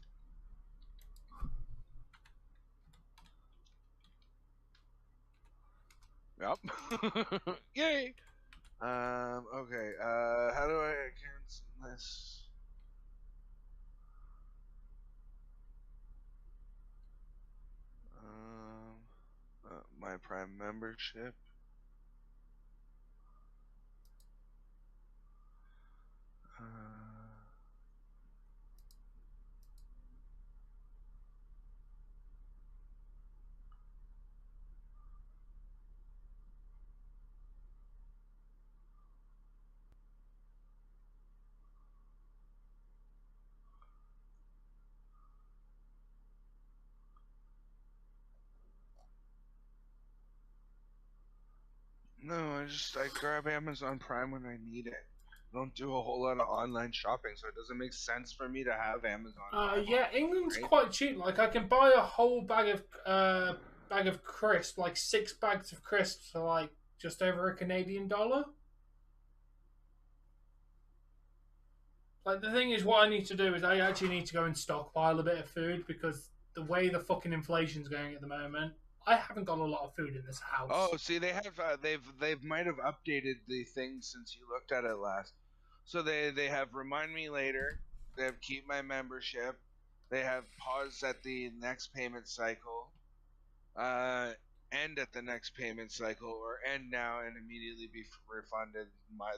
Yep. Yay. Okay. How do I cancel this? My Prime membership. No, I grab Amazon Prime when I need it. I don't do a whole lot of online shopping, so it doesn't make sense for me to have Amazon Prime. Yeah, England's quite cheap. Like I can buy a whole bag of crisps, like 6 bags of crisps for like just over $1 Canadian. Like the thing is, what I need to do is I actually need to go and stockpile a bit of food because the way the fucking inflation's going at the moment, I haven't got a lot of food in this house. Oh, see, they have they've might have updated the thing since you looked at it last. So they have remind me later. They have keep my membership. They have pause at the next payment cycle. End at the next payment cycle, or end now and immediately be refunded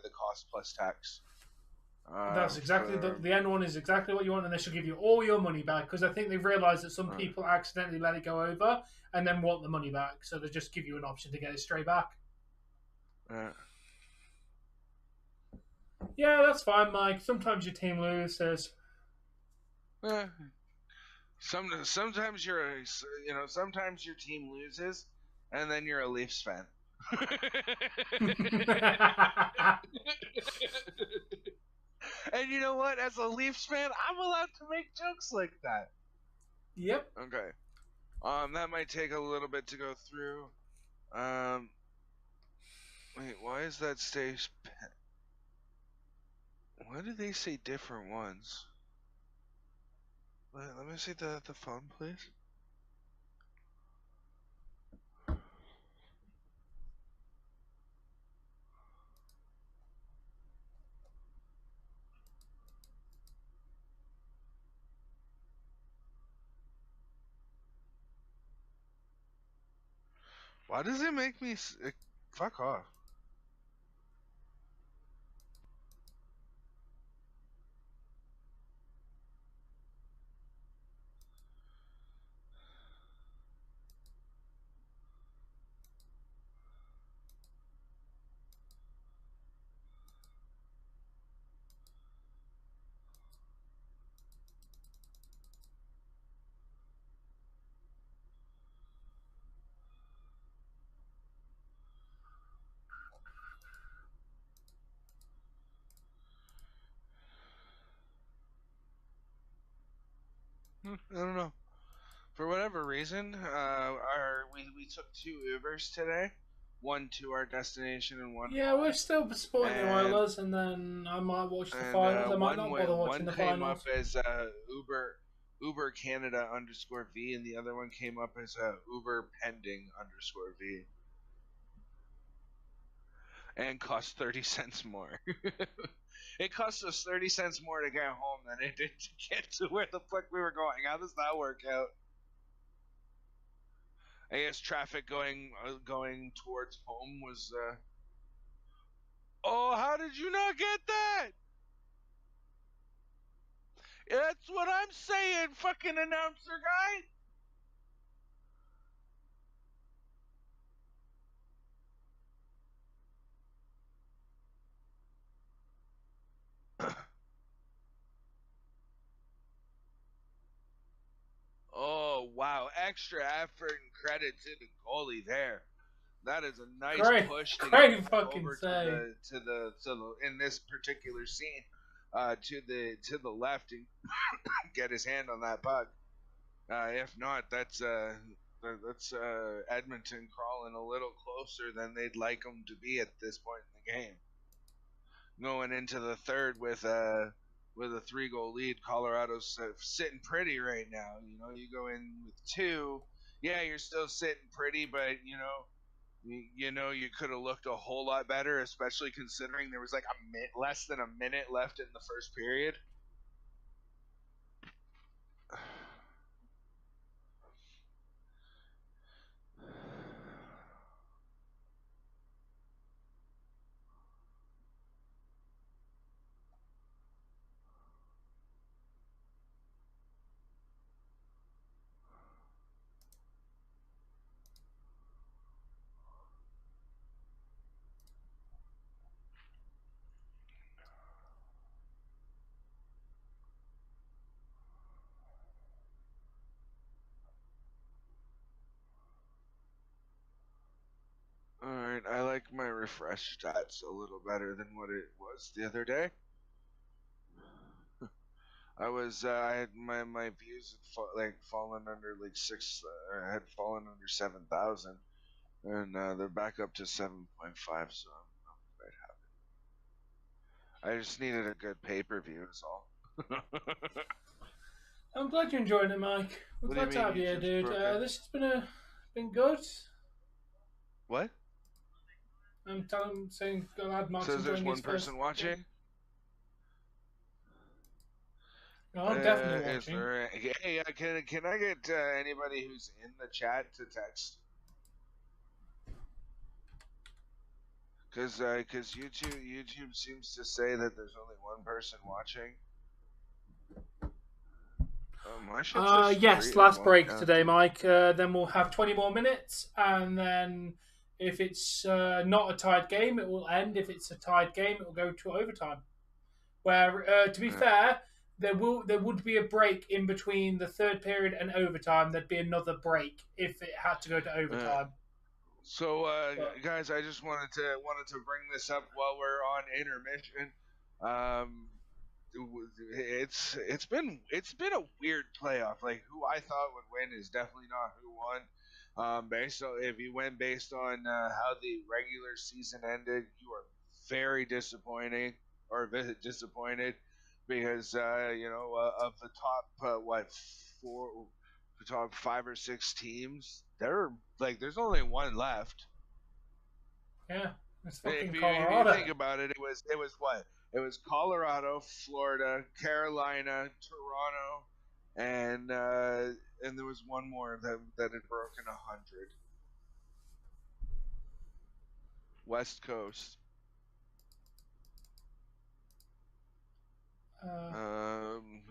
the cost plus tax. That's exactly the end one is exactly what you want, and they should give you all your money back because I think they've realised that some people accidentally let it go over and then want the money back, so they just give you an option to get it straight back. Yeah, that's fine, Mike. Sometimes your team loses. Sometimes sometimes your team loses, and then you're a Leafs fan. And you know what? As a Leafs fan, I'm allowed to make jokes like that. Yep. Okay. That might take a little bit to go through. Wait, why is that stage? Why do they say different ones? Wait, let me see the phone, please. Why does it make me fuck off? I don't know. For whatever reason, we took 2 Ubers today, one to our destination and one. Yeah, we're still supporting the Oilers, and then I might watch the finals. I might not bother watching the finals. One came up as Uber Canada _V, and the other one came up as Uber pending _V, and cost 30 cents more. It cost us 30 cents more to get home than it did to get to where the fuck we were going. How does that work out? I guess traffic going towards home was. Oh, how did you not get that? That's what I'm saying, fucking announcer guy. extra effort and credit to the goalie there. That is a nice push to great get fucking over save. to the in this particular scene to the left and get his hand on that puck. If not, that's Edmonton crawling a little closer than they'd like them to be at this point in the game. Going into the third with a 3-goal lead, Colorado's sitting pretty right now. You know, you go in with 2, yeah, you're still sitting pretty, but you could have looked a whole lot better, especially considering there was like less than a minute left in the first period. Alright, I like my refresh stats a little better than what it was the other day. I had my views had fallen under like 6, had fallen under 7,000, and they're back up to 7.5, so I'm quite happy. I just needed a good pay-per-view is all. I'm glad you're enjoying it, Mike. We're glad to have you here, dude. This has been good. What? I'm saying glad Mark's Says there's enjoying one his person watching? No, I'm definitely watching. Hey, can I get anybody who's in the chat to text? Because YouTube seems to say that there's only one person watching. Yes, last break today, Mike. Then we'll have 20 more minutes, and then if it's not a tied game, it will end. If it's a tied game, it will go to overtime. Where, to be fair, there would be a break in between the third period and overtime. There'd be another break if it had to go to overtime. Guys, I just wanted to bring this up while we're on intermission. It's been a weird playoff. Like, who I thought would win is definitely not who won. If you went based on how the regular season ended, you are very disappointed because of the top 5 or 6 teams, there's only one left. Yeah, it's fucking Colorado. If you think about it, it was what? It was Colorado, Florida, Carolina, Toronto, and there was one more that had broken 100. West Coast.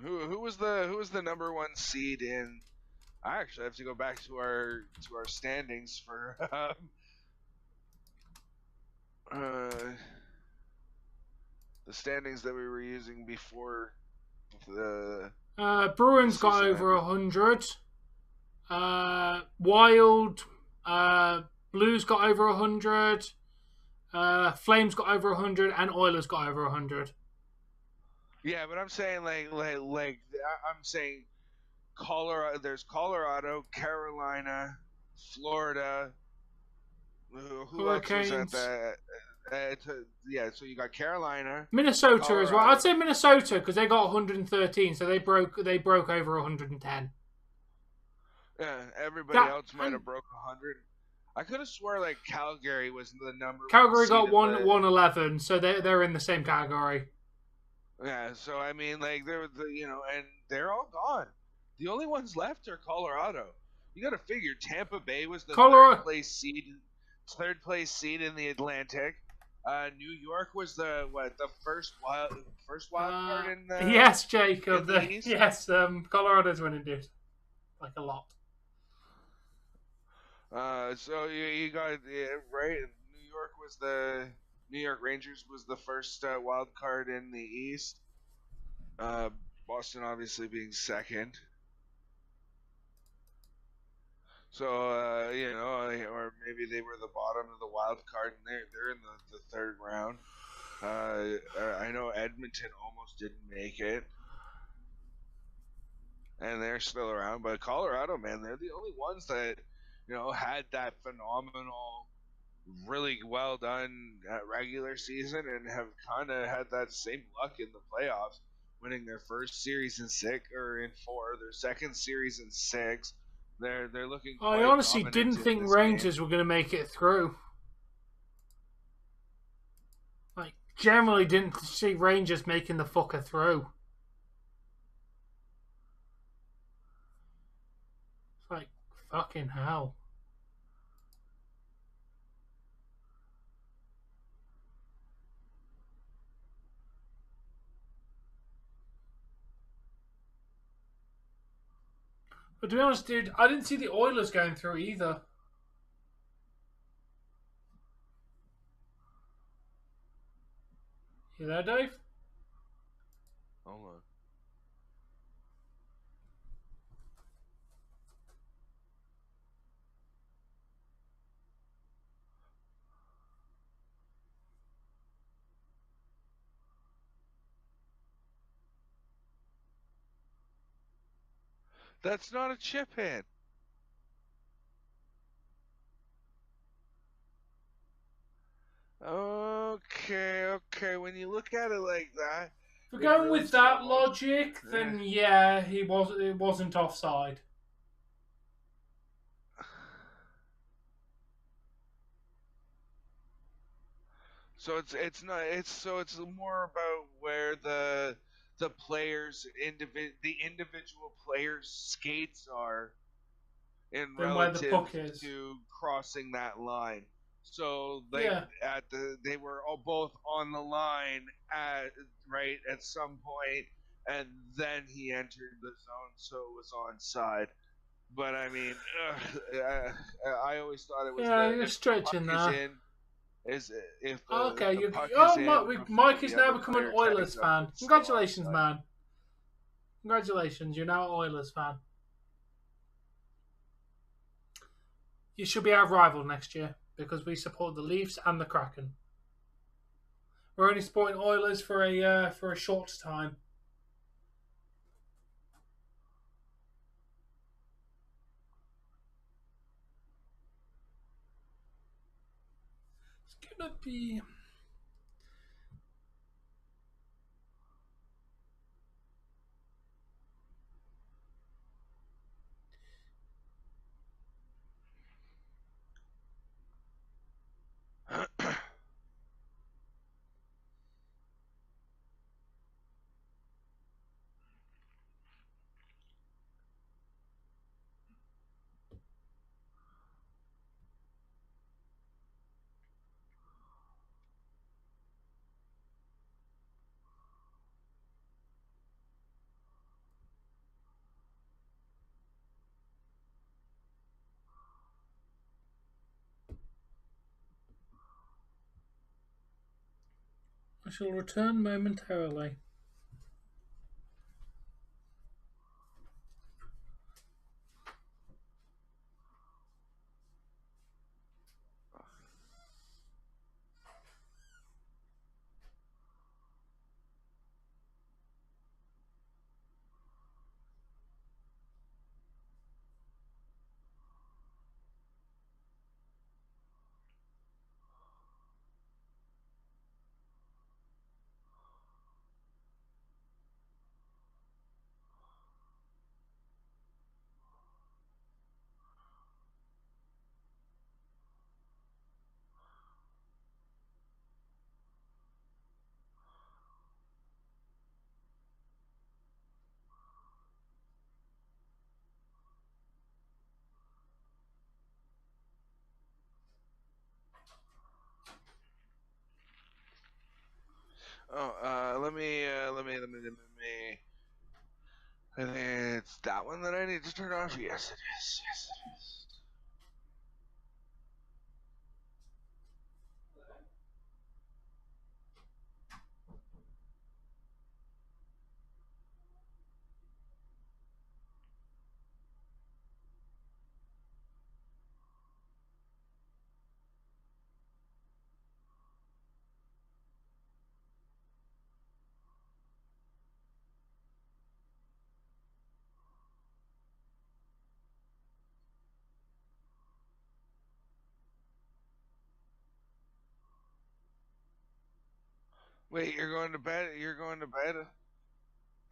Who was the number 1 seed in? I actually have to go back to our standings for the standings that we were using before the Bruins got over 100. Wild, Blues got over 100. Flames got over 100, and Oilers got over 100. Yeah, but I'm saying I'm saying Colorado. There's Colorado, Carolina, Florida. Who else was at that? So you got Carolina, Minnesota Colorado. As well. I'd say Minnesota because they got 113, so they broke over 110. Yeah, everybody else might have broke 100. I could have swore like Calgary was the number. Calgary got 111, so they're in the same category. Yeah, so I mean, like and they're all gone. The only ones left are Colorado. You got to figure Tampa Bay was the third place seed in the Atlantic. New York was the first wild card in the yes, Jacob. Yes, Colorado's winning, dude, like a lot. So you got right. New York Rangers was the first wild card in the East. Boston obviously being second. So or maybe they were the bottom of the wild card, and they're in the third round. I know Edmonton almost didn't make it, and they're still around. But Colorado, man, they're the only ones that had that phenomenal, really well done regular season, and have kind of had that same luck in the playoffs, winning their first series in 4, their second series in 6. They're looking quite I honestly dominant didn't in think this Rangers game. were going to make it through. Like, generally didn't see Rangers making the fucker through. It's like, fucking hell. But to be honest, dude, I didn't see the Oilers going through either. You there, Dave? Hold on. That's not a chip in. Okay. When you look at it like that, If we're it going really with that almost, logic, then yeah, it wasn't offside. So it's more about where the individual players' skates are in Than where the relative puck is. to crossing that line. So like Yeah. they were all both on the line at some point, and then he entered the zone, so it was onside. But I mean, I always thought it was Yeah, you're if the puck stretching is there. in, is if Okay, the puck is oh, in before Mike is the now other become an player Oilers tags up, fan. it's still Congratulations, offside. man. Congratulations, you're now an Oilers fan. You should be our rival next year because we support the Leafs and the Kraken. We're only supporting Oilers for a short time. It's gonna be. I shall return momentarily. Let me. I think it's that one that I need to turn off. Yes, it is. Yes, it is. Wait, you're going to bed? You're going to bed,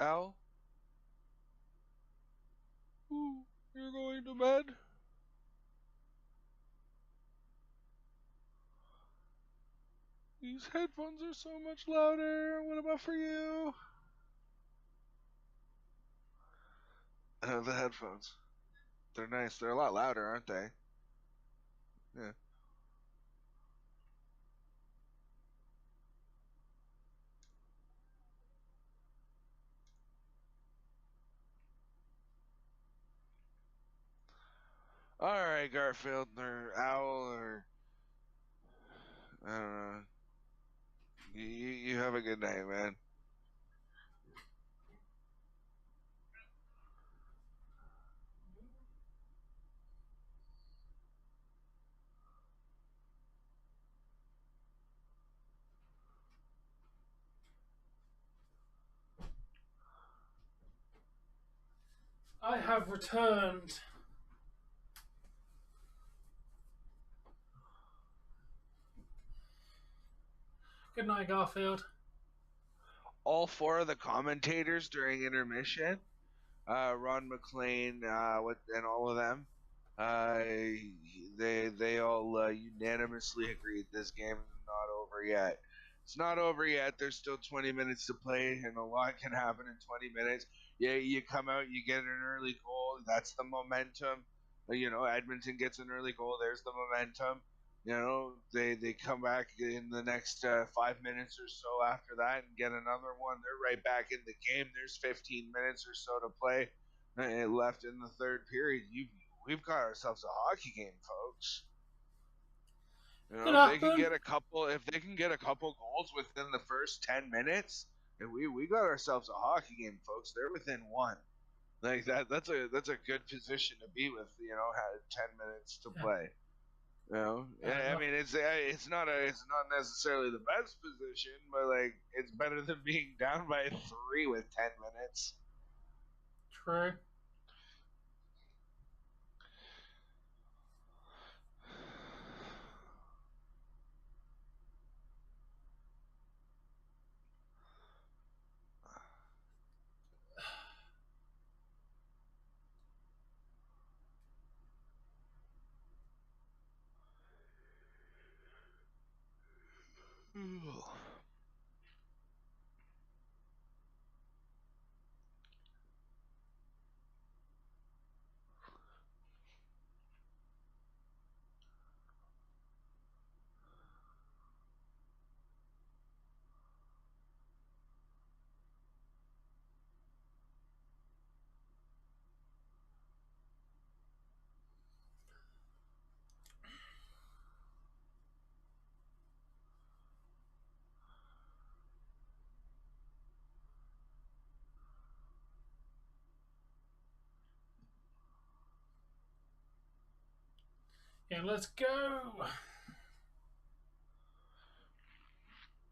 Al? Ooh, you're going to bed? These headphones are so much louder. What about for you? The headphones. They're nice. They're a lot louder, aren't they? Yeah. Alright, Garfield, or Owl, or... I don't know. You have a good night, man. I have returned. Good night, Garfield. All four of the commentators during intermission, Ron McLean, and all of them, they all unanimously agreed this game is not over yet. It's not over yet. There's still 20 minutes to play, and a lot can happen in 20 minutes. Yeah, you come out, you get an early goal. That's the momentum. Edmonton gets an early goal. There's the momentum. They come back in the next 5 minutes or so after that and get another one. They're right back in the game. There's 15 minutes or so to play left in the third period. We've got ourselves a hockey game, folks. If they can get a couple goals within the first 10 minutes, and we got ourselves a hockey game, folks. They're within one. Like that's a good position to be with. Had 10 minutes to play. I mean, it's not necessarily the best position, but like it's better than being down by 3 with 10 minutes. True. Yeah, let's go.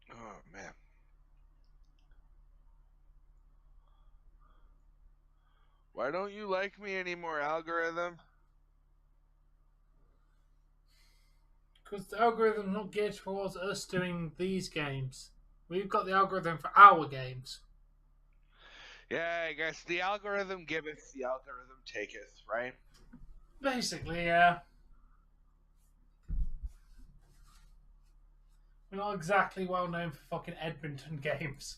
Oh man. Why don't you like me anymore, algorithm? Because the algorithm's not geared towards us doing these games. We've got the algorithm for our games. Yeah, I guess the algorithm giveth, the algorithm taketh, right? Basically, yeah. We're not exactly well known for fucking Edmonton games.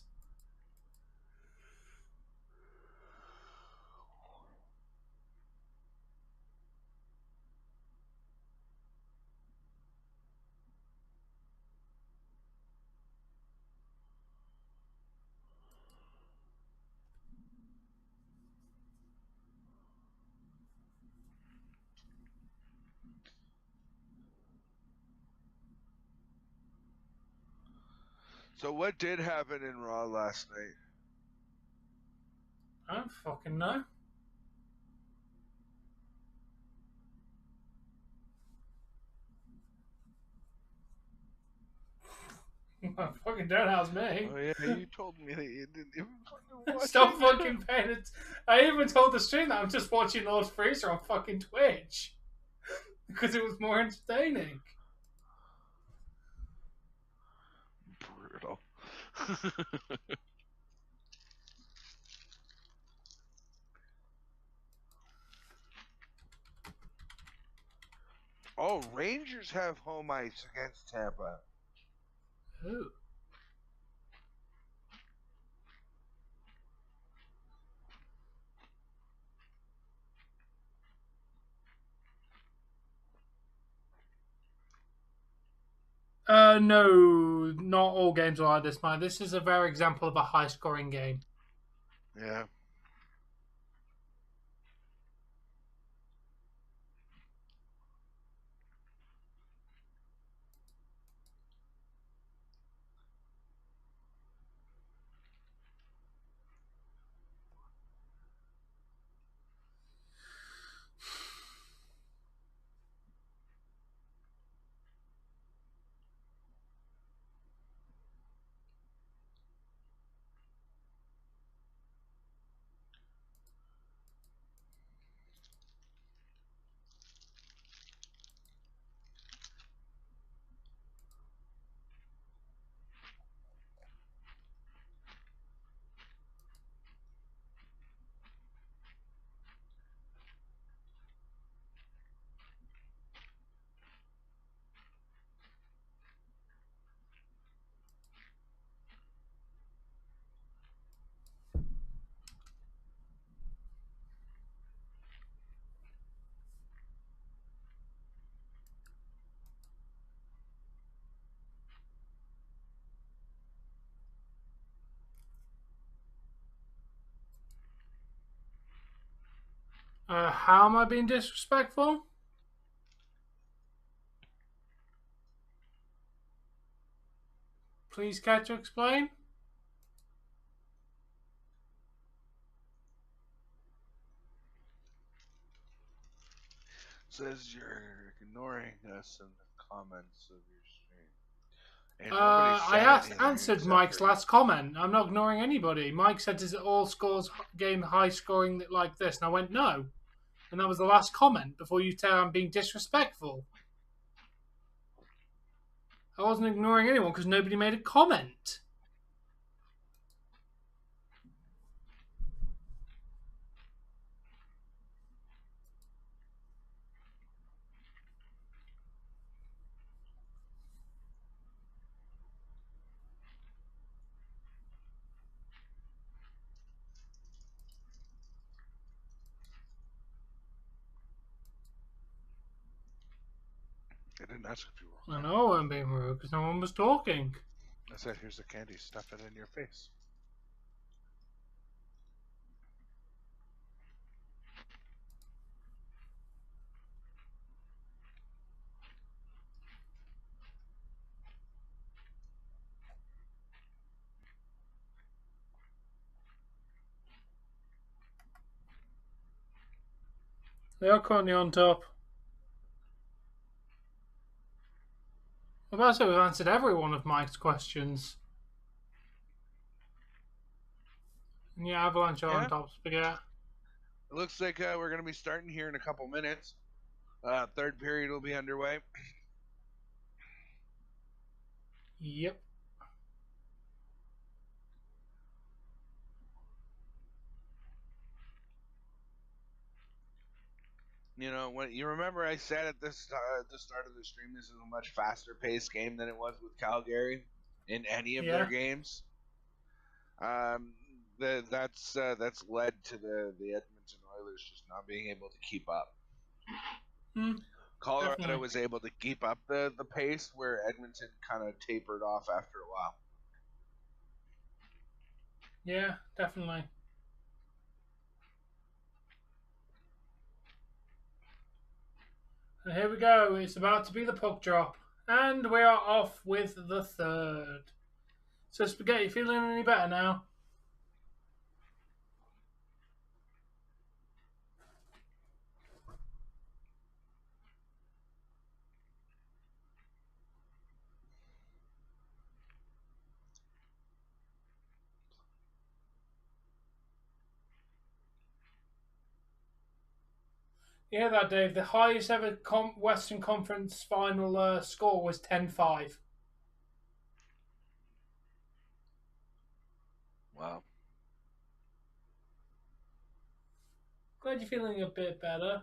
So what did happen in Raw last night? I don't fucking know. I fucking don't ask me. Oh yeah, you told me that you didn't even fucking watch Stop it. fucking paying it. I even told the stream that I'm just watching Lord Freezer on fucking Twitch. Because it was more entertaining. Brutal. Oh, Rangers have home ice against Tampa. Ooh. No, not all games are like this, Mike. This is a rare example of a high-scoring game. Yeah. How am I being disrespectful? Please care to explain? Says you're ignoring us in the comments of your stream. And nobody said anything answered except Mike's for last comment. I'm not ignoring anybody. Mike said, "Is it all scores game high scoring like this?" And I went, "No," and that was the last comment before you tell I'm being disrespectful. I wasn't ignoring anyone because nobody made a comment. I didn't ask if you were. I know I'm being rude because no one was talking. I said, here's the candy, stuff it in your face. They are currently on top. I'm about to say we've answered every one of Mike's questions. And yeah, Avalanche are on top, Spaghetti. It looks like we're going to be starting here in a couple minutes. Third period will be underway. Yep. You know, when you remember I said at the start of the stream, this is a much faster paced game than it was with Calgary in any of their games. That's led to the Edmonton Oilers just not being able to keep up. Colorado Definitely was able to keep up the pace where Edmonton kind of tapered off after a while. Yeah, definitely. And here we go. It's about to be the puck drop. And we are off with the third. So, Spaghetti, feeling any better now? You hear that, Dave? The highest ever Western Conference final score was 10-5. Glad you're feeling a bit better.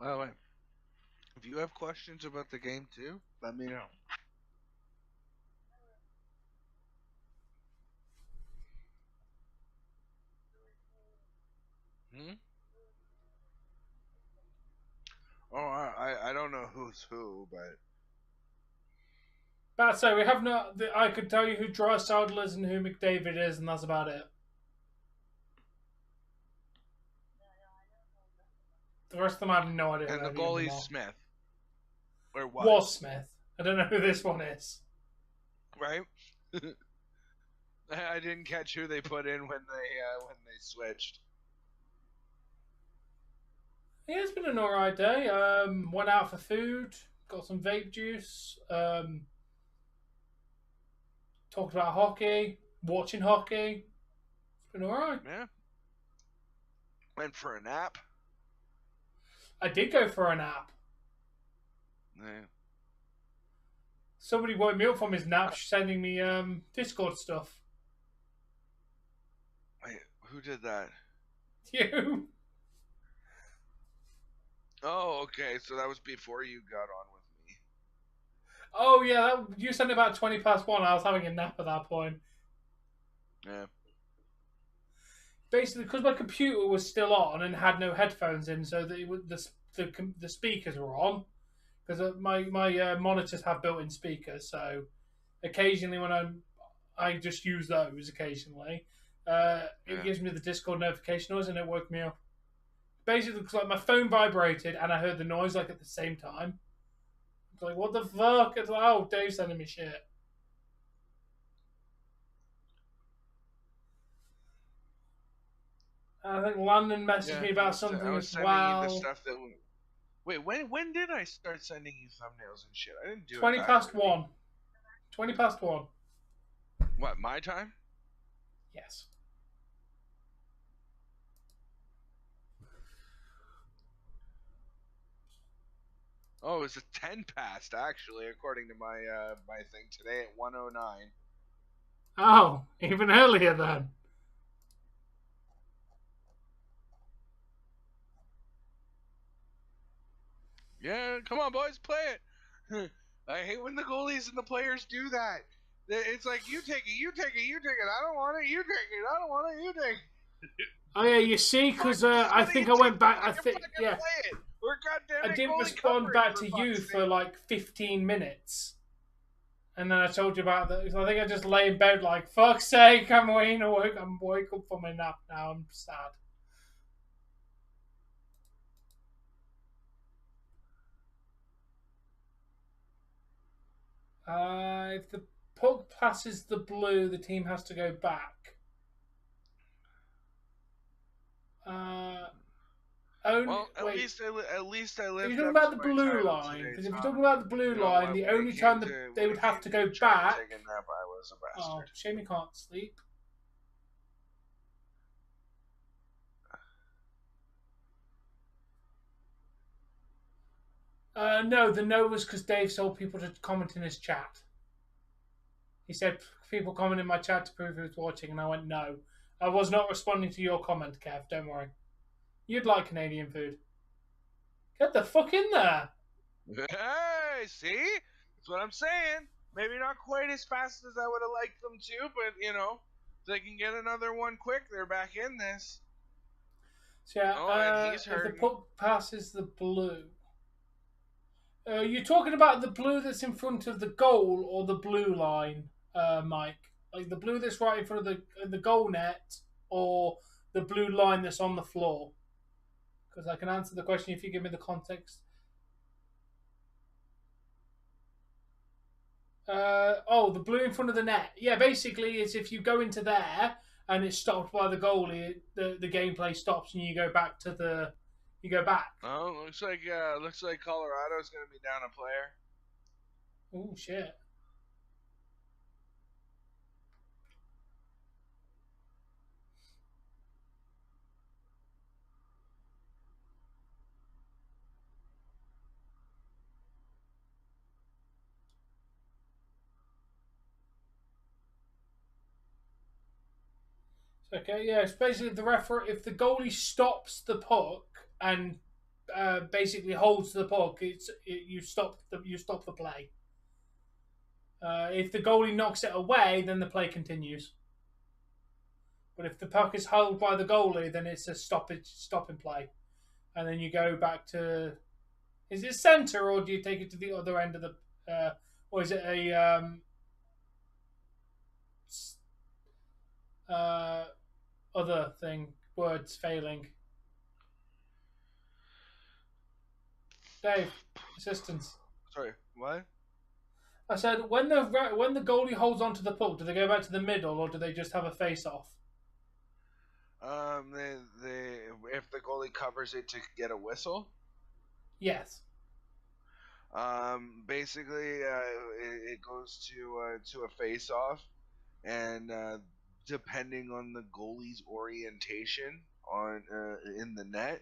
By the way, if you have questions about the game too, let me know. Oh, I don't know who's who, but. But so we have no. I could tell you who Draisaitl is and who McDavid is, and that's about it. The rest of them I have no idea. And the goalie's Smith. Or what? Was Smith. I don't know who this one is. Right? I didn't catch who they put in when they switched. Yeah, it's been an alright day. Went out for food, got some vape juice, talked about hockey, watching hockey. It's been alright. Yeah. Went for a nap. I did go for a nap. Yeah. Somebody woke me up from his nap, sending me Discord stuff. Wait, who did that? You. Oh, okay. So that was before you got on with me. Oh yeah, you sent it about 20 past 1. I was having a nap at that point. Yeah. Basically, because my computer was still on and had no headphones in, so the speakers were on. Because my monitors have built-in speakers, so occasionally when I just use those occasionally, it gives me the Discord notification noise and it woke me up. Basically, because like my phone vibrated and I heard the noise like at the same time. It's like, what the fuck? It's like, oh, Dave's sending me shit. I think Landon messaged me about something as well. You the stuff that. Wait, when did I start sending you thumbnails and shit? I didn't do 20 it. 20 past 1. 20 past 1. What, my time? Yes. Oh, it's a 10 past actually, according to my my thing today at 1:09. Oh, even earlier then. Yeah, come on, boys, play it. I hate when the goalies and the players do that. It's like, you take it, you take it, you take it. I don't want it, you take it. I don't want it, you take it. Oh yeah, you see, because I think I went back. I think yeah. I didn't respond back to you for like 15 minutes, and then I told you about that. I think I just lay in bed like, fuck's sake, I'm waiting to wake. I'm wake up from my nap now. I'm sad. If the puck passes the blue, the team has to go back. Well, at least I live. If you're talking about the blue line, because if you're talking about the blue line, the only time that they would have to go back. Oh, shame you can't sleep. No, the no was because Dave told people to comment in his chat. He said people comment in my chat to prove he was watching, and I went no. I was not responding to your comment, Kev. Don't worry. You'd like Canadian food. Get the fuck in there. Hey, see? That's what I'm saying. Maybe not quite as fast as I would have liked them to, but, you know, if they can get another one quick, they're back in this. So, yeah, if the puck passes the blue. You're talking about the blue that's in front of the goal or the blue line, Mike? Like the blue that's right in front of the goal net or the blue line that's on the floor? Because I can answer the question if you give me the context. The blue in front of the net. Yeah, basically, it's if you go into there and it's stopped by the goalie, the gameplay stops and you go back to the. You go back. Oh, looks like Colorado's going to be down a player. Oh shit. Okay, yeah, it's basically the referee. If the goalie stops the puck and basically holds the puck, you stop the play. If the goalie knocks it away, then the play continues. But if the puck is held by the goalie, then it's a stop in play, and then you go back to. Is it center, or do you take it to the other end of the? Or is it a other thing? Words failing. Dave, assistance. Sorry, what? I said when the goalie holds onto the puck, do they go back to the middle or do they just have a face off? They if the goalie covers it to get a whistle. Yes. Basically, it goes to a face off, and depending on the goalie's orientation on in the net,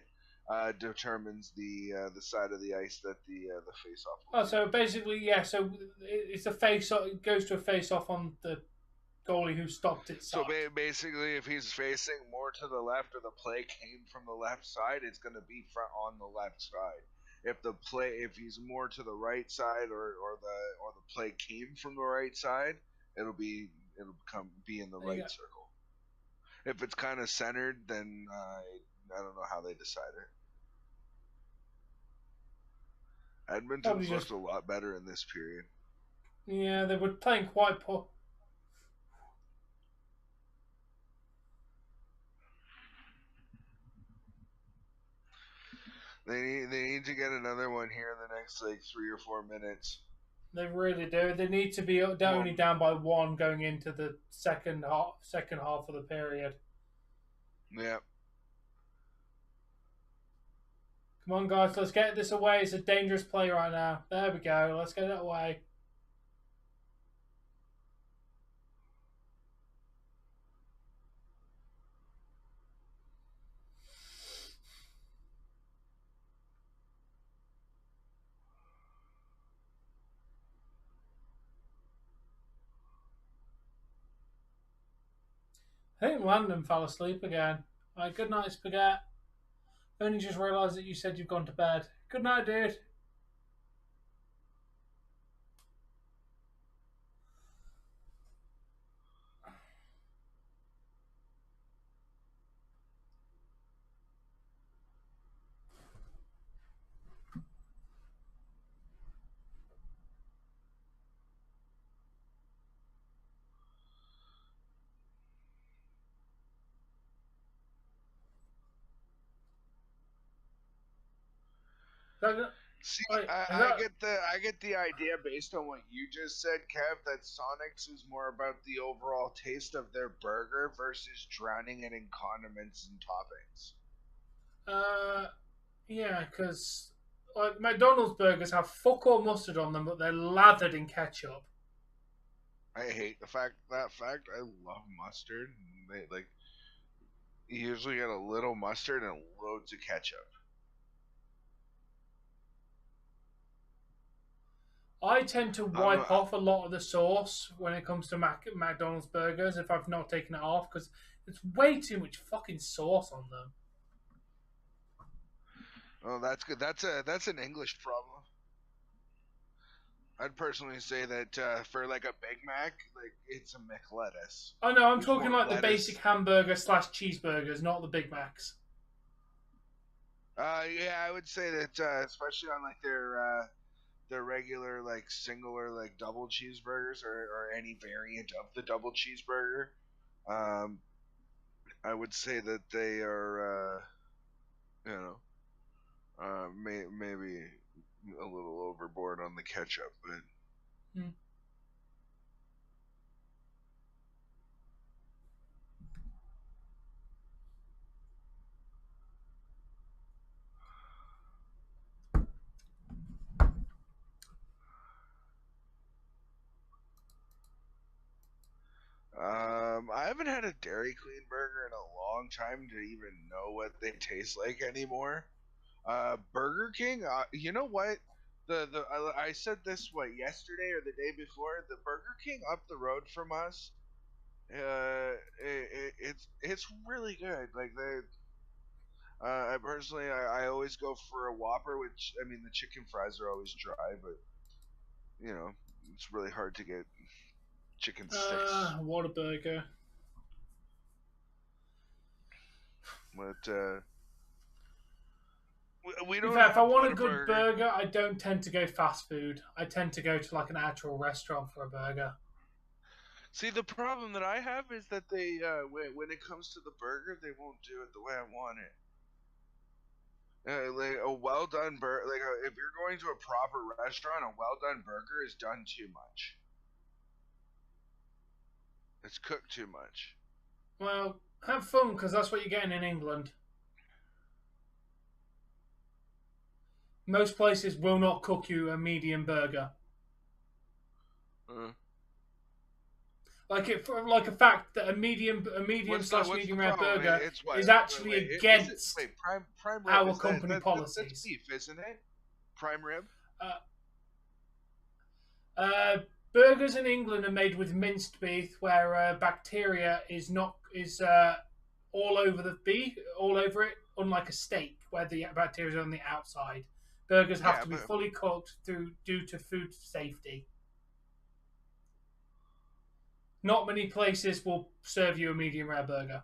determines the side of the ice that the face off. Oh, so basically, yeah. So it's a face off. It goes to a face off on the goalie who stopped it. So basically, if he's facing more to the left or the play came from the left side, it's going to be front on the left side. If he's more to the right side or the play came from the right side, it'll be in the right circle. If it's kind of centered, then I don't know how they decide it. Edmonton's looked a lot better in this period. Yeah, they were playing quite poor. They need to get another one here in the next 3 or 4 minutes. They really do. They need to be only down by 1 going into the second half of the period. Yeah. Come on, guys, let's get this away. It's a dangerous play right now. There we go. Let's get it away. I think Landon fell asleep again. Right, good night, Spaghetti. Only just realised that you said you've gone to bed. Good night, dude. See, I get the idea based on what you just said, Kev, that Sonics is more about the overall taste of their burger versus drowning it in condiments and toppings. Yeah, because like McDonald's burgers have fuck all mustard on them, but they're lathered in ketchup. I hate that fact. I love mustard. You usually get a little mustard and loads of ketchup. I tend to wipe off a lot of the sauce when it comes to McDonald's burgers if I've not taken it off because it's way too much fucking sauce on them. Oh, that's good. That's an English problem. I'd personally say that for a Big Mac, it's a McLettuce. Oh no, I'm talking like the basic hamburger / cheeseburgers, not the Big Macs. Yeah, I would say that especially on their regular single or double cheeseburgers or any variant of the double cheeseburger, I would say that they are maybe a little overboard on the ketchup, but had a Dairy Queen burger in a long time to even know what they taste like anymore. Burger King, you know what? I said this yesterday or the day before. The Burger King up the road from us, it's really good. Like I personally I always go for a Whopper, which I mean the chicken fries are always dry, but you know it's really hard to get chicken sticks. Whataburger. But we In don't fact, if I have want a good Whataburger. burger, I don't tend to go fast food. I tend to go to like an actual restaurant for a burger. See, the problem that I have is that they when it comes to the burger, they won't do it the way I want it. Like a well done burger, if you're going to a proper restaurant, a well done burger is done too much. It's cooked too much. Well, have fun because that's what you're getting in England. Most places will not cook you a medium burger. Like a fact that a medium slash medium rare burger is actually against prime rib, our company policies. That's beef, isn't it? Prime rib. Burgers in England are made with minced beef, where bacteria is all over the beef, all over it, unlike a steak, where the bacteria is on the outside. Burgers have to be fully cooked due to food safety. Not many places will serve you a medium rare burger.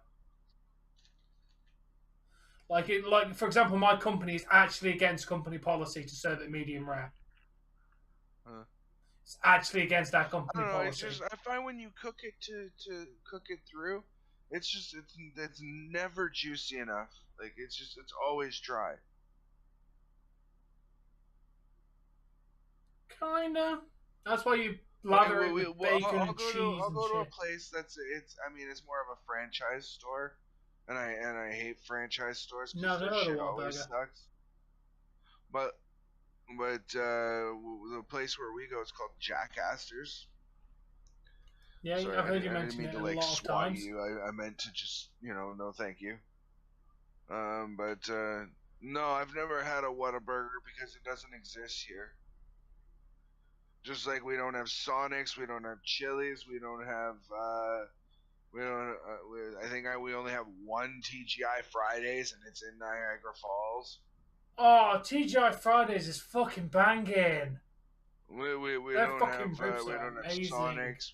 Like for example, my company is actually against company policy to serve it medium rare. It's actually against our company policy. I find when you cook it to cook it through, it's never juicy enough. Like it's always dry. Kinda. That's why you lather it with bacon and cheese. I'll go to a place it's more of a franchise store, and I hate franchise stores because their shit always sucks. But the place where we go is called Jack Astor's. Yeah, Sorry, I've heard you mention it a lot of times. I meant to just no thank you. But no, I've never had a Whataburger because it doesn't exist here. Just like we don't have Sonics, we don't have Chili's, we don't have we only have one TGI Fridays, and it's in Niagara Falls. Oh, TGI Fridays is fucking banging. We don't have Sonics.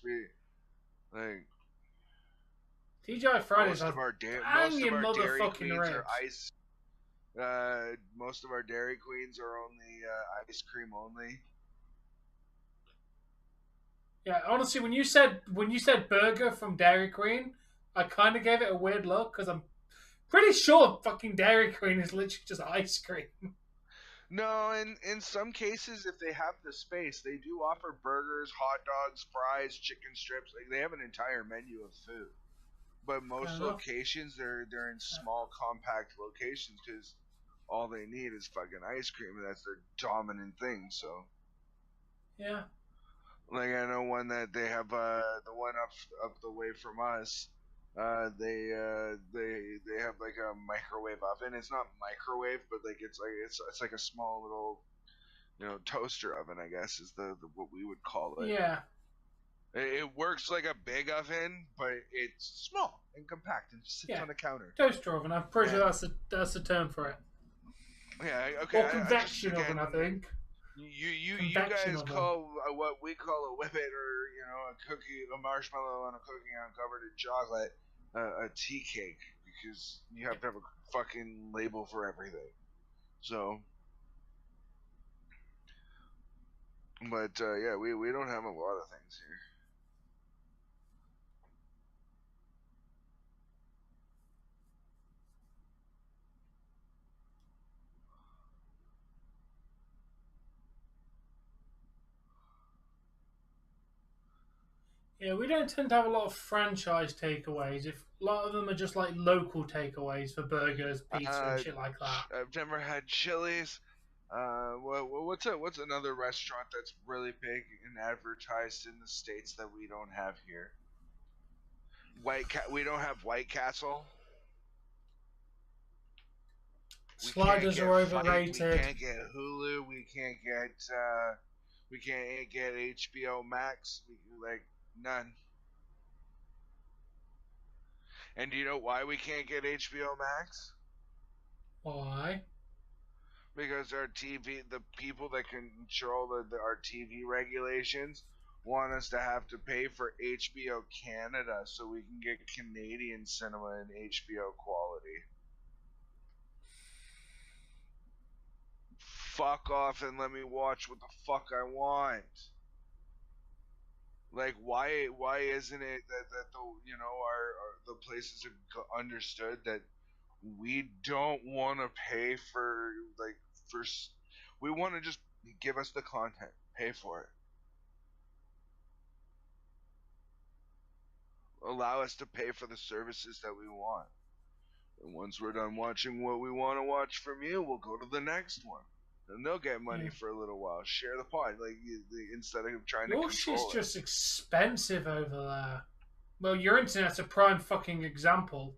TGI Fridays most of our Dairy Queens are ice. Most of our Dairy Queens are only ice cream only. Yeah, honestly, when you said burger from Dairy Queen, I kind of gave it a weird look because I'm pretty sure fucking Dairy Queen is literally just ice cream. No, in some cases, if they have the space, they do offer burgers, hot dogs, fries, chicken strips. Like they have an entire menu of food. But most locations, they're in small, compact locations because all they need is fucking ice cream, and that's their dominant thing. So. Yeah. Like I know one that they have the one up the way from us. They have like a microwave oven. It's not microwave, but like it's like a small little toaster oven, I guess is the what we would call it. Yeah. It works like a big oven, but it's small and compact and sits on a counter. Toaster oven. I'm pretty sure that's the term for it. Yeah. Okay. Or convection oven, I think. You guys call what we call a whippet, or a marshmallow on a cookie covered in chocolate, a tea cake, because you have to have a fucking label for everything. So, but yeah, we don't have a lot of things here. Yeah, we don't tend to have a lot of franchise takeaways. If a lot of them are just like local takeaways for burgers, pizza, and shit like that. I've never had Chili's. What's another restaurant that's really big and advertised in the States that we don't have here? We don't have White Castle. Sliders are overrated. We can't get Hulu. We can't get HBO Max. Like none. And do you know why we can't get HBO Max? Why? Because our TV, the people that control our TV regulations, want us to have to pay for HBO Canada so we can get Canadian cinema in HBO quality. Fuck off and let me watch what the fuck I want. Like, why isn't it that the the places are understood that we don't want to pay for we want to just give us the content, pay for it, allow us to pay for the services that we want, and once we're done watching what we want to watch from you, we'll go to the next one. And they'll get money for a little while. Share the pot, instead of trying to control it. Your shit's just expensive over there. Well, your internet's a prime fucking example.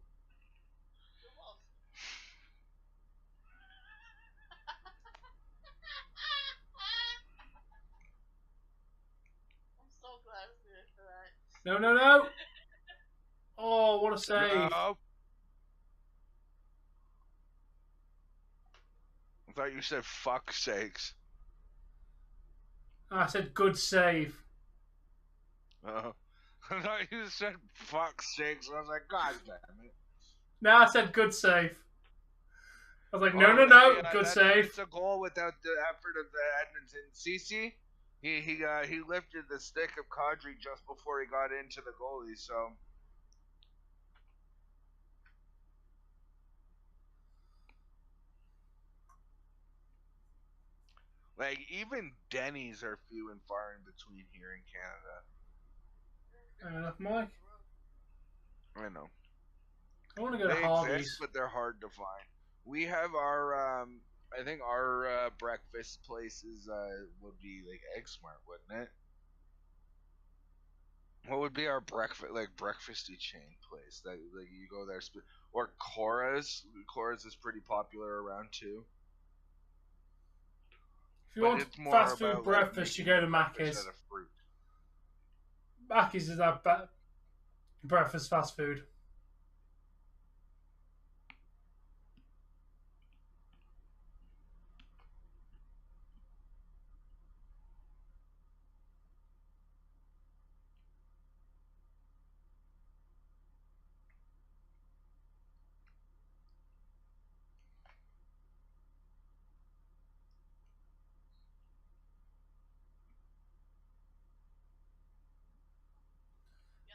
I'm so glad I was there for that. No. Oh, what a save. No. I thought you said fuck sakes. I said good save. I thought you said fuck sakes. I was like, God damn it. No, I said good save. I was like, no, good save. It's a goal without the effort of the Edmonton CC. He lifted the stick of Kadri just before he got into the goalie, so. Like, even Denny's are few and far in between here in Canada. Fair enough, Mike. I know. I want to go to They Harvey's. exist, but they're hard to find. We have our, I think our breakfast places would be like Egg Smart, wouldn't it? What would be our breakfasty chain place that like you go there, or Cora's? Cora's is pretty popular around too. If you want fast food breakfast, you go to Mackey's. Mackey's is our breakfast fast food.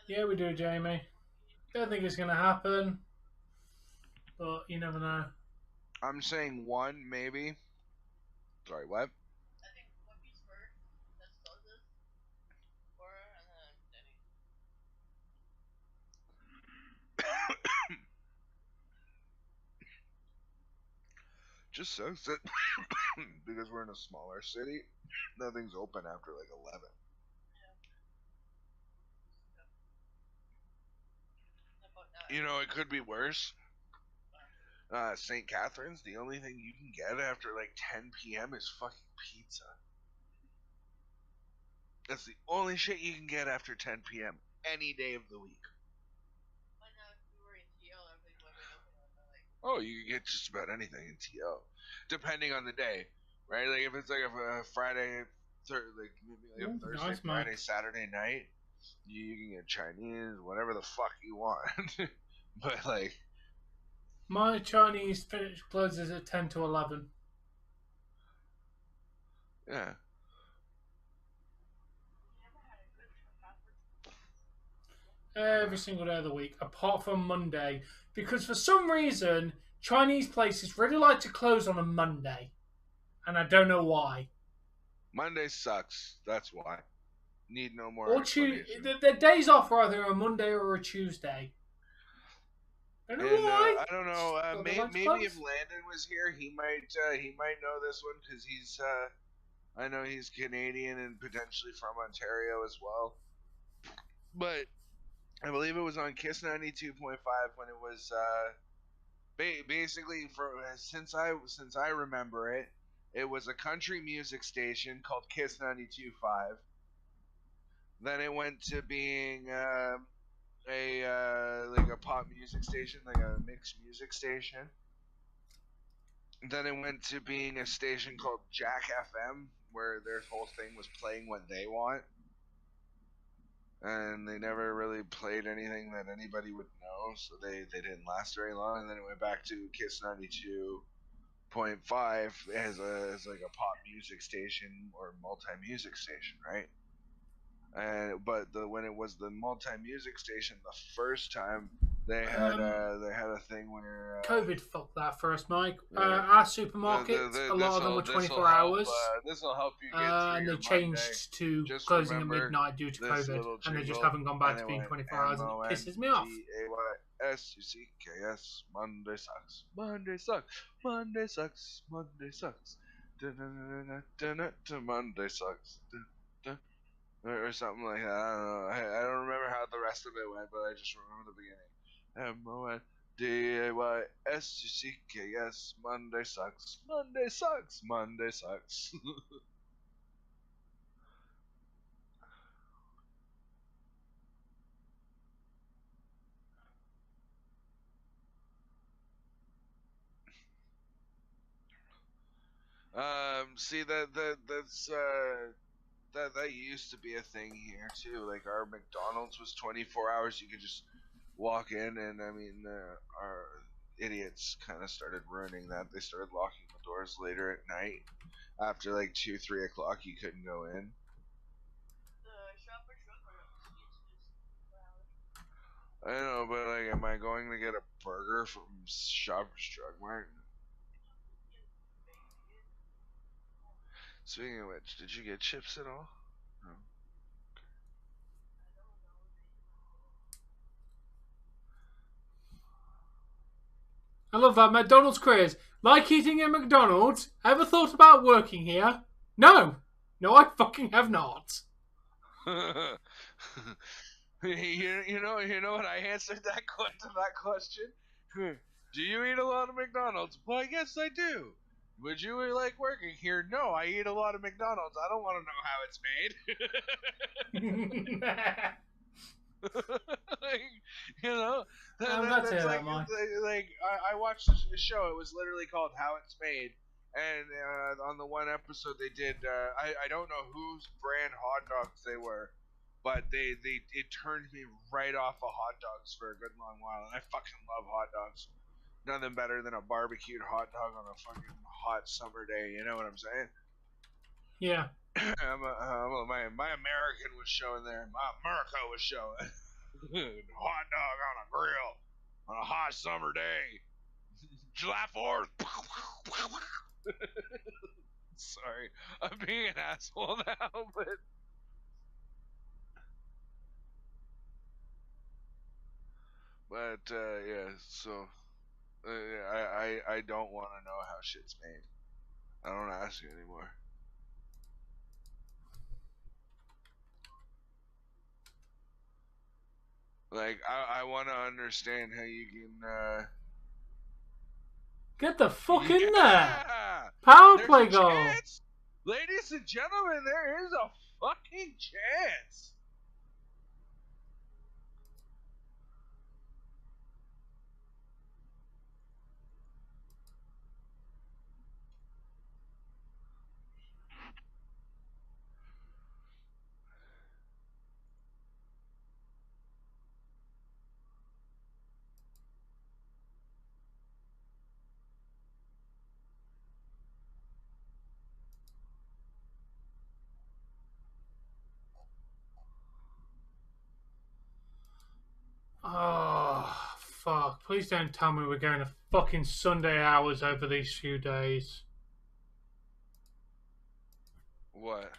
Yeah, we do, Jamie. Don't think it's going to happen, but you never know. I'm saying one, maybe. Sorry, what? I think Whoopi's first, then Sosa's, Cora, and then Denny. Just sucks that because we're in a smaller city, nothing's open after like 11. You know, it could be worse. St. Catharines, the only thing you can get after like 10 p.m. is fucking pizza. That's the only shit you can get after 10 p.m. any day of the week. Oh, you can get just about anything in TL, depending on the day, right? Like if it's like a Friday, maybe like a Thursday, nice, Friday, Mike. Saturday night, you can get Chinese, whatever the fuck you want. But like, my Chinese finish closes at 10 to 11. Yeah. Every single day of the week, apart from Monday. Because for some reason, Chinese places really like to close on a Monday. And I don't know why. Monday sucks. That's why. Need no more Or explanation. the days off are either a Monday or a Tuesday. I don't know why. I don't know. Maybe if Landon was here, he might know this one because he's. I know he's Canadian and potentially from Ontario as well. But I believe it was on Kiss 92.5 when it was basically since I remember it. It was a country music station called Kiss 92.5. Then it went to being like a pop music station, like a mixed music station. Then it went to being a station called Jack FM, where their whole thing was playing what they want. And they never really played anything that anybody would know, so they didn't last very long. And then it went back to Kiss 92.5 as like a pop music station or multi-music station, right? But when it was the multi-music station the first time, they had a thing where COVID fucked that for us, Mike. Yeah. Our supermarkets, a lot of them were 24 hours. This will help you get through and they your changed to Just closing at remember midnight due to this COVID, little and they just jingle, haven't gone back and to it being went 24 hours, and it pisses me off. MONDAYSUCKS. Monday sucks. Monday sucks. Monday sucks. Monday sucks. Monday sucks. Or something like that. I don't know. I don't remember how the rest of it went, but I just remember the beginning. MONDAYSUCKS. Monday sucks. Monday sucks. Monday sucks. See that used to be a thing here too. Like our McDonald's was 24 hours. You could just walk in, and I mean, our idiots kind of started ruining that. They started locking the doors later at night. After like 2-3 o'clock, you couldn't go in. I know, but like, am I going to get a burger from Shoppers Drug Mart? Speaking of which, did you get chips at all? No. I love that McDonald's craze. Like eating at McDonald's. Ever thought about working here? No. No, I fucking have not. you know what I answered that question? Do you eat a lot of McDonald's? Well, I guess I do. Would you like working here? No, I eat a lot of McDonald's. I don't want to know how it's made. Like, you know, that's like, I watched a show. It was literally called How It's Made, and on the one episode they did. I don't know whose brand hot dogs they were, but it turned me right off of hot dogs for a good long while, and I fucking love hot dogs. Nothing better than a barbecued hot dog on a fucking hot summer day. You know what I'm saying? Yeah. My American was showing there. My America was showing. Hot dog on a grill on a hot summer day. July 4th. Sorry, I'm being an asshole now, but yeah. So I don't want to know how shit's made. I don't ask you anymore. Like, I want to understand how you can get the fuck in there. Power play goal. Chance. Ladies and gentlemen, there is a fucking chance. Oh, fuck. Please don't tell me we're going to fucking Sunday hours over these few days. What?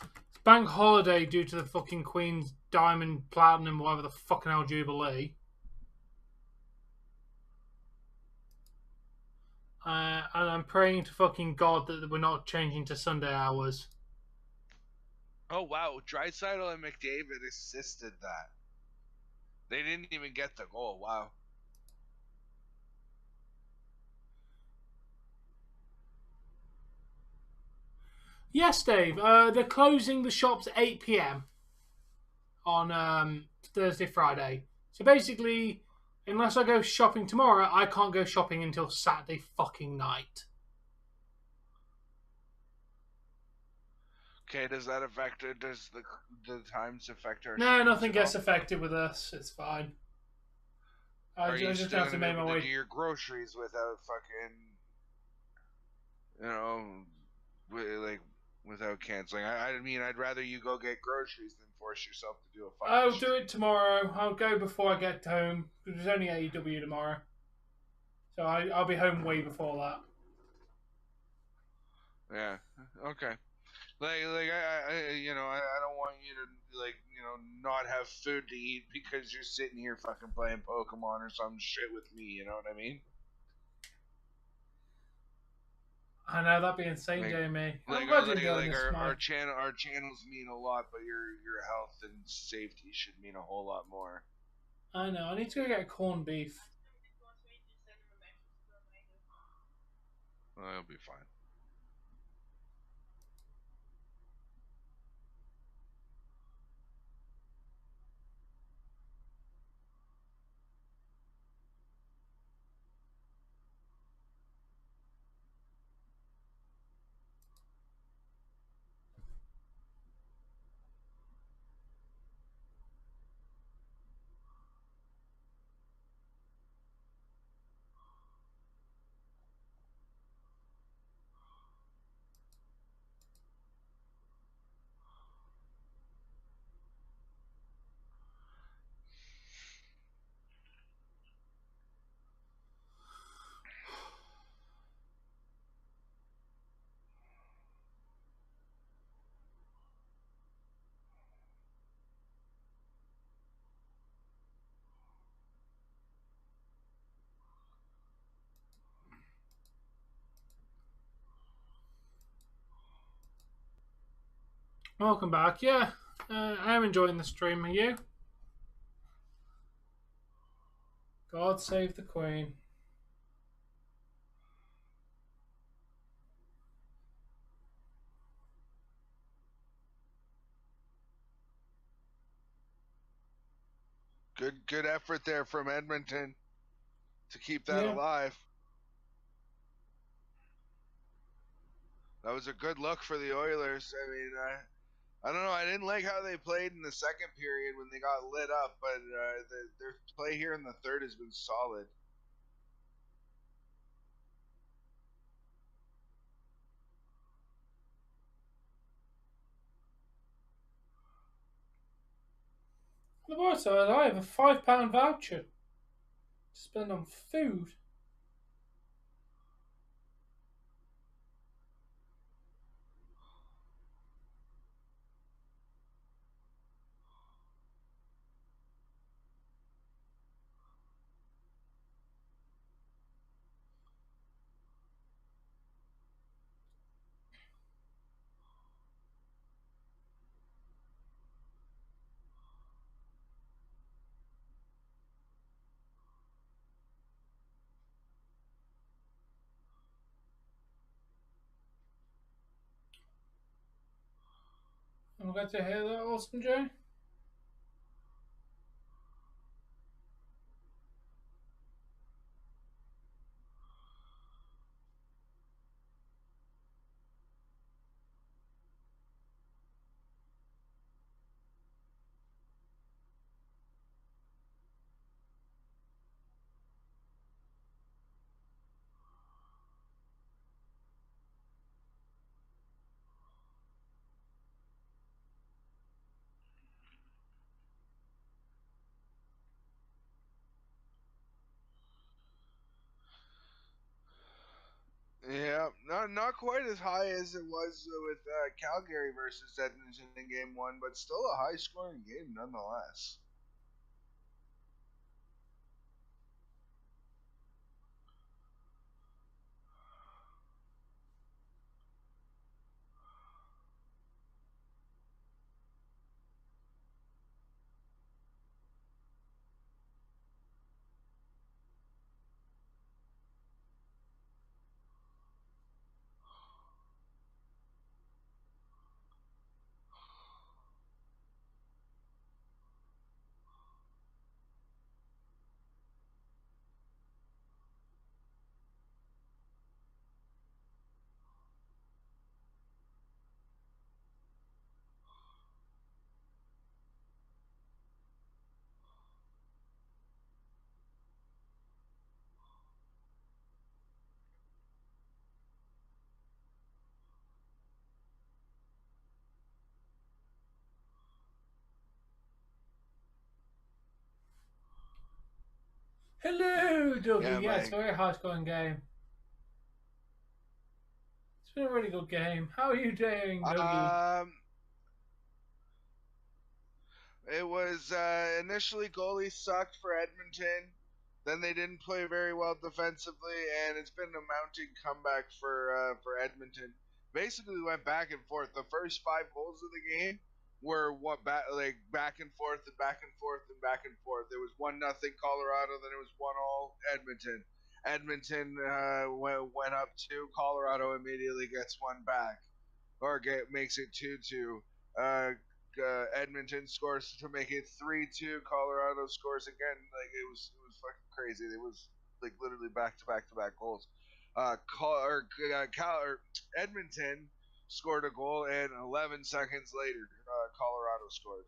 It's bank holiday due to the fucking Queen's Diamond, Platinum, whatever the fucking hell Jubilee. And I'm praying to fucking God that we're not changing to Sunday hours. Oh, wow. Draisaitl and McDavid assisted that. They didn't even get the goal. Wow. Yes, Dave. They're closing the shops at 8 p.m. on Thursday, Friday. So basically, unless I go shopping tomorrow, I can't go shopping until Saturday fucking night. Okay, does that affect it? Does the times affect our No, streams nothing at gets all? affected with us. It's fine. Are you just still have to gonna be make my able to do way. your groceries without fucking, you know, like without canceling? I mean, I'd rather you go get groceries than force yourself to do a fucking. I'll do it tomorrow. I'll go before I get home. There's only AEW tomorrow. So I'll be home way before that. Yeah. Okay. I don't want you to not have food to eat because you're sitting here fucking playing Pokemon or some shit with me. You know what I mean? I know, that'd be insane, Jamie. I'm Like, glad you're doing this, our channels mean a lot, but your health and safety should mean a whole lot more. I know. I need to go get corned beef. Well, it'll be fine. Welcome back. Yeah, I'm enjoying the stream. Are you? God save the Queen. Good effort there from Edmonton to keep that alive. That was a good look for the Oilers. I mean, I don't know. I didn't like how they played in the second period when they got lit up, but their play here in the third has been solid. The boy said I have a £5 voucher to spend on food. I'm glad to hear that, Awesome Joe. Yeah, not quite as high as it was with Calgary versus Edmonton in Game 1, but still a high-scoring game nonetheless. Hello, Dougie. Yeah, It's a very high-scoring game. It's been a really good game. How are you doing, Dougie? It was initially goalie sucked for Edmonton. Then they didn't play very well defensively, and it's been a mounting comeback for Edmonton. Basically, went back and forth. The first 5 goals of the game were back and forth and back and forth and back and forth. It was 1-0 Colorado, then it was 1-0 Edmonton. Edmonton went up 2. Colorado immediately gets one back, or makes it 2-2. Edmonton scores to make it 3-2. Colorado scores again. Like it was fucking crazy. It was like literally back to back goals. Edmonton scored a goal, and 11 seconds later, Colorado scored.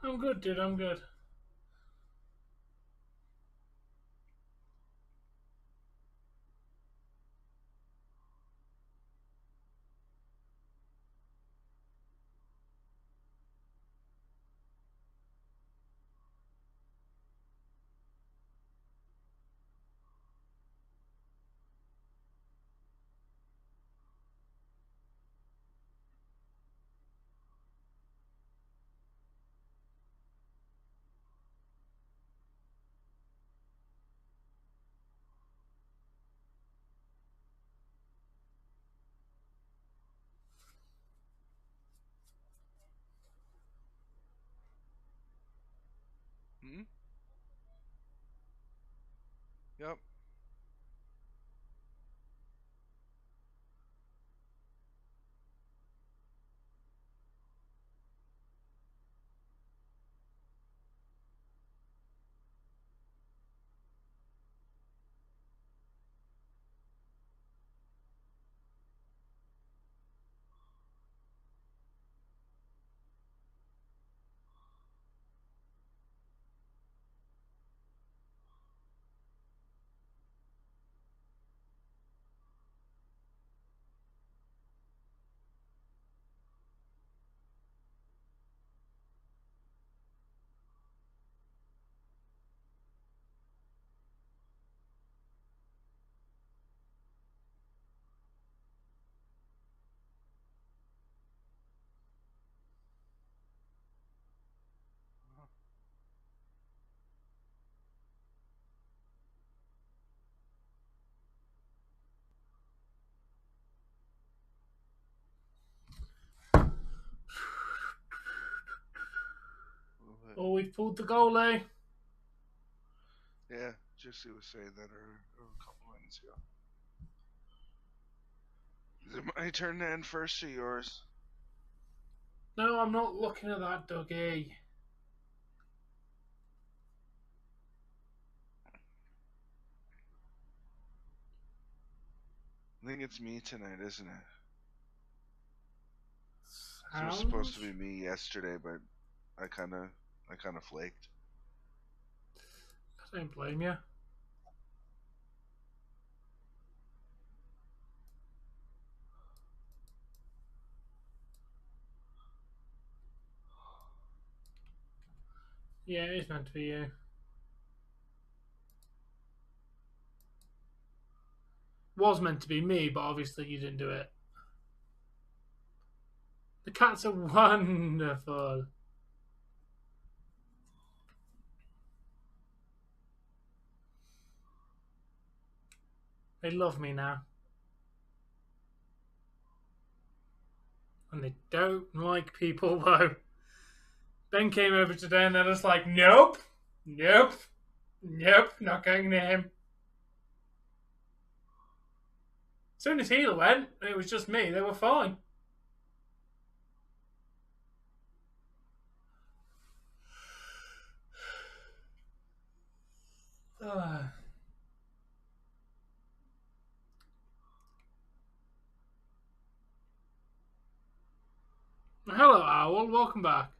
I'm good, dude. I'm good. Hmm? Yep. Oh, we've pulled the goalie. Yeah, Jesse was saying that a couple minutes ago. Is it my turn to end first, or yours? No, I'm not looking at that, Dougie. I think it's me tonight, isn't it? It was Sounds... supposed to be me yesterday, but I kind of flaked. I don't blame you. Yeah, it is meant to be you. Was meant to be me, but obviously you didn't do it. The cats are wonderful. They love me now. And they don't like people, though. Ben came over today and they're just like, nope, nope, nope, not going near him. As soon as he went, it was just me. They were fine. Hello, Owl. Welcome back.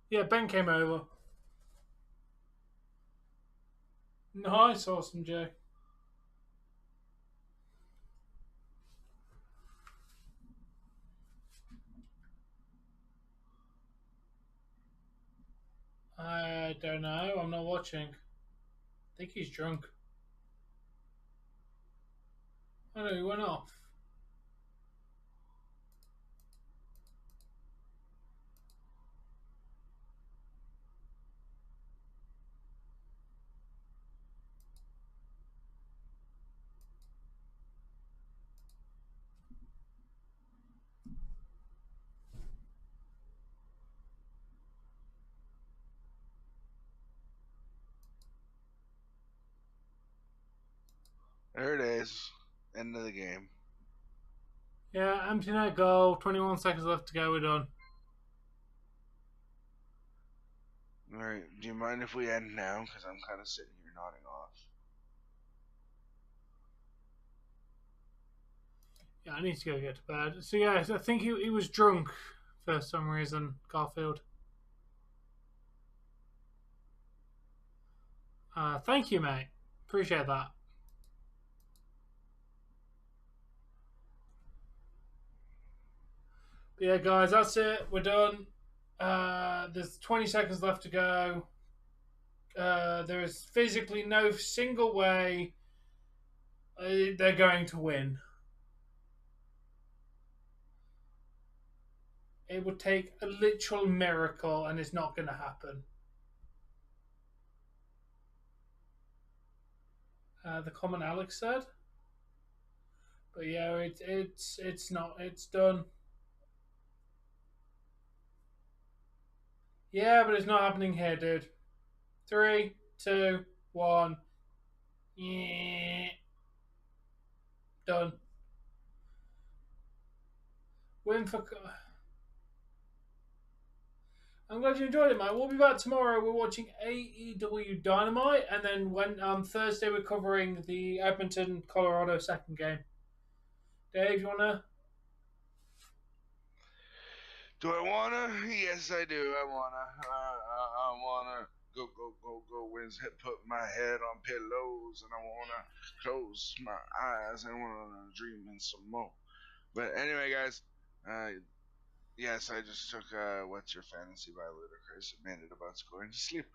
Yeah, Ben came over. Nice, awesome, Jay. I don't know. I'm not watching. I think he's drunk. Oh no, he went off. There it is. End of the game. Yeah, empty net goal. 21 seconds left to go. We're done. Alright, do you mind if we end now? Because I'm kind of sitting here nodding off. Yeah, I need to go get to bed. So yeah, I think he was drunk for some reason, Garfield. Thank you, mate. Appreciate that. But yeah, guys, that's it. We're done. There's 20 seconds left to go. There is physically no single way they're going to win. It would take a literal miracle, and it's not going to happen. The comment Alex said. But yeah, it's not. It's done. Yeah, but it's not happening here, dude. 3, 2, 1. Yeah. Done. Win for. I'm glad you enjoyed it, mate. We'll be back tomorrow. We're watching AEW Dynamite, and then when Thursday we're covering the Edmonton, Colorado second game. Dave, you wanna? Do I wanna? Yes, I do. I wanna go wins. Put my head on pillows, and I wanna close my eyes and wanna dream in some more. But anyway, guys, yes, I just took What's Your Fantasy by Ludacris and made it about going to sleep.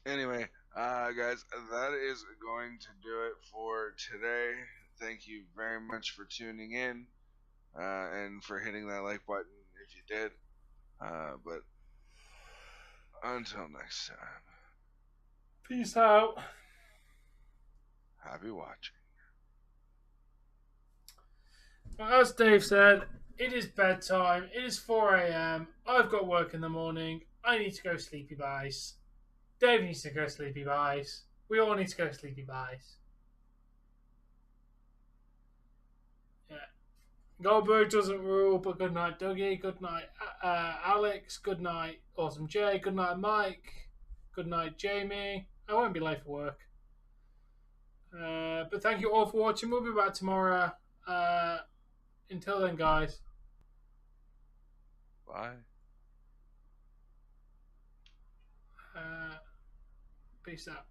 Anyway, guys, that is going to do it for today. Thank you very much for tuning in. And for hitting that like button if you did. But until next time, Peace out. happy watching. As Dave said, it is bedtime. It is 4 a.m. I've got work in the morning. I need to go sleepy boys. Dave needs to go sleepy boys. We all need to go sleepy boys. Yeah. Goldberg doesn't rule, but good night, Dougie. Good night, Alex. Good night, Awesome Jay. Good night, Mike. Good night, Jamie. I won't be late for work. But thank you all for watching. We'll be back tomorrow. Until then, guys. Bye. Peace out.